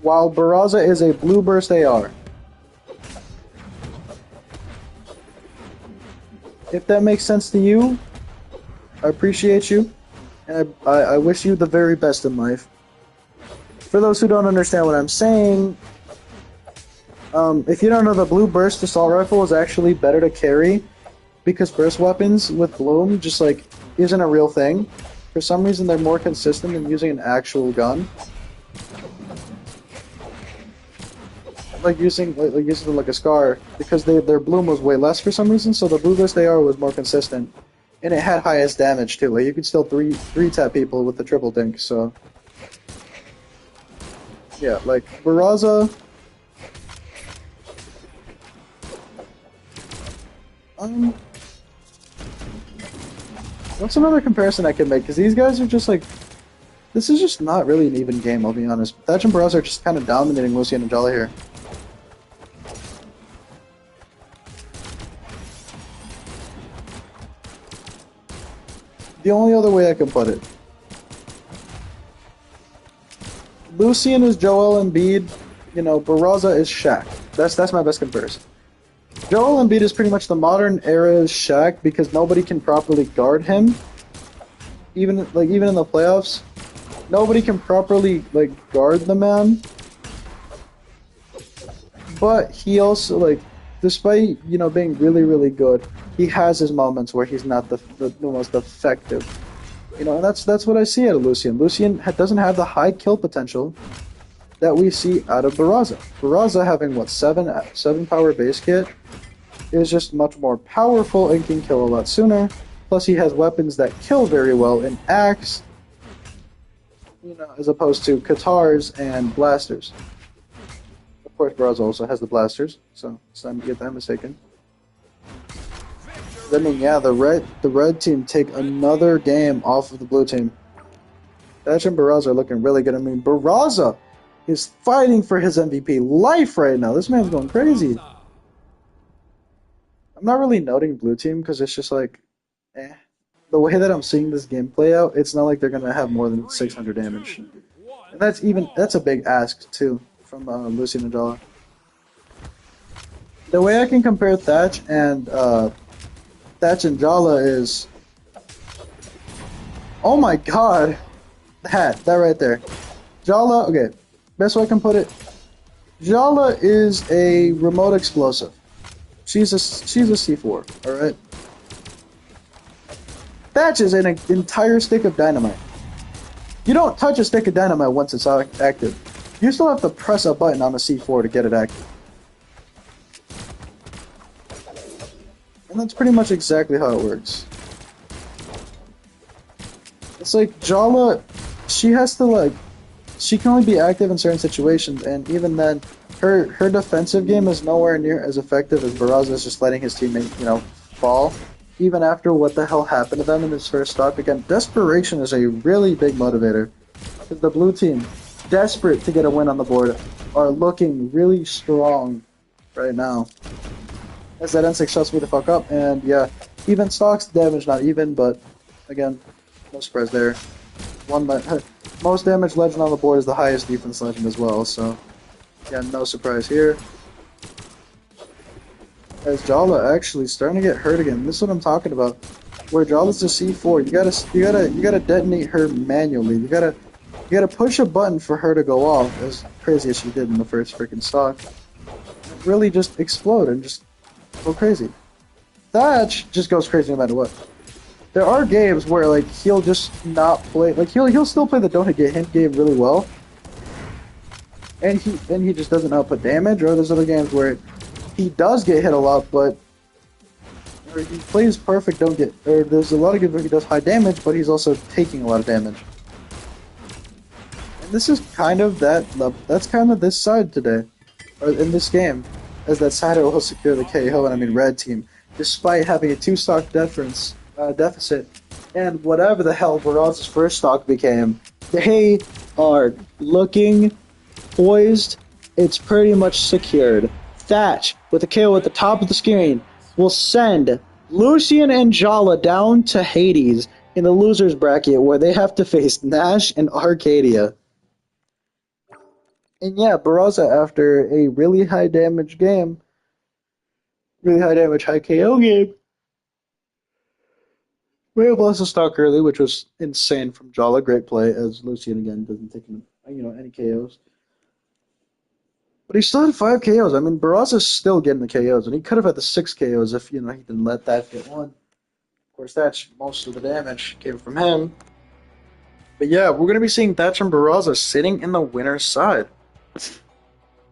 while Barraza is a Blue Burst AR. If that makes sense to you, I appreciate you, and I wish you the very best in life. For those who don't understand what I'm saying, if you don't know, the Blue Burst Assault Rifle is actually better to carry because burst weapons with Bloom just like isn't a real thing. For some reason, they're more consistent than using an actual gun. Like using like a Scar, because their Bloom was way less for some reason, so the Blue Burst AR was more consistent. And it had highest damage too, like you could still three tap people with the triple dink, so yeah, like Barraza. What's another comparison I can make? Because these guys are just like, this is just not really an even game, I'll be honest. Thatch and Barraza are just kind of dominating Lucian and Jolly here. The only other way I can put it. Lucian is Joel Embiid, you know, Barraza is Shaq. That's my best comparison. Joel Embiid is pretty much the modern era's Shaq because nobody can properly guard him. Even in the playoffs, nobody can properly like guard the man. But he also, like, despite, you know, being really, really good, he has his moments where he's not the most effective. You know, and that's what I see out of Lucian. Lucian doesn't have the high kill potential that we see out of Barraza. Barraza, having what, 7 power base kit, is just much more powerful and can kill a lot sooner. Plus he has weapons that kill very well in Axe, you know, as opposed to Katars and Blasters. Of course, Barraza also has the Blasters, so it's time to get that mistaken. I mean, yeah, the red team take another game off of the blue team. Thatch and Barraza are looking really good. I mean, Barraza is fighting for his MVP life right now. This man's going crazy. I'm not really noting blue team because it's just like, the way that I'm seeing this game play out, it's not like they're gonna have more than 600 damage, and that's a big ask too from Lucian and Jala. The way I can compare Thatch and Jala is, oh my god, that right there. Jala, okay, best way I can put it, Jala is a remote explosive. She's a C4, all right. Thatch is an entire stick of dynamite. You don't touch a stick of dynamite once it's active. You still have to press a button on a C4 to get it active. And that's pretty much exactly how it works. It's like Jala, she has to like, she can only be active in certain situations, and even then, her defensive game is nowhere near as effective as Barraza's just letting his teammate, you know, fall. Even after what the hell happened to them in his first stock. Again, desperation is a really big motivator. Because the blue team, desperate to get a win on the board, are looking really strong right now. As that N6 shuts me the fuck up, and yeah, even stocks, damage not even, but again, no surprise there. Most damage legend on the board is the highest defense legend as well, so yeah, no surprise here. As Jala actually starting to get hurt again. This is what I'm talking about. Where Jala's a C4, you gotta detonate her manually. You gotta push a button for her to go off, as crazy as she did in the first freaking stock. Really just explode and just go crazy. Thatch just goes crazy no matter what. There are games where like he'll just not play, like he'll still play the don't hit hint game really well, and he just doesn't output damage. Or there's other games where he does get hit a lot, but or he plays perfect, don't get. Or there's a lot of games where he does high damage, but he's also taking a lot of damage. And this is kind of that's kind of this side today, or in this game, as that side will secure the KO, and I mean red team, despite having a two-stock deficit, and whatever the hell Baraz's first stock became, they are looking poised. It's pretty much secured. Thatch, with a KO at the top of the screen, will send Lucian and Jala down to Hades in the losers bracket where they have to face Nash and Arcadia. And yeah, Barraza, after a really high damage game, really high damage, high KO game, may have lost the stock early, which was insane from Jala. Great play, as Lucian again doesn't take any KOs. But he still had 5 KOs. I mean, Barraza's still getting the KOs, and he could have had the 6 KOs if he didn't let that get one. Of course, that's most of the damage came from him. But yeah, we're going to be seeing Thatch and Barraza sitting in the winner's side.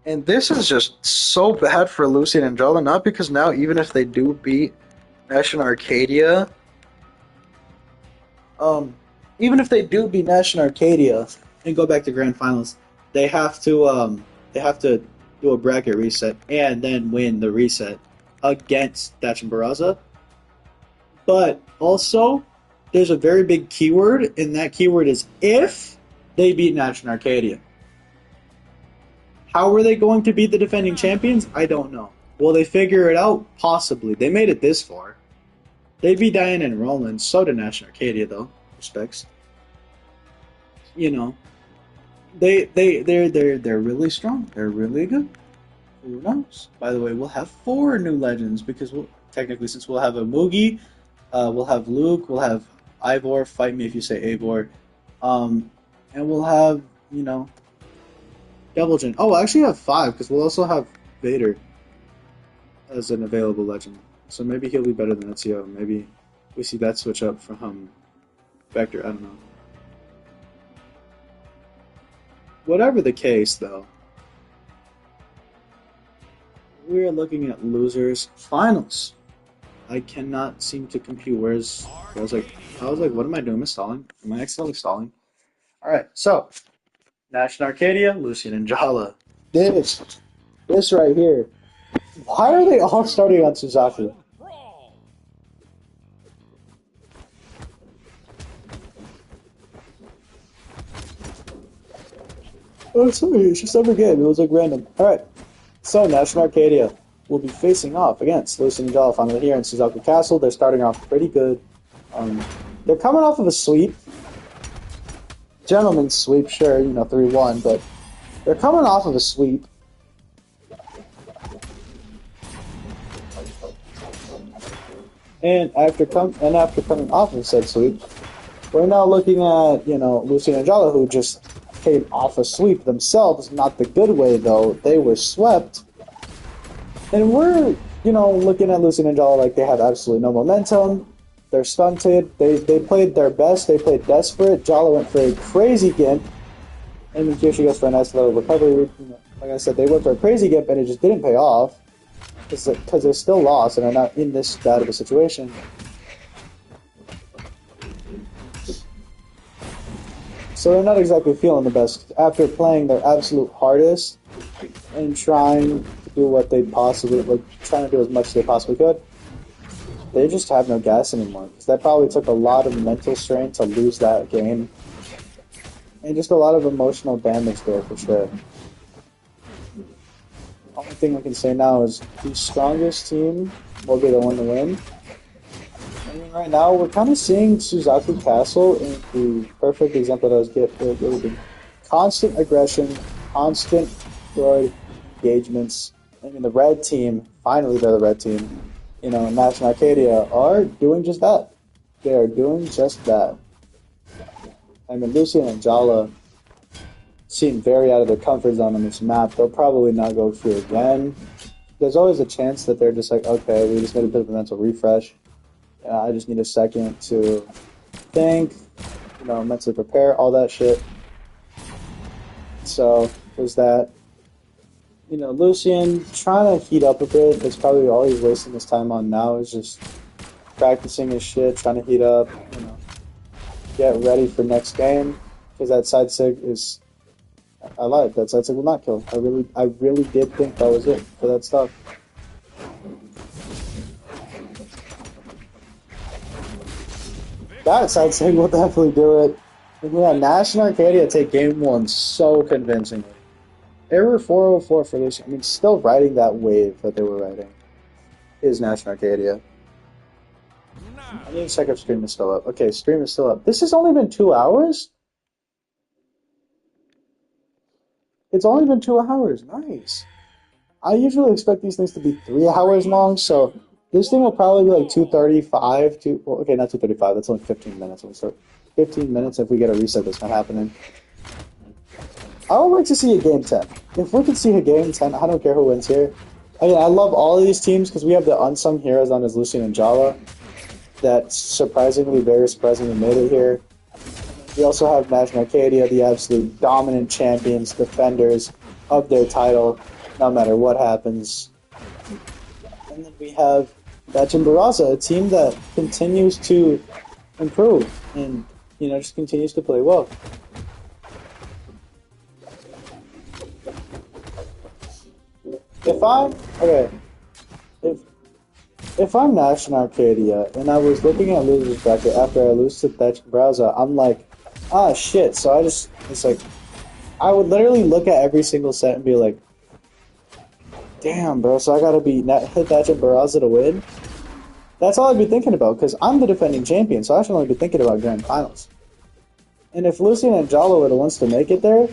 And this is just so bad for Lucian and Jala, not because now, even if they do beat Nash and Arcadia, even if they do beat Nash and Arcadia and go back to grand finals, they have to do a bracket reset and then win the reset against Thatch and Barraza. But also, there's a very big keyword, and that keyword is if they beat Nash and Arcadia. How are they going to beat the defending champions? I don't know. Will they figure it out? Possibly. They made it this far. They beat Diana and Roland. So did Nash and Arcadia, though. Respects. They're really strong. They're really good. Who knows? By the way, we'll have 4 new legends because technically, since we'll have a Mugi, we'll have Luke, we'll have Ivor. Fight me if you say Eivor, and we'll have Devilgen. Oh, we'll actually have 5 because we'll also have Vader as an available legend. So maybe he'll be better than Ezio. Maybe we see that switch up from Vector. I don't know. Whatever the case, though, we're looking at losers finals. I cannot seem to compute. I was like, what am I doing? Am I stalling? Am I accidentally stalling? All right, so Nash and Arcadia, Lucian and Jala. This right here. Why are they all starting on Suzaku? Brawl. Oh, sorry, it's just every game. It was like random. Alright, so Nash and Arcadia will be facing off against Lucian and Jala finally here in Suzaku Castle. They're starting off pretty good. They're coming off of a sweep. Gentleman's sweep, sure, 3-1, but they're coming off of a sweep. And after coming off of said sweep, we're now looking at, Lucian and Jala, who just came off a sweep themselves, not the good way though. They were swept. And we're, looking at Lucian and Jala like they have absolutely no momentum. They're stunted. They played their best. They played desperate. Jala went for a crazy gimp. And then here she goes for a nice little recovery. Like I said, they went for a crazy gimp and it just didn't pay off. Because they still lost and are not in this bad of a situation. So they're not exactly feeling the best. After playing their absolute hardest and trying to do what they possibly, trying to do as much as they possibly could, they just have no gas anymore. Because that probably took a lot of mental strain to lose that game. And just a lot of emotional damage there for sure. Only thing I can say now is the strongest team will be the one to win. I mean, right now we're kind of seeing Suzaku Castle in the perfect example that I was giving. Constant aggression, constant good engagements. I mean, the red team, finally they're the red team, Nash and Arcadia are doing just that. They are doing just that. I mean, Lucian and Jala seem very out of their comfort zone on this map. They'll probably not go through again. There's always a chance that they're just like, okay, we just need a bit of a mental refresh. I just need a second to think, mentally prepare, all that shit. So, there's that. Lucian trying to heat up a bit. That's probably all he's wasting his time on now is just practicing his shit, trying to heat up, get ready for next game. Because that side sig is I lied. That's a not kill. I really did think that was it for that stuff. That side sig will definitely do it. And yeah, Nash and Arcadia take game one so convincingly. Error 404 for Lucian. I mean, still riding that wave that they were riding is Nash and Arcadia. I need to check if stream is still up. Okay, stream is still up. This has only been 2 hours? It's only been 2 hours. Nice. I usually expect these things to be 3 hours long, so this thing will probably be like 235. Well, okay, not 235. That's only 15 minutes. We'll start 15 minutes if we get a reset that's not happening. I would like to see a game 10. If we could see a game 10, I don't care who wins here. I mean, I love all of these teams because we have the unsung heroes on as Lucian and Jala that surprisingly, very surprisingly made it here. We also have Nash and Arcadia, the absolute dominant champions, defenders of their title, no matter what happens. And then we have Thatch and Barraza, a team that continues to improve and, just continues to play well. If I'm Nash and Arcadia and I was looking at losers bracket after I lose to Thatch and Barraza, I'm like, ah shit. So it's like, I would literally look at every single set and be like, damn, bro, so I gotta hit Thatch and Barraza to win? That's all I'd be thinking about, because I'm the defending champion, so I should only be thinking about grand finals. And if Lucian and Jala were the ones to make it there,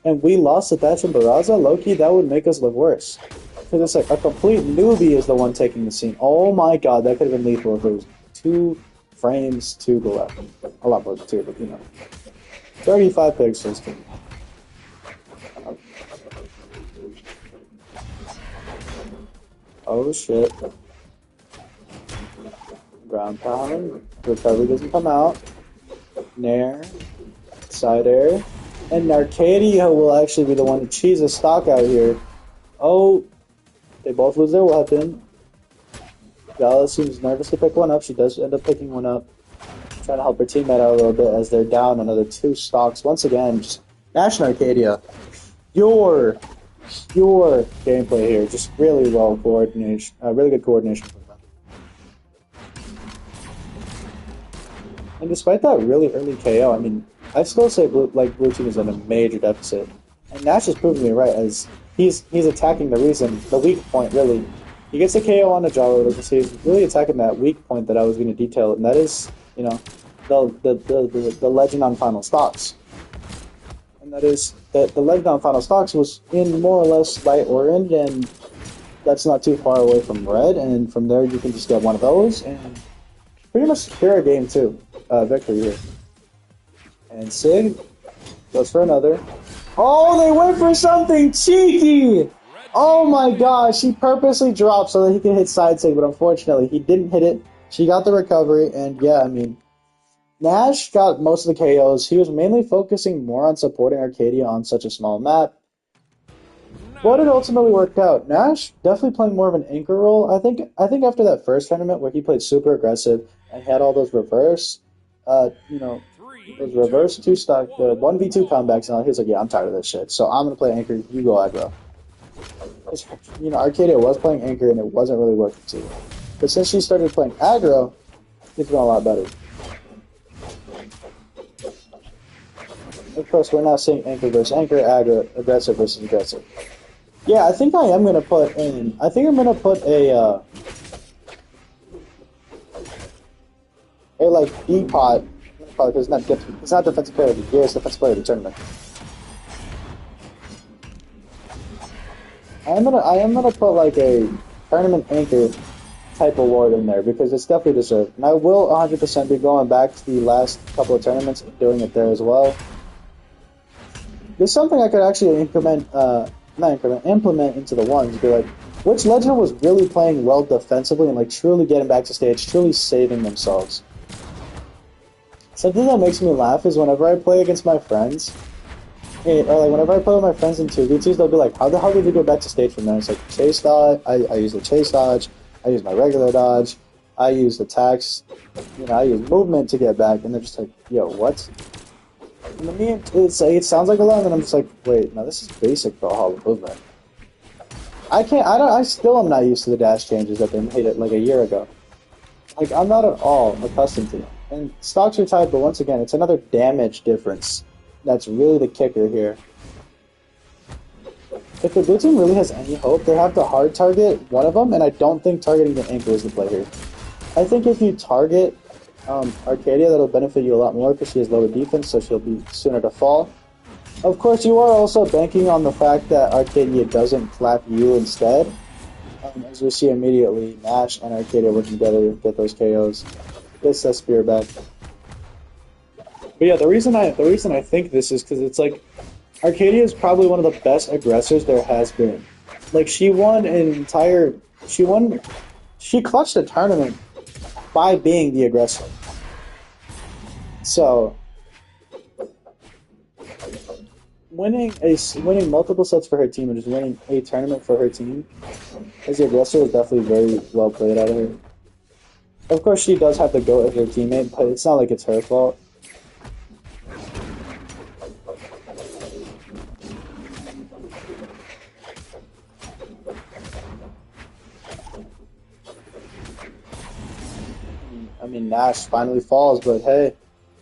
and we lost to Thatch and Barraza, low-key, that would make us look worse. Because it's like, a complete newbie is the one taking the scene. Oh my god, that could have been lethal if it was 2 frames to the left. A lot more than 2, but 35 pixels. Oh shit. Ground pound. Recovery doesn't come out. Nair. Side air. And Arcadia will actually be the one to cheese a stock out here. Oh. They both lose their weapon. Gala seems nervous to pick one up. She does end up picking one up. Trying to help her teammate out a little bit as they're down another 2 stocks. Once again, just Nash and Arcadia. Your gameplay here. Just really well coordination. Really good coordination from them. And despite that really early KO, I mean, I still say blue team is in a major deficit. And Nash is proving me right as he's attacking the weak point, really. He gets a KO on the Jala, like he's really attacking that weak point that I was going to detail, and that is, the legend on final stocks. And that is that the legend on final stocks was in more or less light orange, and that's not too far away from red, and from there you can just get one of those, and pretty much secure a game too. Victory here. And Sig goes for another. Oh, they went for something cheeky! Oh my gosh, he purposely dropped so that he can hit side sig, but unfortunately he didn't hit it. She got the recovery, and yeah, I mean, Nash got most of the KOs. He was mainly focusing more on supporting Arcadia on such a small map. But it ultimately worked out. Nash definitely playing more of an anchor role. I think after that first tournament where he played super aggressive and had all those reverse, those reverse 2-stock, the 1v2 comebacks, and he was like, yeah, I'm tired of this shit. So I'm gonna play anchor. You go aggro. Arcadia was playing anchor and it wasn't really working too. But since she started playing aggro, it's been a lot better. Of course, we're not saying anchor versus anchor, aggro, aggressive versus aggressive. Yeah, I think I am gonna put in. I think I'm gonna put a D-pot, because it's not defensive player of the year, it's defensive player of the tournament. I am gonna put like a tournament anchor type award in there because it's definitely deserved. And I will 100% be going back to the last couple of tournaments and doing it there as well. There's something I could actually implement into the ones. Be like, which legend was really playing well defensively and like truly getting back to stage, truly saving themselves. Something that makes me laugh is whenever I play against my friends, or like whenever I play with my friends in 2v2s, they'll be like, how the hell did you go back to stage from there? It's like, chase dodge, I use the chase dodge, I use my regular dodge, I use attacks, I use movement to get back, and they're just like, yo, what? And to me, it sounds like a lot, and then I'm just like, wait, no, this is basic Brawlhalla movement. I still am not used to the dash changes that they made it like a year ago. Like, I'm not at all accustomed to them. And stocks are tied, but once again, it's another damage difference. That's really the kicker here. If the blue team really has any hope, they have to hard target one of them, and I don't think targeting the anchor is the play here. I think if you target Arcadia, that'll benefit you a lot more because she has lower defense, so she'll be sooner to fall. Of course, you are also banking on the fact that Arcadia doesn't clap you instead. As we see immediately, Nash and Arcadia working together to get those KOs. Gets that spear back. But yeah, the reason I think this is because it's like Arcadia is probably one of the best aggressors there has been. Like she clutched a tournament by being the aggressor. So winning multiple sets for her team and just winning a tournament for her team as the aggressor is definitely very well played out of her. Of course, she does have to go as her teammate, but it's not like it's her fault. I mean, Nash finally falls, but hey,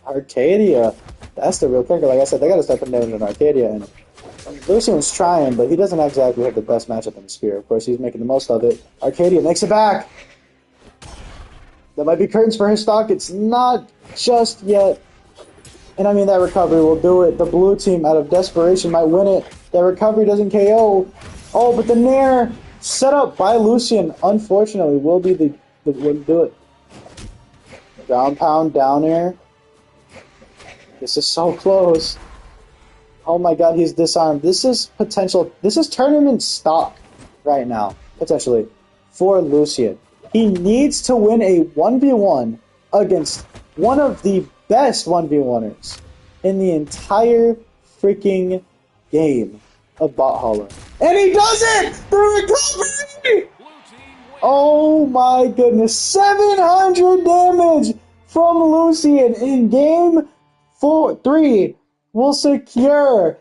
Arcadia, that's the real kicker. Like I said, they got to start putting damage on Arcadia, and Lucian's trying, but he doesn't exactly have the best matchup in the Spear. Of course, he's making the most of it. Arcadia makes it back! That might be curtains for his stock. It's not just yet. And I mean, that recovery will do it. The blue team, out of desperation, might win it. That recovery doesn't KO. Oh, but the Nair set up by Lucian, unfortunately, will be the wouldn't do it. Down pound, down air. This is so close. Oh my god, he's disarmed. This is potential. This is tournament stock right now, potentially, for Lucian. He needs to win a 1v1 against one of the best 1v1ers in the entire freaking game of Bothalla. And he does it! The recovery! Oh my goodness. 700 damage from Lucian in game 3 will secure.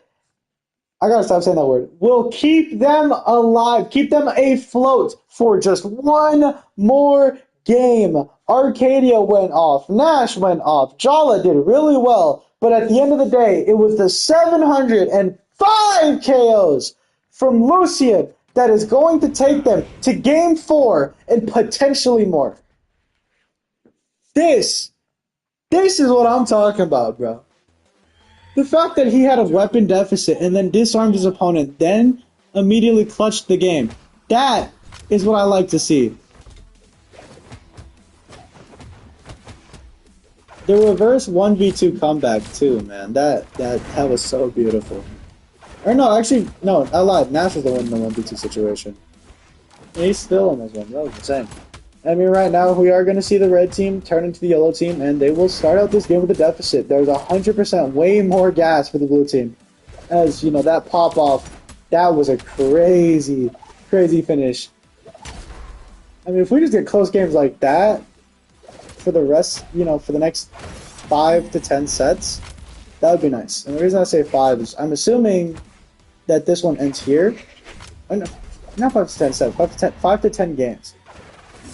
I gotta stop saying that word. Will keep them alive, keep them afloat for just one more game. Arcadia went off, Nash went off, Jala did really well, but at the end of the day, it was the 705 KOs from Lucian that is going to take them to game 4 and potentially more. This is what I'm talking about, bro. The fact that he had a weapon deficit and then disarmed his opponent, then immediately clutched the game. That is what I like to see. The reverse 1v2 comeback too, man. That was so beautiful. Or no, actually, no, I lied. Nash was the one in the 1v2 situation. He's still in this one. That was insane. I mean, right now, we are going to see the red team turn into the yellow team, and they will start out this game with a deficit. There's 100% way more gas for the blue team. As, you know, that pop-off, that was a crazy, crazy finish. I mean, if we just get close games like that for the rest, you know, for the next 5 to 10 sets, that would be nice. And the reason I say 5 is I'm assuming that this one ends here. Oh, no, not 5 to 10 sets, 5 to 10 games.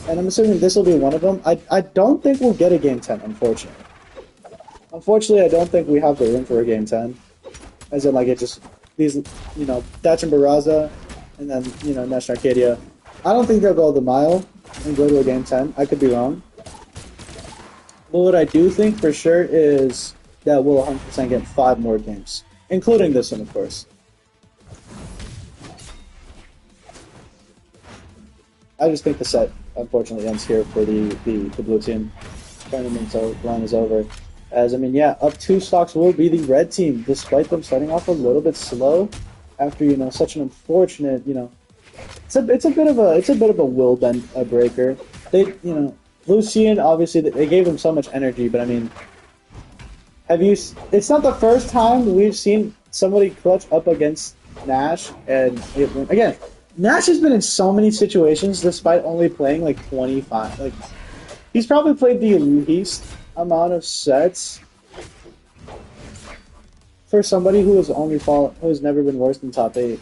And I'm assuming this will be one of them. I don't think we'll get a Game 10, unfortunately. Unfortunately, I don't think we have the room for a Game 10. As in, like, it just... These, you know, Thatch and Barraza, and then, you know, Nash and Arcadia. I don't think they'll go the mile and go to a Game 10. I could be wrong. But what I do think for sure is that we'll 100% get 5 more games. Including this one, of course. I just think the set, unfortunately, ends here for the blue team. Tournament run is over. As, I mean, yeah, up 2 stocks will be the red team, despite them starting off a little bit slow after, you know, such an unfortunate, you know, it's a bit of a will bend a breaker. They, you know, Lucian, obviously, they gave him so much energy, but I mean, it's not the first time we've seen somebody clutch up against Nash, and again, Nash has been in so many situations despite only playing like 25. Like, he's probably played the least amount of sets for somebody who has never been worse than top 8.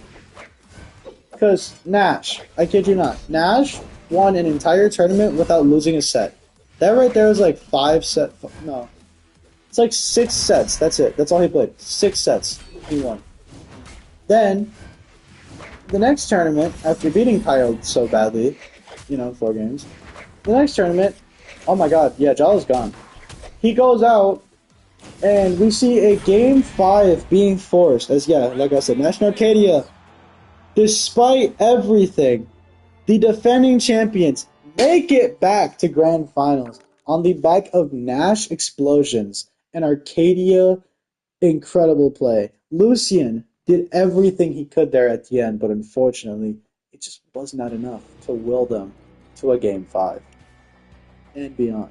Because Nash, I kid you not, Nash won an entire tournament without losing a set. That right there was like 5 set. No, it's like 6 sets. That's it. That's all he played. 6 sets. He won. Then the next tournament, after beating Kyle so badly, 4 games. The next tournament, oh my god, yeah, Jala's gone. He goes out, and we see a Game 5 being forced, as, like I said, National Arcadia, despite everything, the defending champions make it back to Grand Finals on the back of Nash explosions and Arcadia incredible play. Lucian did everything he could there at the end, but unfortunately, it just was not enough to will them to a Game 5 and beyond.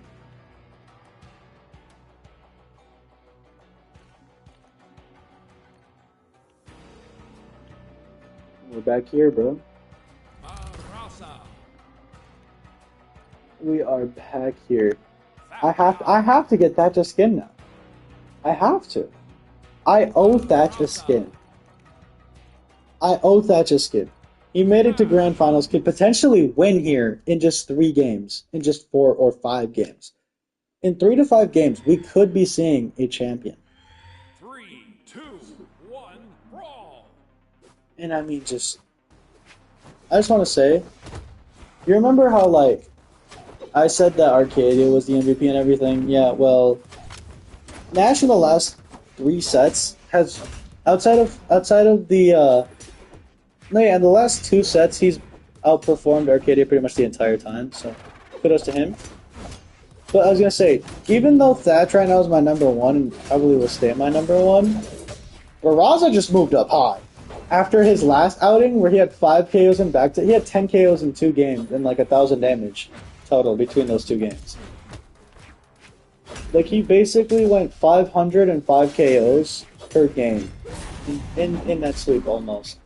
We're back here, bro. We are back here. I have to get Thatch a skin now. I have to. I owe Thatch a skin. He made it to Grand Finals, could potentially win here in just 3 games, in just 4 or 5 games. In 3 to 5 games, we could be seeing a champion. 3, 2, 1, brawl. And I mean, I just want to say, you remember how, I said that Arcadia was the MVP and everything? Yeah, well, Nash in the last 3 sets has, outside of the, in the last 2 sets, he's outperformed Arcadia pretty much the entire time, so kudos to him. But I was going to say, even though Thatch right now is my number 1 and probably will stay my number 1, Barraza just moved up high. After his last outing, where he had 5 KOs in he had 10 KOs in 2 games and 1,000 damage total between those 2 games. He basically went 505 KOs per game in that sweep almost.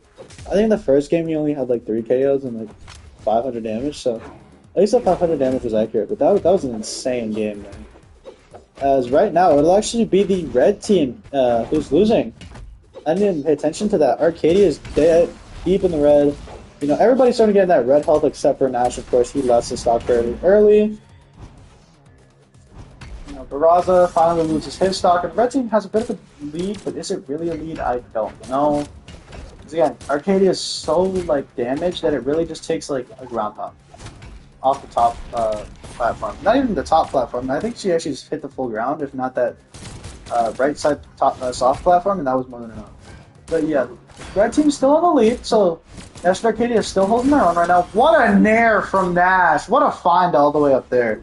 I think in the first game he only had 3 KOs and 500 damage, so at least that 500 damage was accurate, but that was an insane game, man. As right now, it'll actually be the red team who's losing. I didn't pay attention to that. Arcadia is deep in the red. Everybody's starting to get in that red health except for Nash, of course. He lost his stock fairly early. Barraza finally loses his stock, and the red team has a bit of a lead, but is it really a lead? I don't know. Because again, Arcadia is so damaged that it really just takes a ground pop off the top platform. Not even the top platform. I think she actually just hit the full ground, if not that right side top soft platform, and that was more than enough. But yeah, red team's still on the lead, so National Arcadia is still holding their own right now. What a nair from Nash! What a find all the way up there.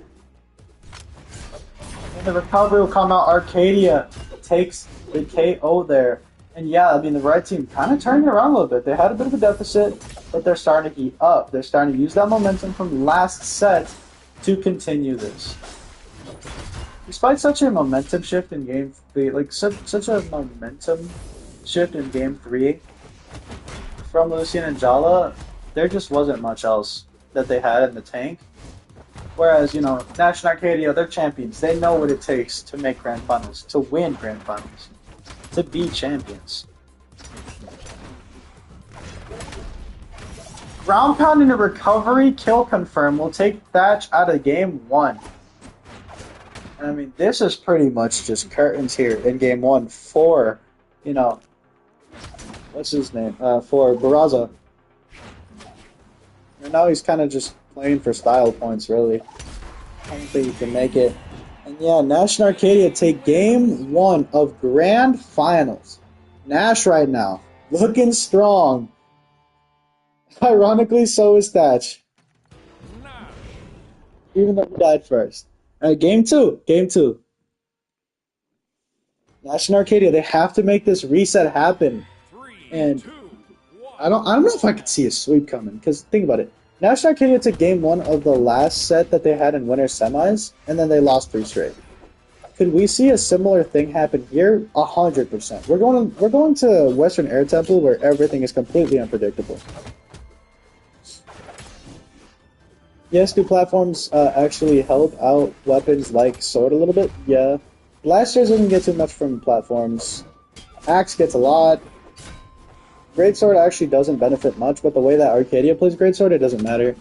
And the recovery will come out. Arcadia takes the KO there. And yeah, I mean, the red team kind of turning it around a little bit. They had a bit of a deficit, but they're starting to heat up. They're starting to use that momentum from last set to continue this. Despite such a momentum shift in Game 3, such a momentum shift in Game 3 from Lucian and Jala, there just wasn't much else that they had in the tank. Whereas, Nash and Arcadia, they're champions. They know what it takes to make Grand Finals, to win Grand Finals, to be champions. Ground pound in a recovery, kill confirm will take Thatch out of Game 1. I mean, this is pretty much just curtains here in Game 1 for, what's his name? For Barraza. And now he's kind of just playing for style points, really. I don't think he can make it. And yeah, Nash and Arcadia take Game 1 of Grand Finals. Nash right now, looking strong. Ironically, so is Thatch. Even though he died first. Alright, Game 2. Nash and Arcadia, they have to make this reset happen. And I don't know if I could see a sweep coming, because think about it. Nash and Arcadia took Game 1 of the last set that they had in winter semis, and then they lost 3 straight. Could we see a similar thing happen here? 100%. We're going to Western Air Temple, where everything is completely unpredictable. Yes, do platforms actually help out weapons like Sword a little bit? Yeah. Blasters doesn't get too much from platforms. Axe gets a lot. Greatsword actually doesn't benefit much, but the way that Arcadia plays Greatsword, it doesn't matter.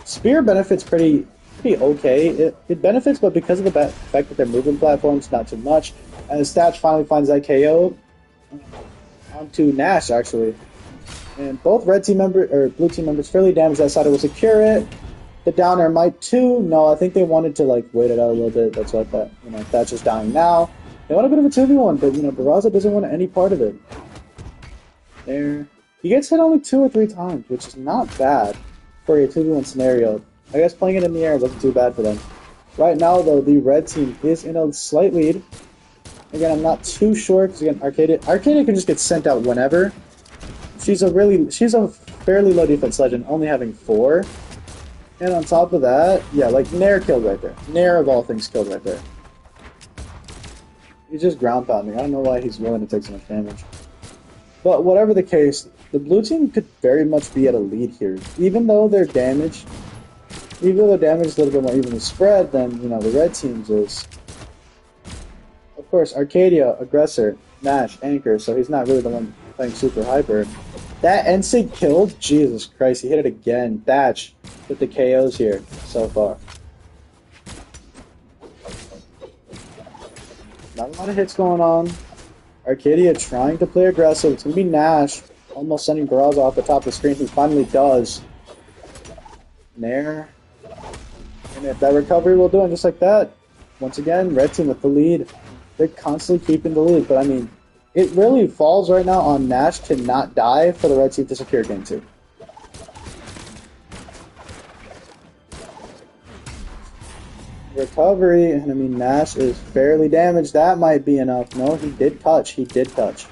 Spear benefits pretty okay. It benefits, but because of the fact that they're moving platforms, not too much. And Statch finally finds that KO onto Nash, actually. And both red team members, or blue team members, fairly damaged that side. It was secure it. The down air might too. No, I think they wanted to like wait it out a little bit. That's why that, Thatch is dying now. They want a bit of a 2v1, but Barraza doesn't want any part of it. There. He gets hit only 2 or 3 times, which is not bad for a 2v1 scenario. I guess playing it in the air wasn't too bad for them. Right now, though, the red team is in a slight lead. Again, I'm not too sure, because again, Arcadia can just get sent out whenever. She's a fairly low defense legend, only having 4. And on top of that, yeah, like Nair killed right there. Nair of all things killed right there. He's just ground pounding. I don't know why he's willing to take so much damage. But whatever the case, the blue team could very much be at a lead here. Even though their damage is a little bit more evenly spread than, the red team's is. Of course, Arcadia, Aggressor, Nash, Anchor, so he's not really the one playing super hyper. That NSIG killed? Jesus Christ, he hit it again. Thatch with the KOs here so far. Not a lot of hits going on. Arcadia trying to play aggressive. It's going to be Nash almost sending Barraza off the top of the screen. He finally does. Nair. And if that recovery will do it just like that, once again, red team with the lead. They're constantly keeping the lead, but I mean, it really falls right now on Nash to not die for the red team to secure game 2. Recovery, and I mean, Nash is fairly damaged. That might be enough. No, he did touch. He did touch.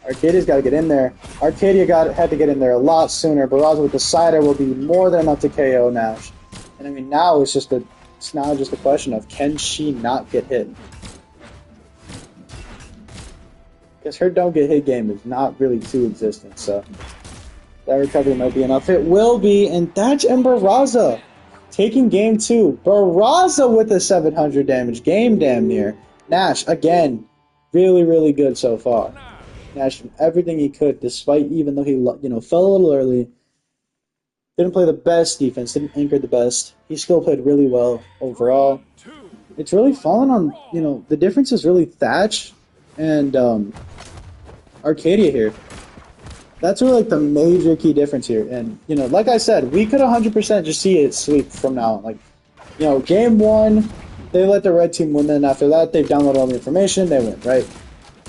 Arcadia's got to get in there. Arcadia had to get in there a lot sooner. Barraza with the cider will be more than enough to KO Nash. And I mean, now it's now just a question of, can she not get hit? Because her don't get hit game is not really too existent, so that recovery might be enough. It will be, and Thatch and Barraza taking game 2. Barraza with a 700 damage. Game damn near. Nash, again, really, really good so far. Nash did everything he could, despite even though he fell a little early. Didn't play the best defense, didn't anchor the best. He still played really well overall. It's really fallen on, the difference is really Thatch and Arcadia here. That's really like the major key difference here. And, like I said, we could 100% just see it sweep from now on. Like, game 1, they let the red team win, and after that, they've downloaded all the information, they win, right?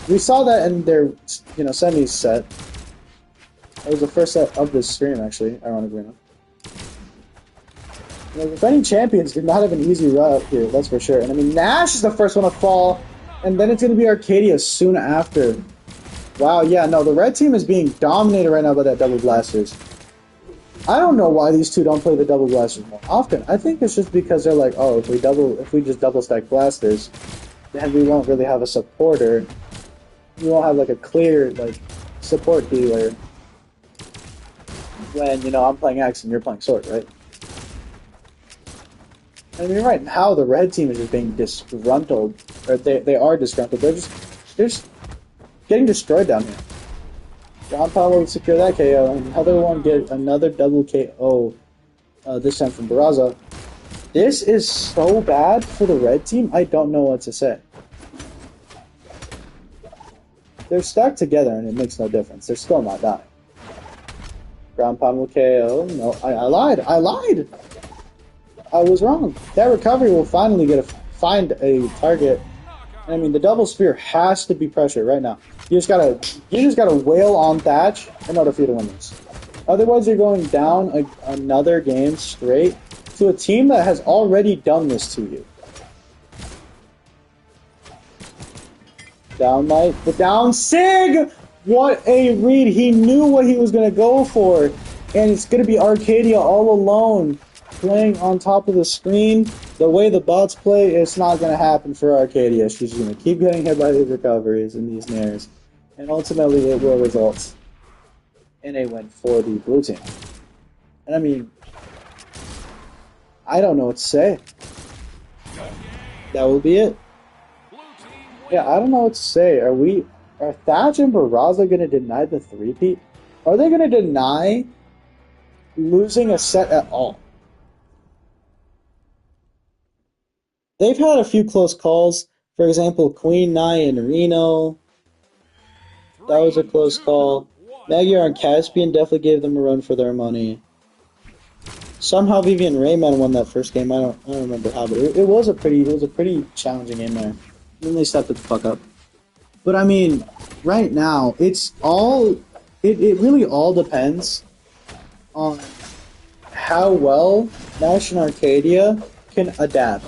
We saw that in their, semis set. It was the first set of this stream, actually, ironically enough. The defending champions did not have an easy route here, that's for sure. And I mean, Nash is the first one to fall, and then it's going to be Arcadia soon after. Wow, yeah, no, the red team is being dominated right now by that double blasters. I don't know why these two don't play the double blasters more often. I think it's just because they're like, oh, if we just double stack blasters, then we won't really have a supporter. We won't have like a clear support dealer when I'm playing Axe and you're playing Sword, right? I mean, right now the red team is just being disgruntled, or they are disgruntled. They're just getting destroyed down here. John Powell will secure that KO, and another one get another double KO. This time from Barraza. This is so bad for the red team. I don't know what to say. They're stuck together, and it makes no difference. They're still not dying. Ground pound will KO. No, I lied. I lied. I was wrong. That recovery will finally find a target. And I mean, the double spear has to be pressured right now. You just gotta wail on Thatch in order for you to win this. Otherwise, you're going down another game straight to a team that has already done this to you. Down Knight, the down Sig! What a read! He knew what he was gonna go for, and it's gonna be Arcadia all alone, playing on top of the screen. The way the bots play, it's not gonna happen for Arcadia. She's gonna keep getting hit by these recoveries and these nairs, and ultimately it will result in a win for the blue team. And I mean, I don't know what to say. That will be it. Yeah, I don't know what to say. Are Thatch and Barraza gonna deny the three-peat? Are they gonna deny losing a set at all? They've had a few close calls. For example, Queen Nai and Reno. That was a 3, close 2, call. 1, Magyar and Caspian brawl. definitely gave them a run for their money. Somehow Vivian Rayman won that first game. I don't remember how, but it was a pretty challenging game there. Then they stepped it the fuck up. But I mean, right now it really all depends on how well Nash and Arcadia can adapt.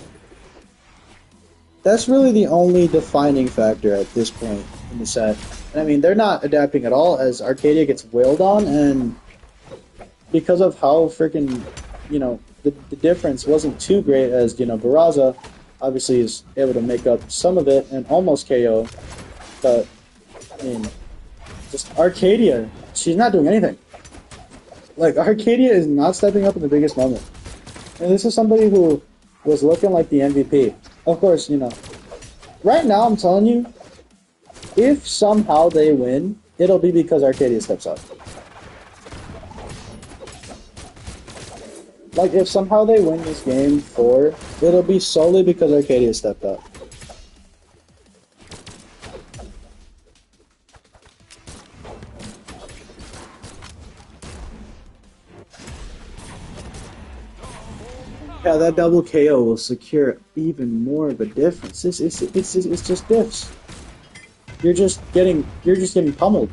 That's really the only defining factor at this point in the set. And I mean, they're not adapting at all as Arcadia gets wailed on, and because of how freaking, the difference wasn't too great as, Barraza obviously is able to make up some of it and almost KO. But, I mean, just Arcadia, she's not doing anything. Like, Arcadia is not stepping up in the biggest moment. And this is somebody who was looking like the MVP. Of course, right now I'm telling you, if somehow they win, it'll be because Arcadia steps up. Like, if somehow they win this game 4, it'll be solely because Arcadia stepped up. Yeah, that double KO will secure even more of a difference. It's just diffs. You're just getting pummeled.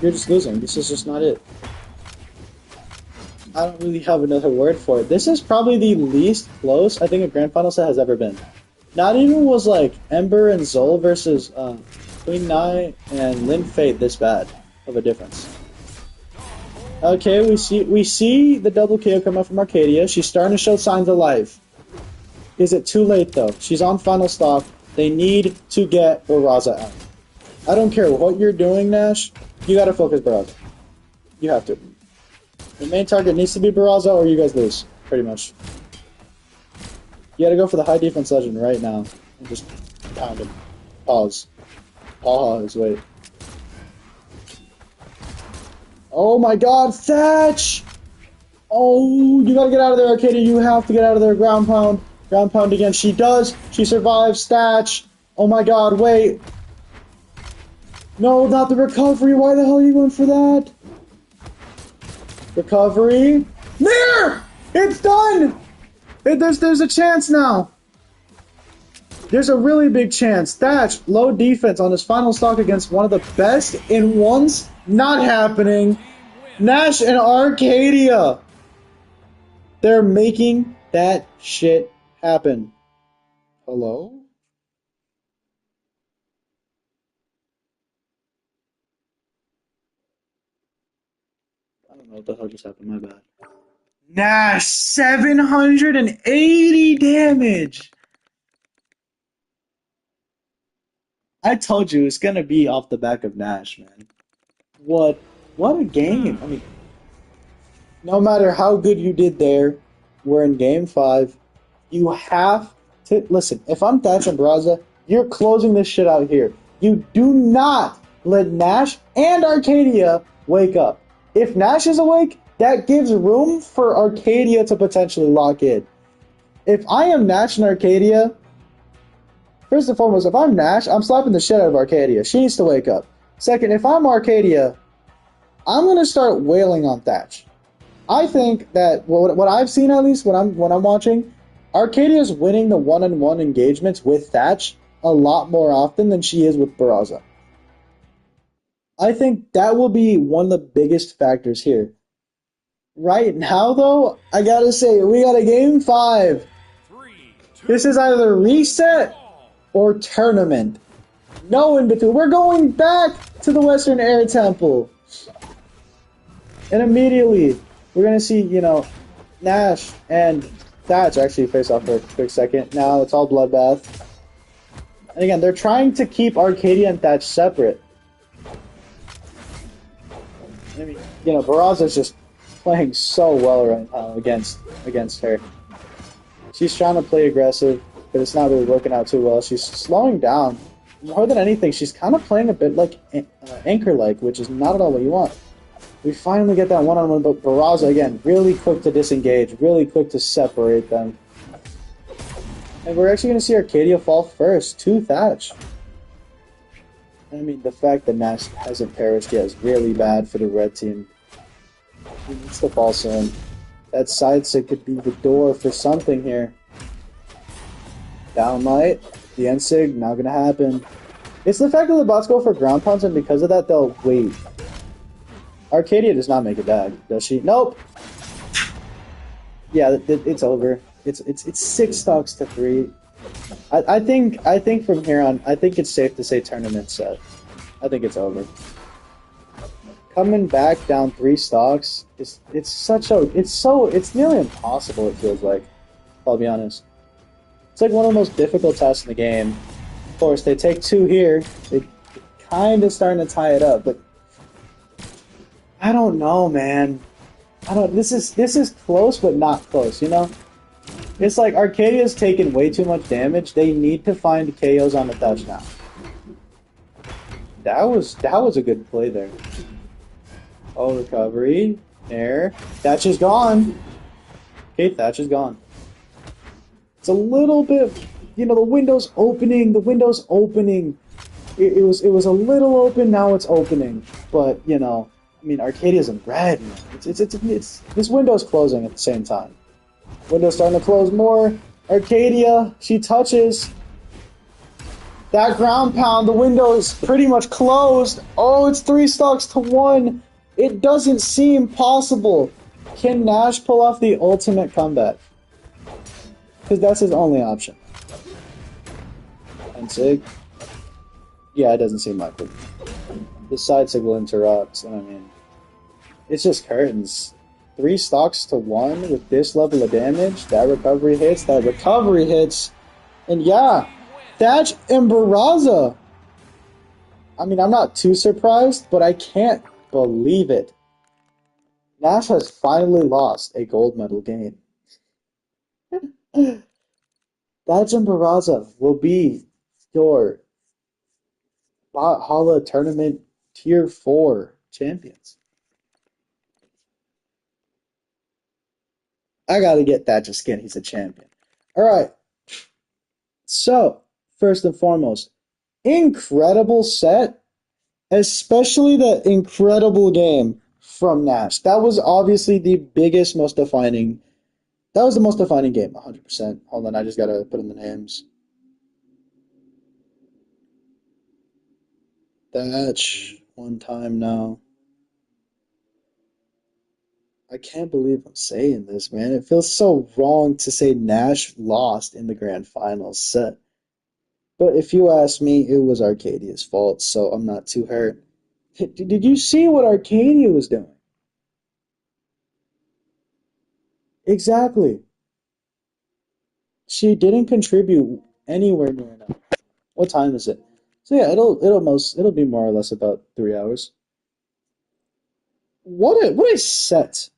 You're just losing. This is just not it. I don't really have another word for it. This is probably the least close I think a grand final set has ever been. Not even was like Ember and Zol versus Queen Nai and Lin Fate this bad of a difference. Okay, we see the double KO come out from Arcadia. She's starting to show signs of life. Is it too late though? She's on final stock. They need to get Barraza out. I don't care what you're doing, Nash. You gotta focus Barraza. You have to. The main target needs to be Barraza or you guys lose, pretty much. You gotta go for the high defense legend right now. And just pound him. Pause. Pause, wait. Oh my god, Thatch! Oh, you gotta get out of there, Arcadia. You have to get out of there. Ground pound. Ground pound again. She does. She survives. Thatch. Oh my god, wait. No, not the recovery. Why the hell are you going for that? Recovery. There! It's done! There's a chance now. There's a really big chance. Thatch, low defense on his final stock against one of the best in ones. Not happening. Nash and Arcadia. They're making that shit happen. Hello? I don't know what the hell just happened. My bad. Nash, 780 damage. I told you it's gonna be off the back of Nash, man. What a game. I mean, no matter how good you did there, we're in game 5. You have to listen. If I'm Thatch and Barraza, you're closing this shit out here. You do not let Nash and Arcadia wake up. If Nash is awake, that gives room for Arcadia to potentially lock in. If I am Nash and Arcadia, first and foremost, if I'm Nash, I'm slapping the shit out of Arcadia. She needs to wake up. Second, if I'm Arcadia, I'm gonna start wailing on Thatch. I think that what I've seen, at least when I'm watching, Arcadia's winning the one-on-one engagements with Thatch a lot more often than she is with Barraza. I think that will be one of the biggest factors here. Right now, though, I gotta say, we got a game 5. 3, 2, This is either reset brawl. or tournament. No in between. We're going back to the Western Air Temple. And immediately, we're going to see, Nash and Thatch actually face off for a quick second. Now it's all bloodbath. And again, they're trying to keep Arcadia and Thatch separate. I mean, Barraza's just playing so well right now against her. She's trying to play aggressive, but it's not really working out too well. She's slowing down more than anything, she's kind of playing a bit like Anchor-like, which is not at all what you want. We finally get that one-on-one, but Barraza, again, really quick to disengage, really quick to separate them. And we're actually going to see Arcadia fall first to Thatch. I mean, the fact that Nash hasn't perished yet is really bad for the red team. He needs to fall soon. That side sig could be the door for something here. Downlight, the end sig, not going to happen. It's the fact that the bots go for ground pounds, and because of that, they'll wait. Arcadia does not make it back, does she? Nope. Yeah, it's over. It's 6 stocks to 3. I think from here on, I think it's safe to say tournament set. I think it's over. Coming back down 3 stocks, it's nearly impossible. It feels like, I'll be honest. It's like one of the most difficult tasks in the game. Of course, they take 2 here. They kind of starting to tie it up, but I don't know, man. This is close, but not close. You know. It's like Arcadia's taken way too much damage. They need to find KOs on the touchdown. That was a good play there. Oh, recovery. There. Thatch is gone. Okay, Thatch is gone. It's a little bit, you know, the window's opening. The window's opening. It was a little open. Now it's opening. But you know, I mean, Arcadia's in red. It's this window's closing at the same time. Window's starting to close more. Arcadia, she touches. That ground pound, the window is pretty much closed. Oh, it's 3 stocks to 1. It doesn't seem possible. Can Nash pull off the ultimate comeback? Because that's his only option. And Sig? Yeah, it doesn't seem likely. The side Sig will interrupt, and I mean, it's just curtains. 3 stocks to 1 with this level of damage. That recovery hits. And yeah, Thatch and Barraza. I mean, I'm not too surprised, but I can't believe it. Nash has finally lost a gold medal game. Thatch and Barraza will be your Bothalla Tournament Tier 4 champions. I gotta get Thatch a skin. He's a champion. Alright. So, first and foremost, incredible set, especially the incredible game from Nash. That was obviously the biggest, most defining. That was the most defining game, 100%. Hold on, I just gotta put in the names. Thatch, one time now. I can't believe I'm saying this, man. It feels so wrong to say Nash lost in the grand finals set. But if you ask me, it was Arcadia's fault, so I'm not too hurt. Did you see what Arcadia was doing? Exactly. She didn't contribute anywhere near enough. What time is it? So yeah, it'll be more or less about 3 hours. What a set.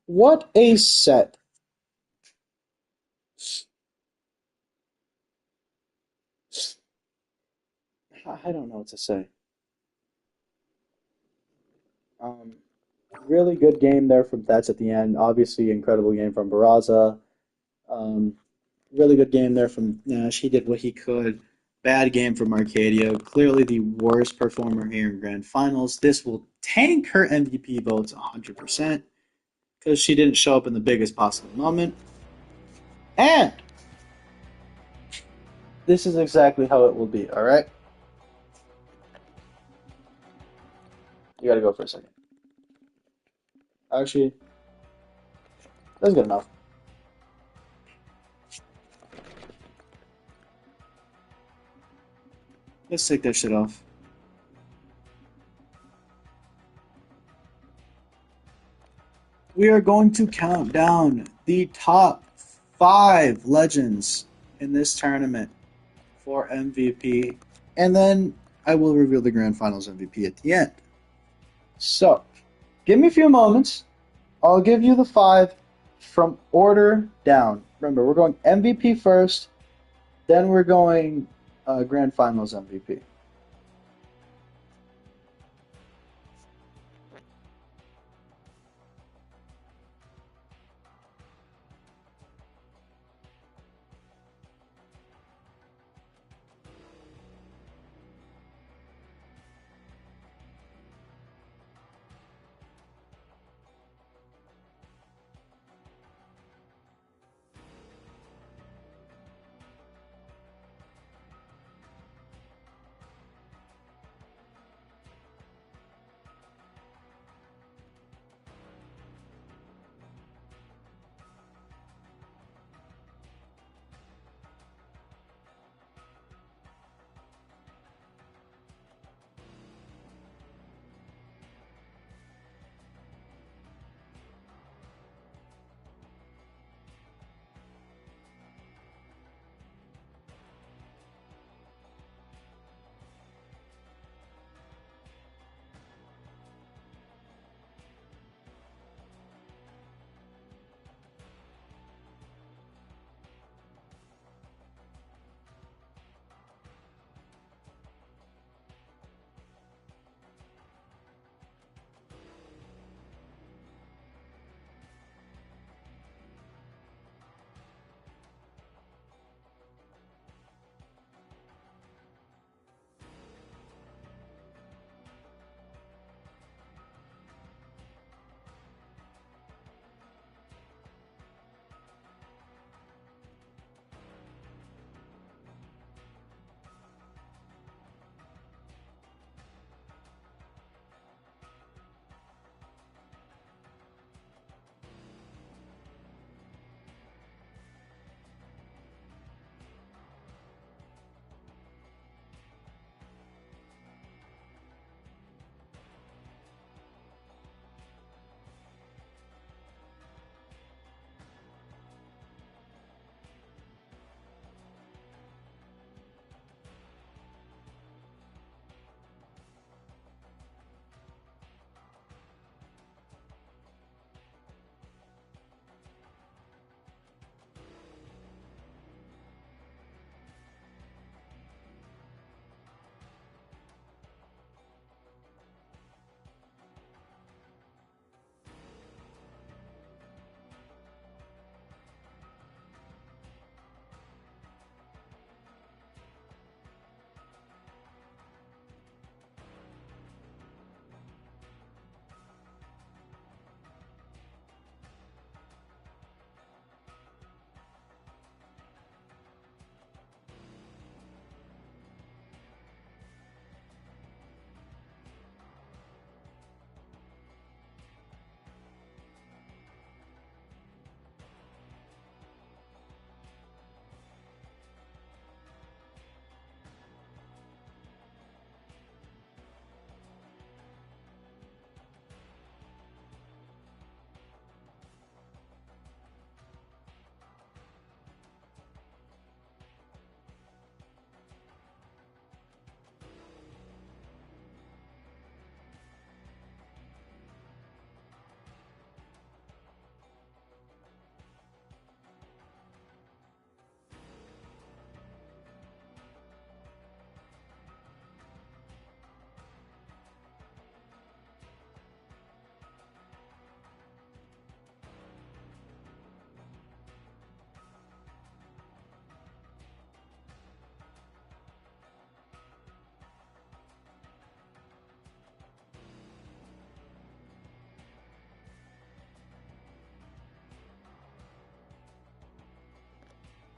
What a set. I don't know what to say. Um, really good game there from That's at the end. Obviously, incredible game from Barraza. Um, really good game there from Nash. He did what he could. Bad game from Arcadia. Clearly the worst performer here in Grand Finals. This will tank her MVP votes 100% because she didn't show up in the biggest possible moment. And this is exactly how it will be, alright? You gotta go for a second. Actually, that's good enough. Let's take that shit off. We are going to count down the top 5 legends in this tournament for MVP, and then I will reveal the Grand Finals MVP at the end. So, give me a few moments. I'll give you the 5 from order down. Remember, we're going MVP first, then we're going Grand Finals MVP.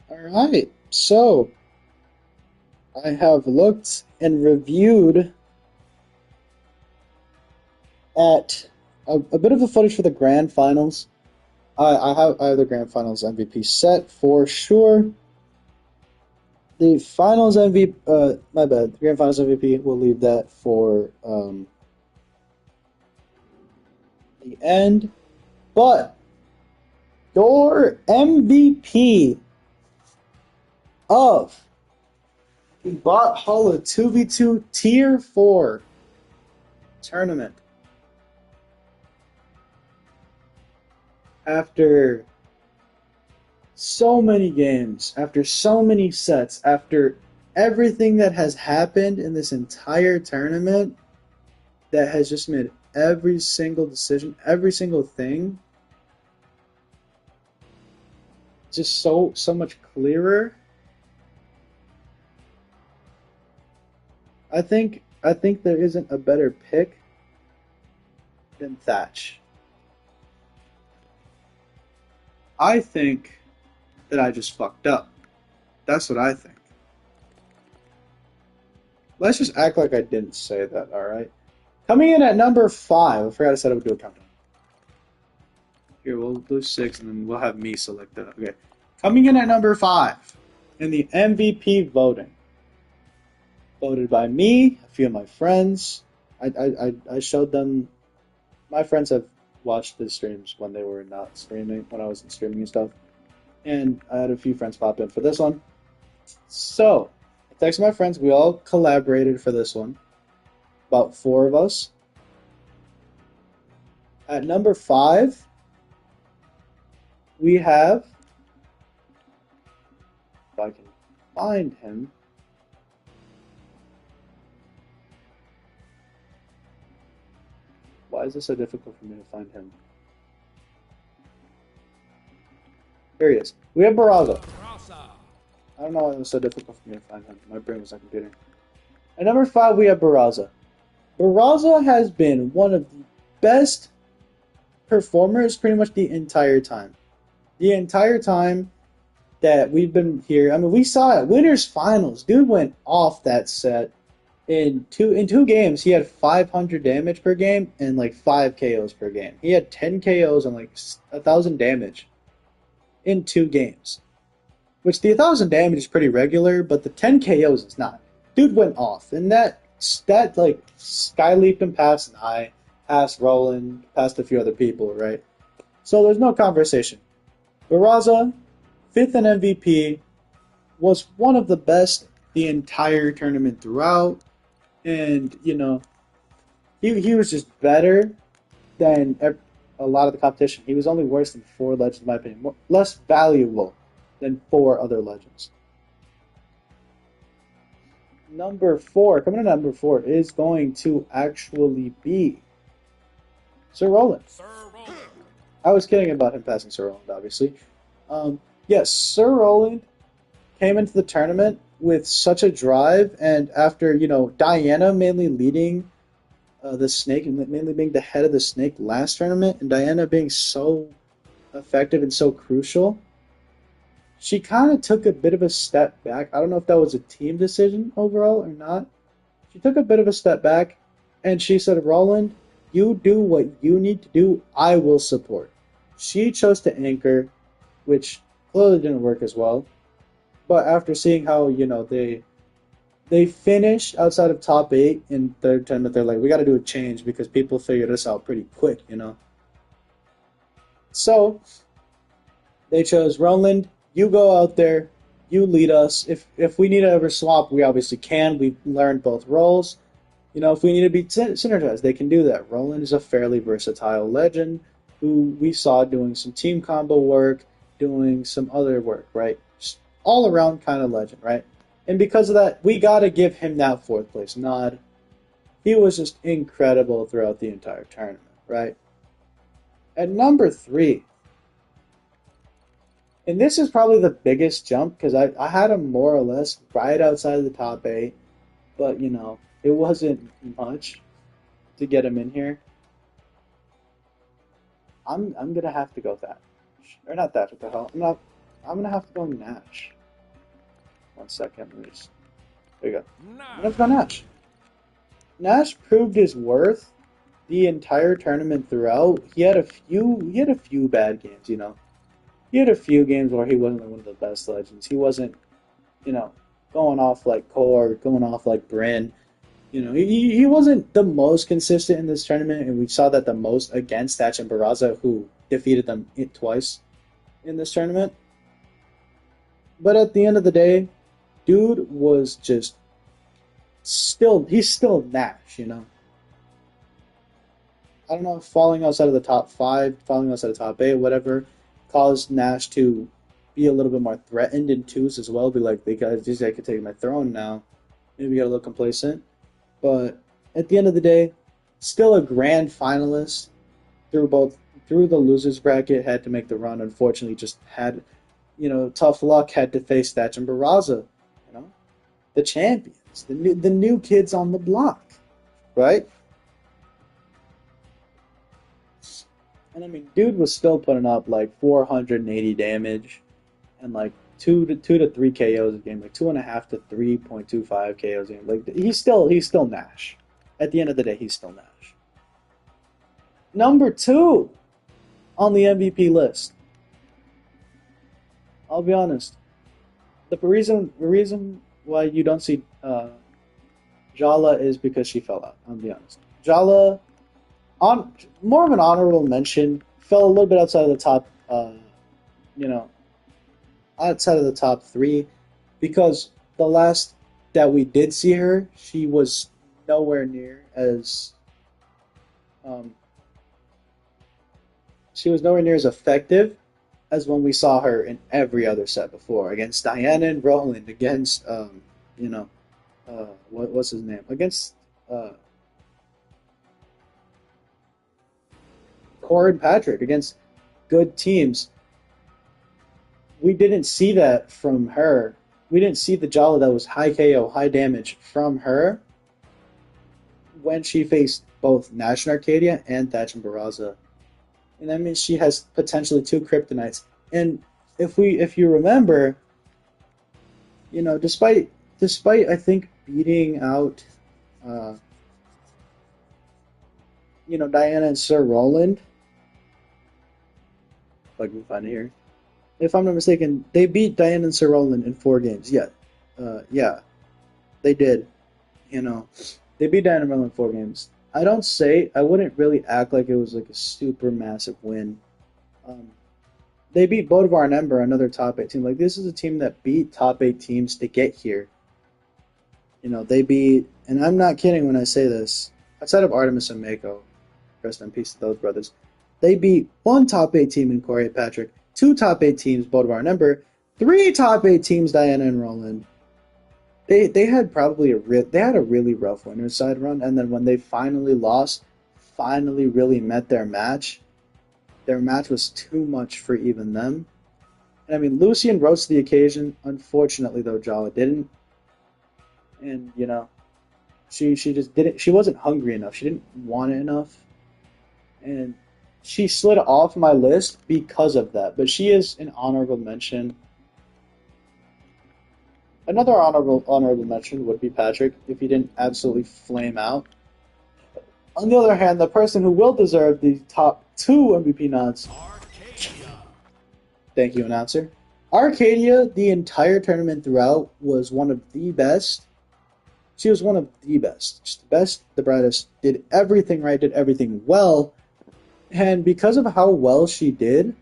All right, so I have looked and reviewed at a bit of the footage for the grand finals. I have the grand finals MVP set for sure. The finals MVP, my bad, the grand finals MVP. We'll leave that for the end. But your MVP of the Bothalla 2v2 Tier 4 tournament, after so many games, after so many sets, after everything that has happened in this entire tournament that has just made every single decision, every single thing just so much clearer. I think there isn't a better pick than Thatch. I think that I just fucked up. That's what I think. Let's just act like I didn't say that, alright? Coming in at number 5, I forgot to set up do a countdown. Here, we'll do 6 and then we'll have me select that. Okay. Coming in at number 5 in the MVP voting. Voted by me, a few of my friends. I showed them. My friends have watched the streams when they were not streaming, when I wasn't streaming and stuff. And I had a few friends pop in for this one. So, I texted my friends. We all collaborated for this one. About 4 of us. At number 5, we have. If I can find him. Why is this so difficult for me to find him? Here he is. We have Barraza. I don't know why it was so difficult for me to find him. My brain was not computing. At number 5, we have Barraza. Barraza has been one of the best performers pretty much the entire time. The entire time that we've been here. I mean, we saw it. Winners Finals. Dude went off that set. In two games, he had 500 damage per game and like 5 KOs per game. He had 10 KOs and like 1,000 damage in 2 games. Which the 1,000 damage is pretty regular, but the 10 KOs is not. Dude went off, and that like sky leaped him past Nye, past Roland, past a few other people, right? So there's no conversation. Barraza, 5th in MVP, was one of the best the entire tournament throughout. And, you know, he was just better than a lot of the competition. He was only worse than 4 legends, in my opinion. Less valuable than 4 other legends. Number 4, coming in at number 4, is going to actually be Sir Roland. I was kidding about him passing Sir Roland, obviously. Yes, Sir Roland came into the tournament with such a drive, and after, you know, Diana mainly leading the Snake, and mainly being the head of the Snake last tournament, and Diana being so effective and so crucial, she kind of took a bit of a step back. I don't know if that was a team decision overall or not. She took a bit of a step back, and she said, Roland, you do what you need to do, I will support. She chose to anchor, which clearly didn't work as well. But after seeing how, you know, they finished outside of top 8 in third tournament, they're like, we got to do a change because people figured us out pretty quick, you know. So they chose Roland. You go out there, you lead us. If we need to ever swap, we obviously can. We've learned both roles. You know, if we need to be synergized, they can do that. Roland is a fairly versatile legend who we saw doing some team combo work, doing some other work, right? Just all around kind of legend, right? And because of that, we got to give him that 4th place nod. He was just incredible throughout the entire tournament, right? At number 3, and this is probably the biggest jump because I had him more or less right outside of the top 8, but, you know, it wasn't much to get him in here. I'm gonna have to go Thatch. Or not Thatch, what the hell? I'm gonna have to go Nash. 1 second, let me just, there you go. I'm gonna have to go Nash. Nash proved his worth the entire tournament throughout. He had a few bad games, you know. He had a few games where he wasn't one of the best legends. He wasn't, you know, going off like Core, going off like Bryn. You know, he wasn't the most consistent in this tournament, and we saw that the most against Thatch and Barraza, who defeated them twice in this tournament. But at the end of the day, dude was just he's still Nash, you know. I don't know if falling outside of the top 5, falling outside of the top 8, whatever, caused Nash to be a little bit more threatened in twos as well. Be like, these guys could take my throne now. Maybe get a little complacent. But at the end of the day, still a grand finalist through the losers bracket, had to make the run. Unfortunately, just had tough luck. Had to face Thatch and Barraza, the champions, the new kids on the block, right? And I mean, dude was still putting up like 480 damage and like two to three KOs a game, like 2.5 to 3.25 KOs a game. Like he's still Nash. At the end of the day, he's still Nash. Number 2 on the MVP list. I'll be honest. The reason why you don't see Jala is because she fell out. I'll be honest. Jala, on more of an honorable mention, fell a little bit outside of the top. Outside of the top 3, because the last that we did see her, she was nowhere near as effective as when we saw her in every other set before, against Diana and Roland, against what's his name, against Core and Patrick, against good teams. We didn't see that from her. We didn't see the Jala that was high KO, high damage from her when she faced both Nash and Arcadia and Thatch and Barraza. And that means she has potentially 2 kryptonites. And if you remember, despite I think beating out Diana and Sir Roland, if I can find it here. If I'm not mistaken, they beat Diana and Sir Roland in 4 games. Yeah, they did. They beat Diana and Roland in 4 games. I wouldn't really act like it was like a super massive win. They beat Bothalla and Ember, another top 8 team. Like, this is a team that beat top 8 teams to get here. They beat, and I'm not kidding when I say this, outside of Artemis and Mako, rest in peace to those brothers, they beat 1 top 8 team in Corey Patrick, 2 top 8 teams, Bothalla and Ember, 3 top 8 teams, Diana and Roland. They had a really rough winner's side run, and then when they finally lost, finally really met their match was too much for even them. And I mean, Lucian rose to the occasion. Unfortunately, though, Jala didn't. And she just didn't. She wasn't hungry enough. She didn't want it enough, and she slid off my list because of that. But she is an honorable mention. Another honorable mention would be Patrick, if he didn't absolutely flame out. On the other hand, the person who will deserve the top 2 MVP nods. Arcadia. Thank you, announcer. Arcadia, the entire tournament throughout, was one of the best. She was one of the best. Just the best, the brightest, did everything right, did everything well. And because of how well she did,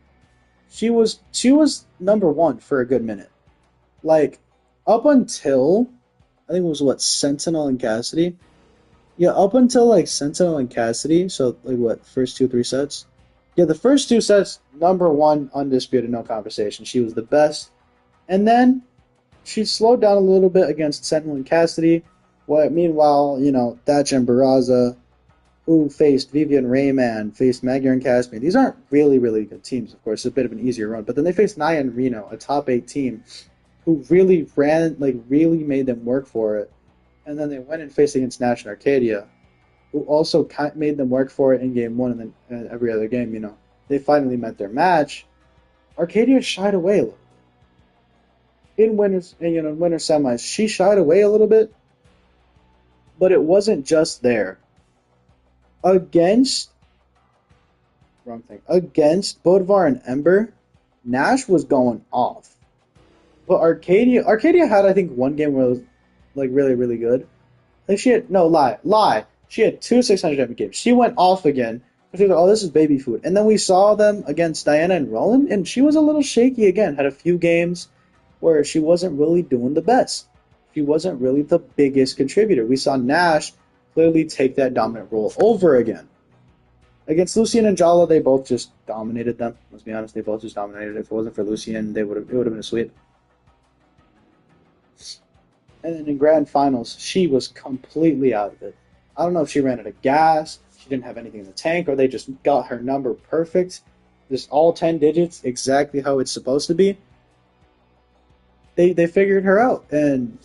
she was number 1 for a good minute. Like, up until, I think it was, Sentinel and Cassidy? Yeah, up until, Sentinel and Cassidy, so, first 2-3 sets? Yeah, the first 2 sets, number 1, undisputed, no conversation. She was the best. And then, she slowed down a little bit against Sentinel and Cassidy. Meanwhile, Thatch and Barraza, who faced Vivian Rayman, faced Magyar and Caspian. These aren't really, really good teams, of course. It's a bit of an easier run. But then they faced Naya and Reno, a top 8 team, who really really made them work for it. And then they went and faced against Nash and Arcadia, who also made them work for it in game 1 and then every other game, They finally met their match. Arcadia shied away a little bit. In winter semis, she shied away a little bit, but it wasn't just there. Against Bodvar and Ember, Nash was going off. But Arcadia had, I think, 1 game where it was really, really good. She had She had 2 600 damage games. She went off again. She was like, oh, this is baby food. And then we saw them against Diana and Roland, and she was a little shaky again. Had a few games where she wasn't really doing the best. She wasn't really the biggest contributor. We saw Nash clearly take that dominant role over again. Against Lucian and Jala, they both just dominated them. Let's be honest, they both just dominated. If it wasn't for Lucian, it would have been a sweep. And then in grand finals, she was completely out of it. I don't know if she ran out of gas, she didn't have anything in the tank, or they just got her number perfect, just all 10 digits, exactly how it's supposed to be. They figured her out, and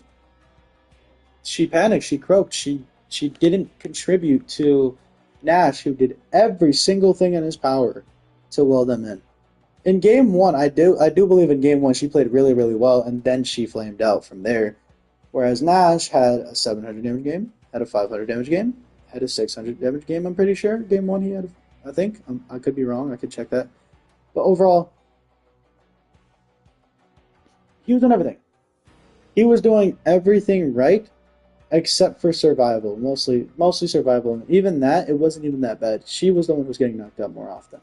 she panicked, she croaked, she didn't contribute to Nash, who did every single thing in his power to will them in. In game one, I do believe in game one she played really, really well, and then she flamed out from there. Whereas Nash had a 700 damage game, had a 500 damage game, had a 600 damage game, I'm pretty sure. Game one he had, I think. I could be wrong, I could check that. But overall, he was doing everything. He was doing everything right except for survival, mostly survival. And even that, it wasn't even that bad. She was the one who was getting knocked out more often.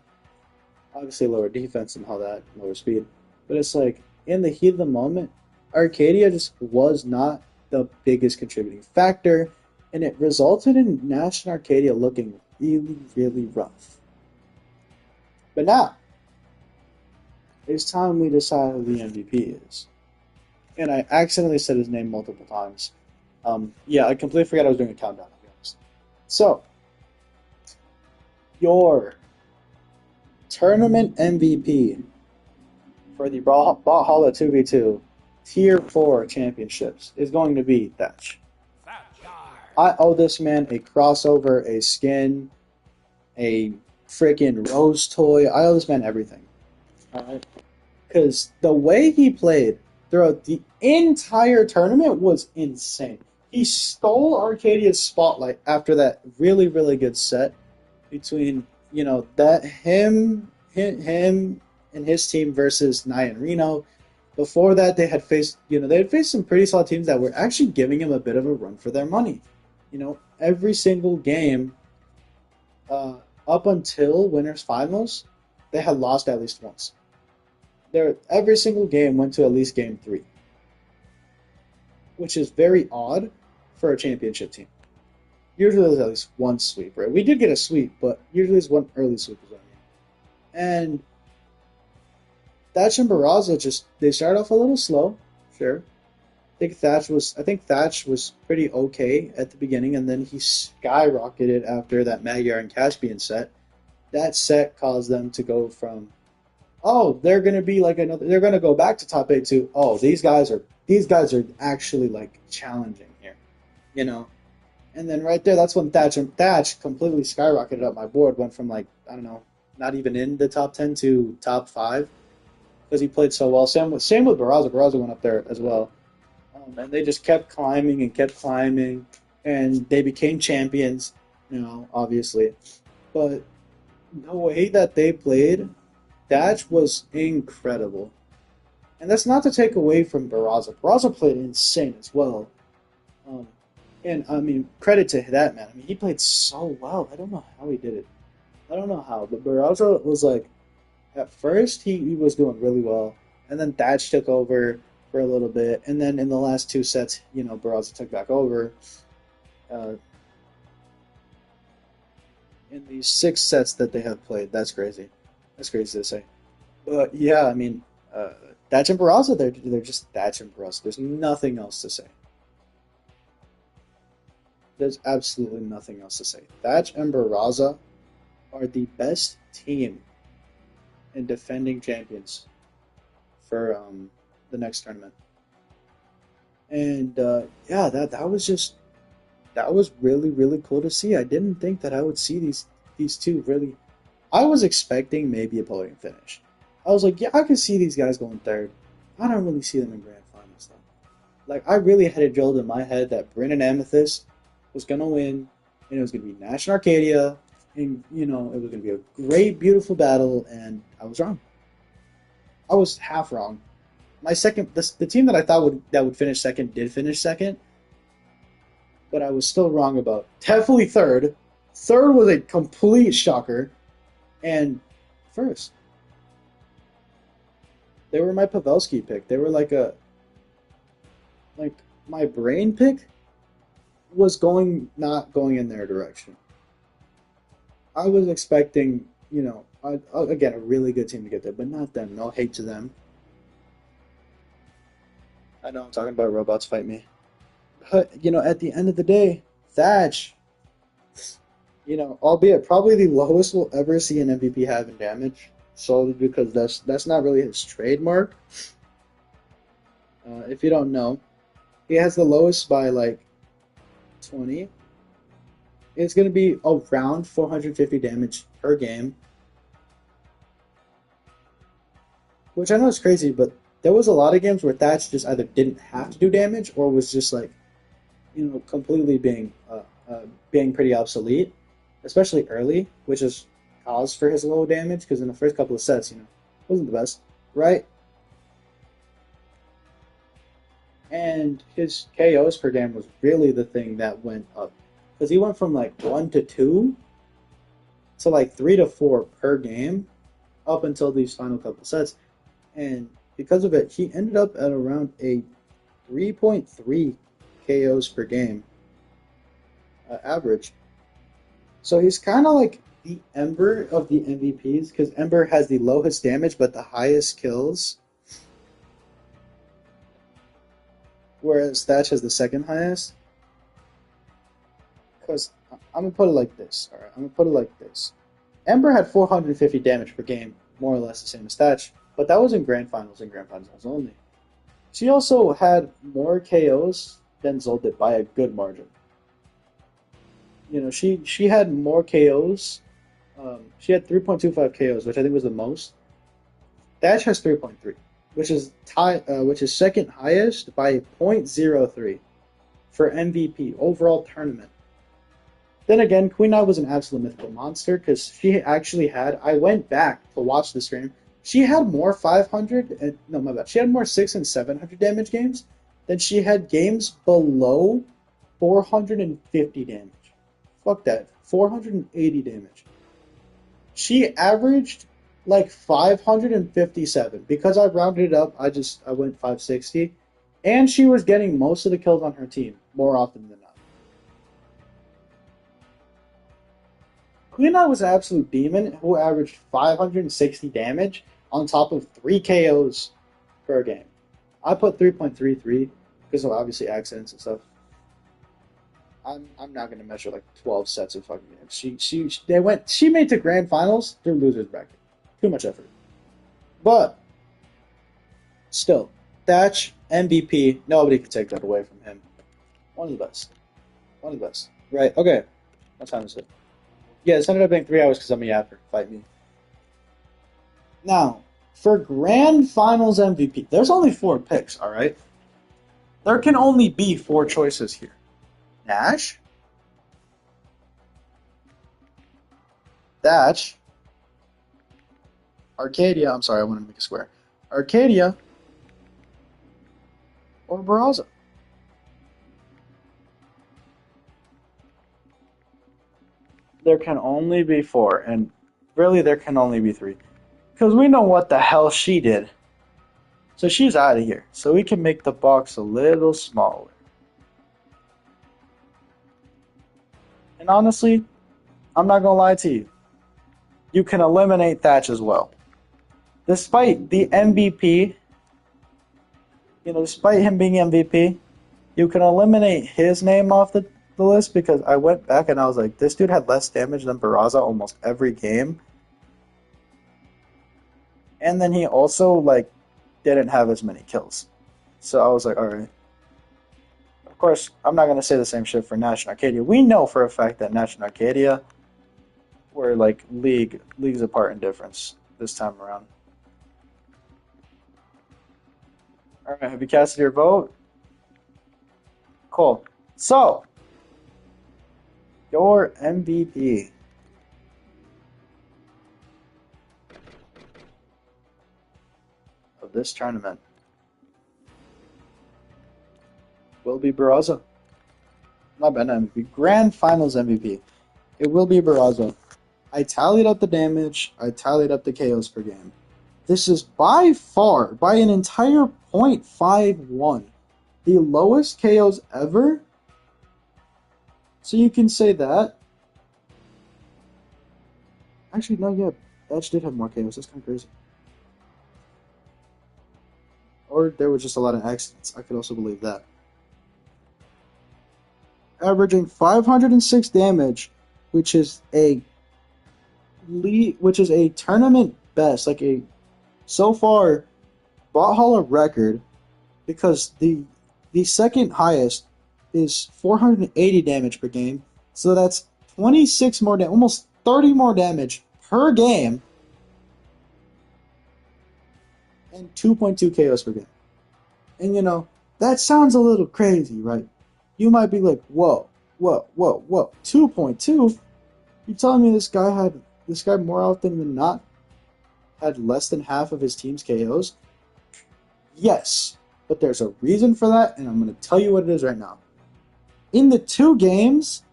Obviously lower defense and all that, lower speed. But it's like, in the heat of the moment, Arcadia just was not the biggest contributing factor, and it resulted in Nash and Arcadia looking really, really rough. But now, it's time we decide who the MVP is. And I accidentally said his name multiple times. Yeah, I completely forgot I was doing a countdown, to be honest. So, your tournament MVP for the Bothalla 2v2 Tier 4 championships is going to be Thatch. I owe this man a crossover, a skin, a freaking rose toy. I owe this man everything. Alright? Because the way he played throughout the entire tournament was insane. He stole Arcadia's spotlight after that really, really good set between, that him and his team versus Nye and Reno. Before that, they had faced some pretty solid teams that were actually giving him a bit of a run for their money. Every single game up until winners finals, they had lost at least once. Every single game went to at least game 3, which is very odd for a championship team. Usually there's at least one sweep, right? We did get a sweep, but usually there's one early sweep is what I mean. And Thatch and Barraza they started off a little slow, sure. I think Thatch was pretty okay at the beginning, and then he skyrocketed after that Magyar and Caspian set. That set caused them to go from, they're gonna be like they're gonna go back to top 8 to, these guys are actually like challenging here, And then right there, that's when Thatch completely skyrocketed up my board, went from like, I don't know, not even in the top 10 to top 5 because he played so well. Same with Barraza. Barraza went up there as well. And they just kept climbing, and they became champions, obviously. But the way that they played, Thatch was incredible. And that's not to take away from Barraza. Barraza played insane as well. And, I mean, credit to that man. I mean, he played so well. I don't know how he did it. I don't know how. But Barraza was like, at first, he was doing really well. And then Thatch took over for a little bit. And then in the last 2 sets, Barraza took back over. In these 6 sets that they have played, that's crazy. That's crazy to say. But, yeah, I mean, Thatch and Barraza, they're just Thatch and Barraza. There's nothing else to say. There's absolutely nothing else to say. Thatch and Barraza are the best team in defending champions for the next tournament. And yeah, that was really, really cool to see. I didn't think that I would see these two really. I was expecting maybe a podium finish. I was like, yeah, I can see these guys going third. I don't really see them in grand finals though. Like, I really had it drilled in my head that Bryn and Amethyst was gonna win, and it was gonna be Nash and Arcadia, and it was gonna be a great, beautiful battle, and I was wrong. I was half wrong. The team that I thought would finish second did finish second, but I was still wrong about definitely third. Third was a complete shocker, and first, they were my Pavelski pick. They were like my brain pick was not going in their direction. I was expecting, again, a really good team to get there, but not them. No hate to them. I know I'm talking about robots fight me. But, at the end of the day, Thatch, albeit probably the lowest we'll ever see an MVP have in damage, solely because that's not really his trademark. If you don't know, he has the lowest by like 20. It's going to be around 450 damage per game, which I know is crazy, but there was a lot of games where Thatch just either didn't have to do damage or was just like, completely being pretty obsolete, especially early, which is cause for his low damage because in the first couple of sets, wasn't the best, right? And his KOs per game was really the thing that went up because he went from like 1 to 2 to like 3 to 4 per game up until these final couple sets, and because of it, he ended up at around a 3.3 KOs per game average. So he's kind of like the Ember of the MVPs because Ember has the lowest damage but the highest kills, whereas Thatch has the second highest. Because I'm gonna put it like this. All right, I'm gonna put it like this. Ember had 450 damage per game, more or less the same as Thatch, but that was in grand finals and grand finals only. She also had more KOs than Zol did by a good margin. She had more KOs. She had 3.25 KOs, which I think was the most. Thatch has 3.3, which is second highest by 0.03 for MVP overall tournament. Then again, Queen Nai was an absolute mythical monster because she actually had. I went back to watch the stream. She had more 500. No, my bad. She had more 600 and 700 damage games than she had games below 450 damage. Fuck that. 480 damage. She averaged like 557. Because I rounded it up, I went 560. And she was getting most of the kills on her team more often than not. Queen was an absolute demon who averaged 560 damage on top of 3 KOs per game. I put 3.33 because of obviously accidents and stuff. I'm not gonna measure like 12 sets of fucking games. She made to grand finals through losers bracket. Too much effort. But still, Thatch MVP. Nobody can take that away from him. One of the best. One of the best. Right? Okay. What time is it? Yeah, this ended up being 3 hours because I'm a yapper. Fight me. Now, for grand finals MVP, there's only 4 picks. All right. There can only be 4 choices here. Nash, Thatch, Arcadia. I'm sorry, I want to make a square. Arcadia or Barraza. There can only be 4, and really there can only be 3. Because we know what the hell she did. So she's out of here. So we can make the box a little smaller. And honestly, I'm not going to lie to you. You can eliminate Thatch as well. Despite the MVP, despite him being MVP, you can eliminate his name off the list because I went back and I was like, this dude had less damage than Barraza almost every game. And then he also, didn't have as many kills. So I was like, alright. Of course, I'm not going to say the same shit for Nash and Arcadia. We know for a fact that Nash and Arcadia were, leagues apart in difference this time around. Alright, have you casted your vote? Cool. So, your MVP. Of this tournament will be Barraza. Not bad, MVP. Grand Finals MVP. It will be Barraza. I tallied up the damage. I tallied up the KOs per game. This is by far, by an entire 0.51, the lowest KOs ever. So you can say that. Actually, no, yeah, Thatch did have more KOs. That's kind of crazy. Or there was just a lot of accidents. I could also believe that. Averaging 506 damage, which is a which is a tournament best, like a so far Bothalla record, because the second highest is 480 damage per game. So that's 26 more damage, almost 30 more damage per game, and 2.2 KOs per game. And that sounds a little crazy, right? You might be like, whoa, whoa, whoa, whoa, 2.2? You telling me this guy more often than not had less than half of his team's KOs? Yes, but there's a reason for that, and I'm going to tell you what it is right now. In the two games,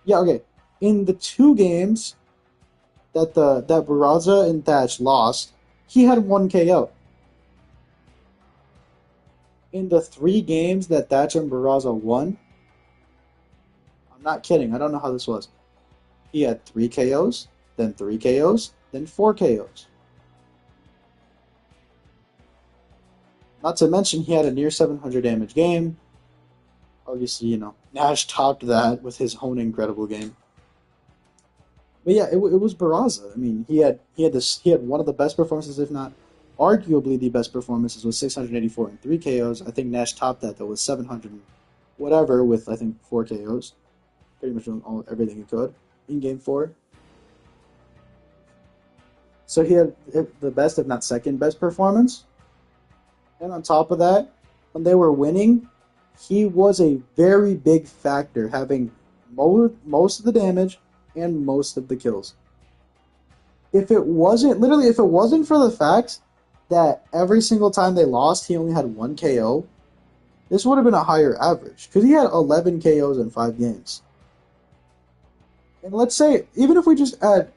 yeah, okay, in the two games that Barraza and Thatch lost, he had one KO. In the three games that Thatch and Barraza won, I'm not kidding, I don't know how this was. He had 3 KOs, then 3 KOs, then 4 KOs. Not to mention he had a near 700 damage game. Obviously, Nash topped that with his own incredible game. But yeah, it was Barraza. I mean, he had one of the best performances, if not arguably the best performances, with 684 and 3 KOs. I think Nash topped that though with 700 and whatever with I think 4 KOs. Pretty much doing everything he could in game 4. So he had the best, if not second best performance. And on top of that, when they were winning, he was a very big factor, having most of the damage and most of the kills. If it wasn't for the fact that every single time they lost, he only had 1 KO, this would have been a higher average, because he had 11 KOs in 5 games. And let's say even if he just had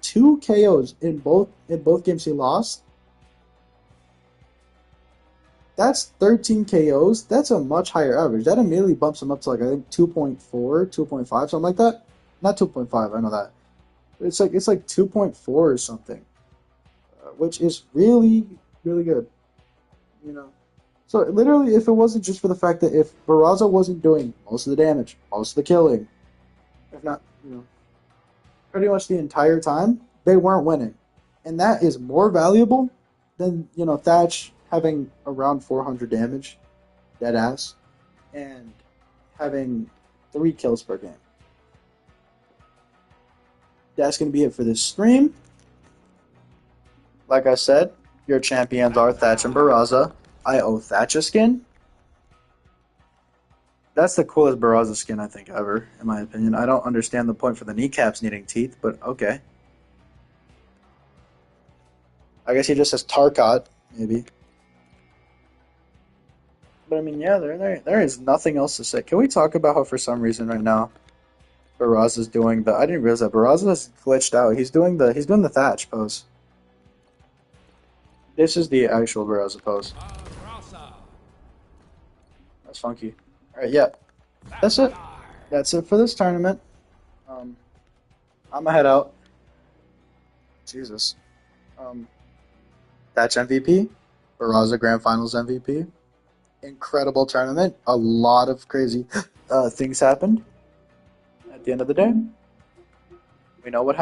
2 KOs in both games he lost, that's 13 KOs. That's a much higher average. That immediately bumps him up to, like, I think 2.4, 2.5, something like that. Not 2.5, I know that. It's like 2.4 or something, which is really, really good. So literally, if it wasn't just for the fact that if Barraza wasn't doing most of the damage, most of the killing, if not, pretty much the entire time, they weren't winning. And that is more valuable than, Thatch having around 400 damage, dead ass, and having 3 kills per game. That's going to be it for this stream. Like I said, your champions are Thatch and Barraza. I owe Thatch a skin. That's the coolest Barraza skin I think ever, in my opinion. I don't understand the point for the kneecaps needing teeth, but okay. I guess he just says Tarkat, maybe. But I mean, yeah, there is nothing else to say. Can we talk about how for some reason right now Barraza's doing I didn't realize that Barraza's glitched out. He's doing the Thatch pose. This is the actual Barraza pose. That's funky. Alright, yeah. That's it. That's it for this tournament. I'm gonna head out. Jesus. Thatch MVP. Barraza Grand Finals MVP. Incredible tournament. A lot of crazy things happened. At the end of the day, we know what happened.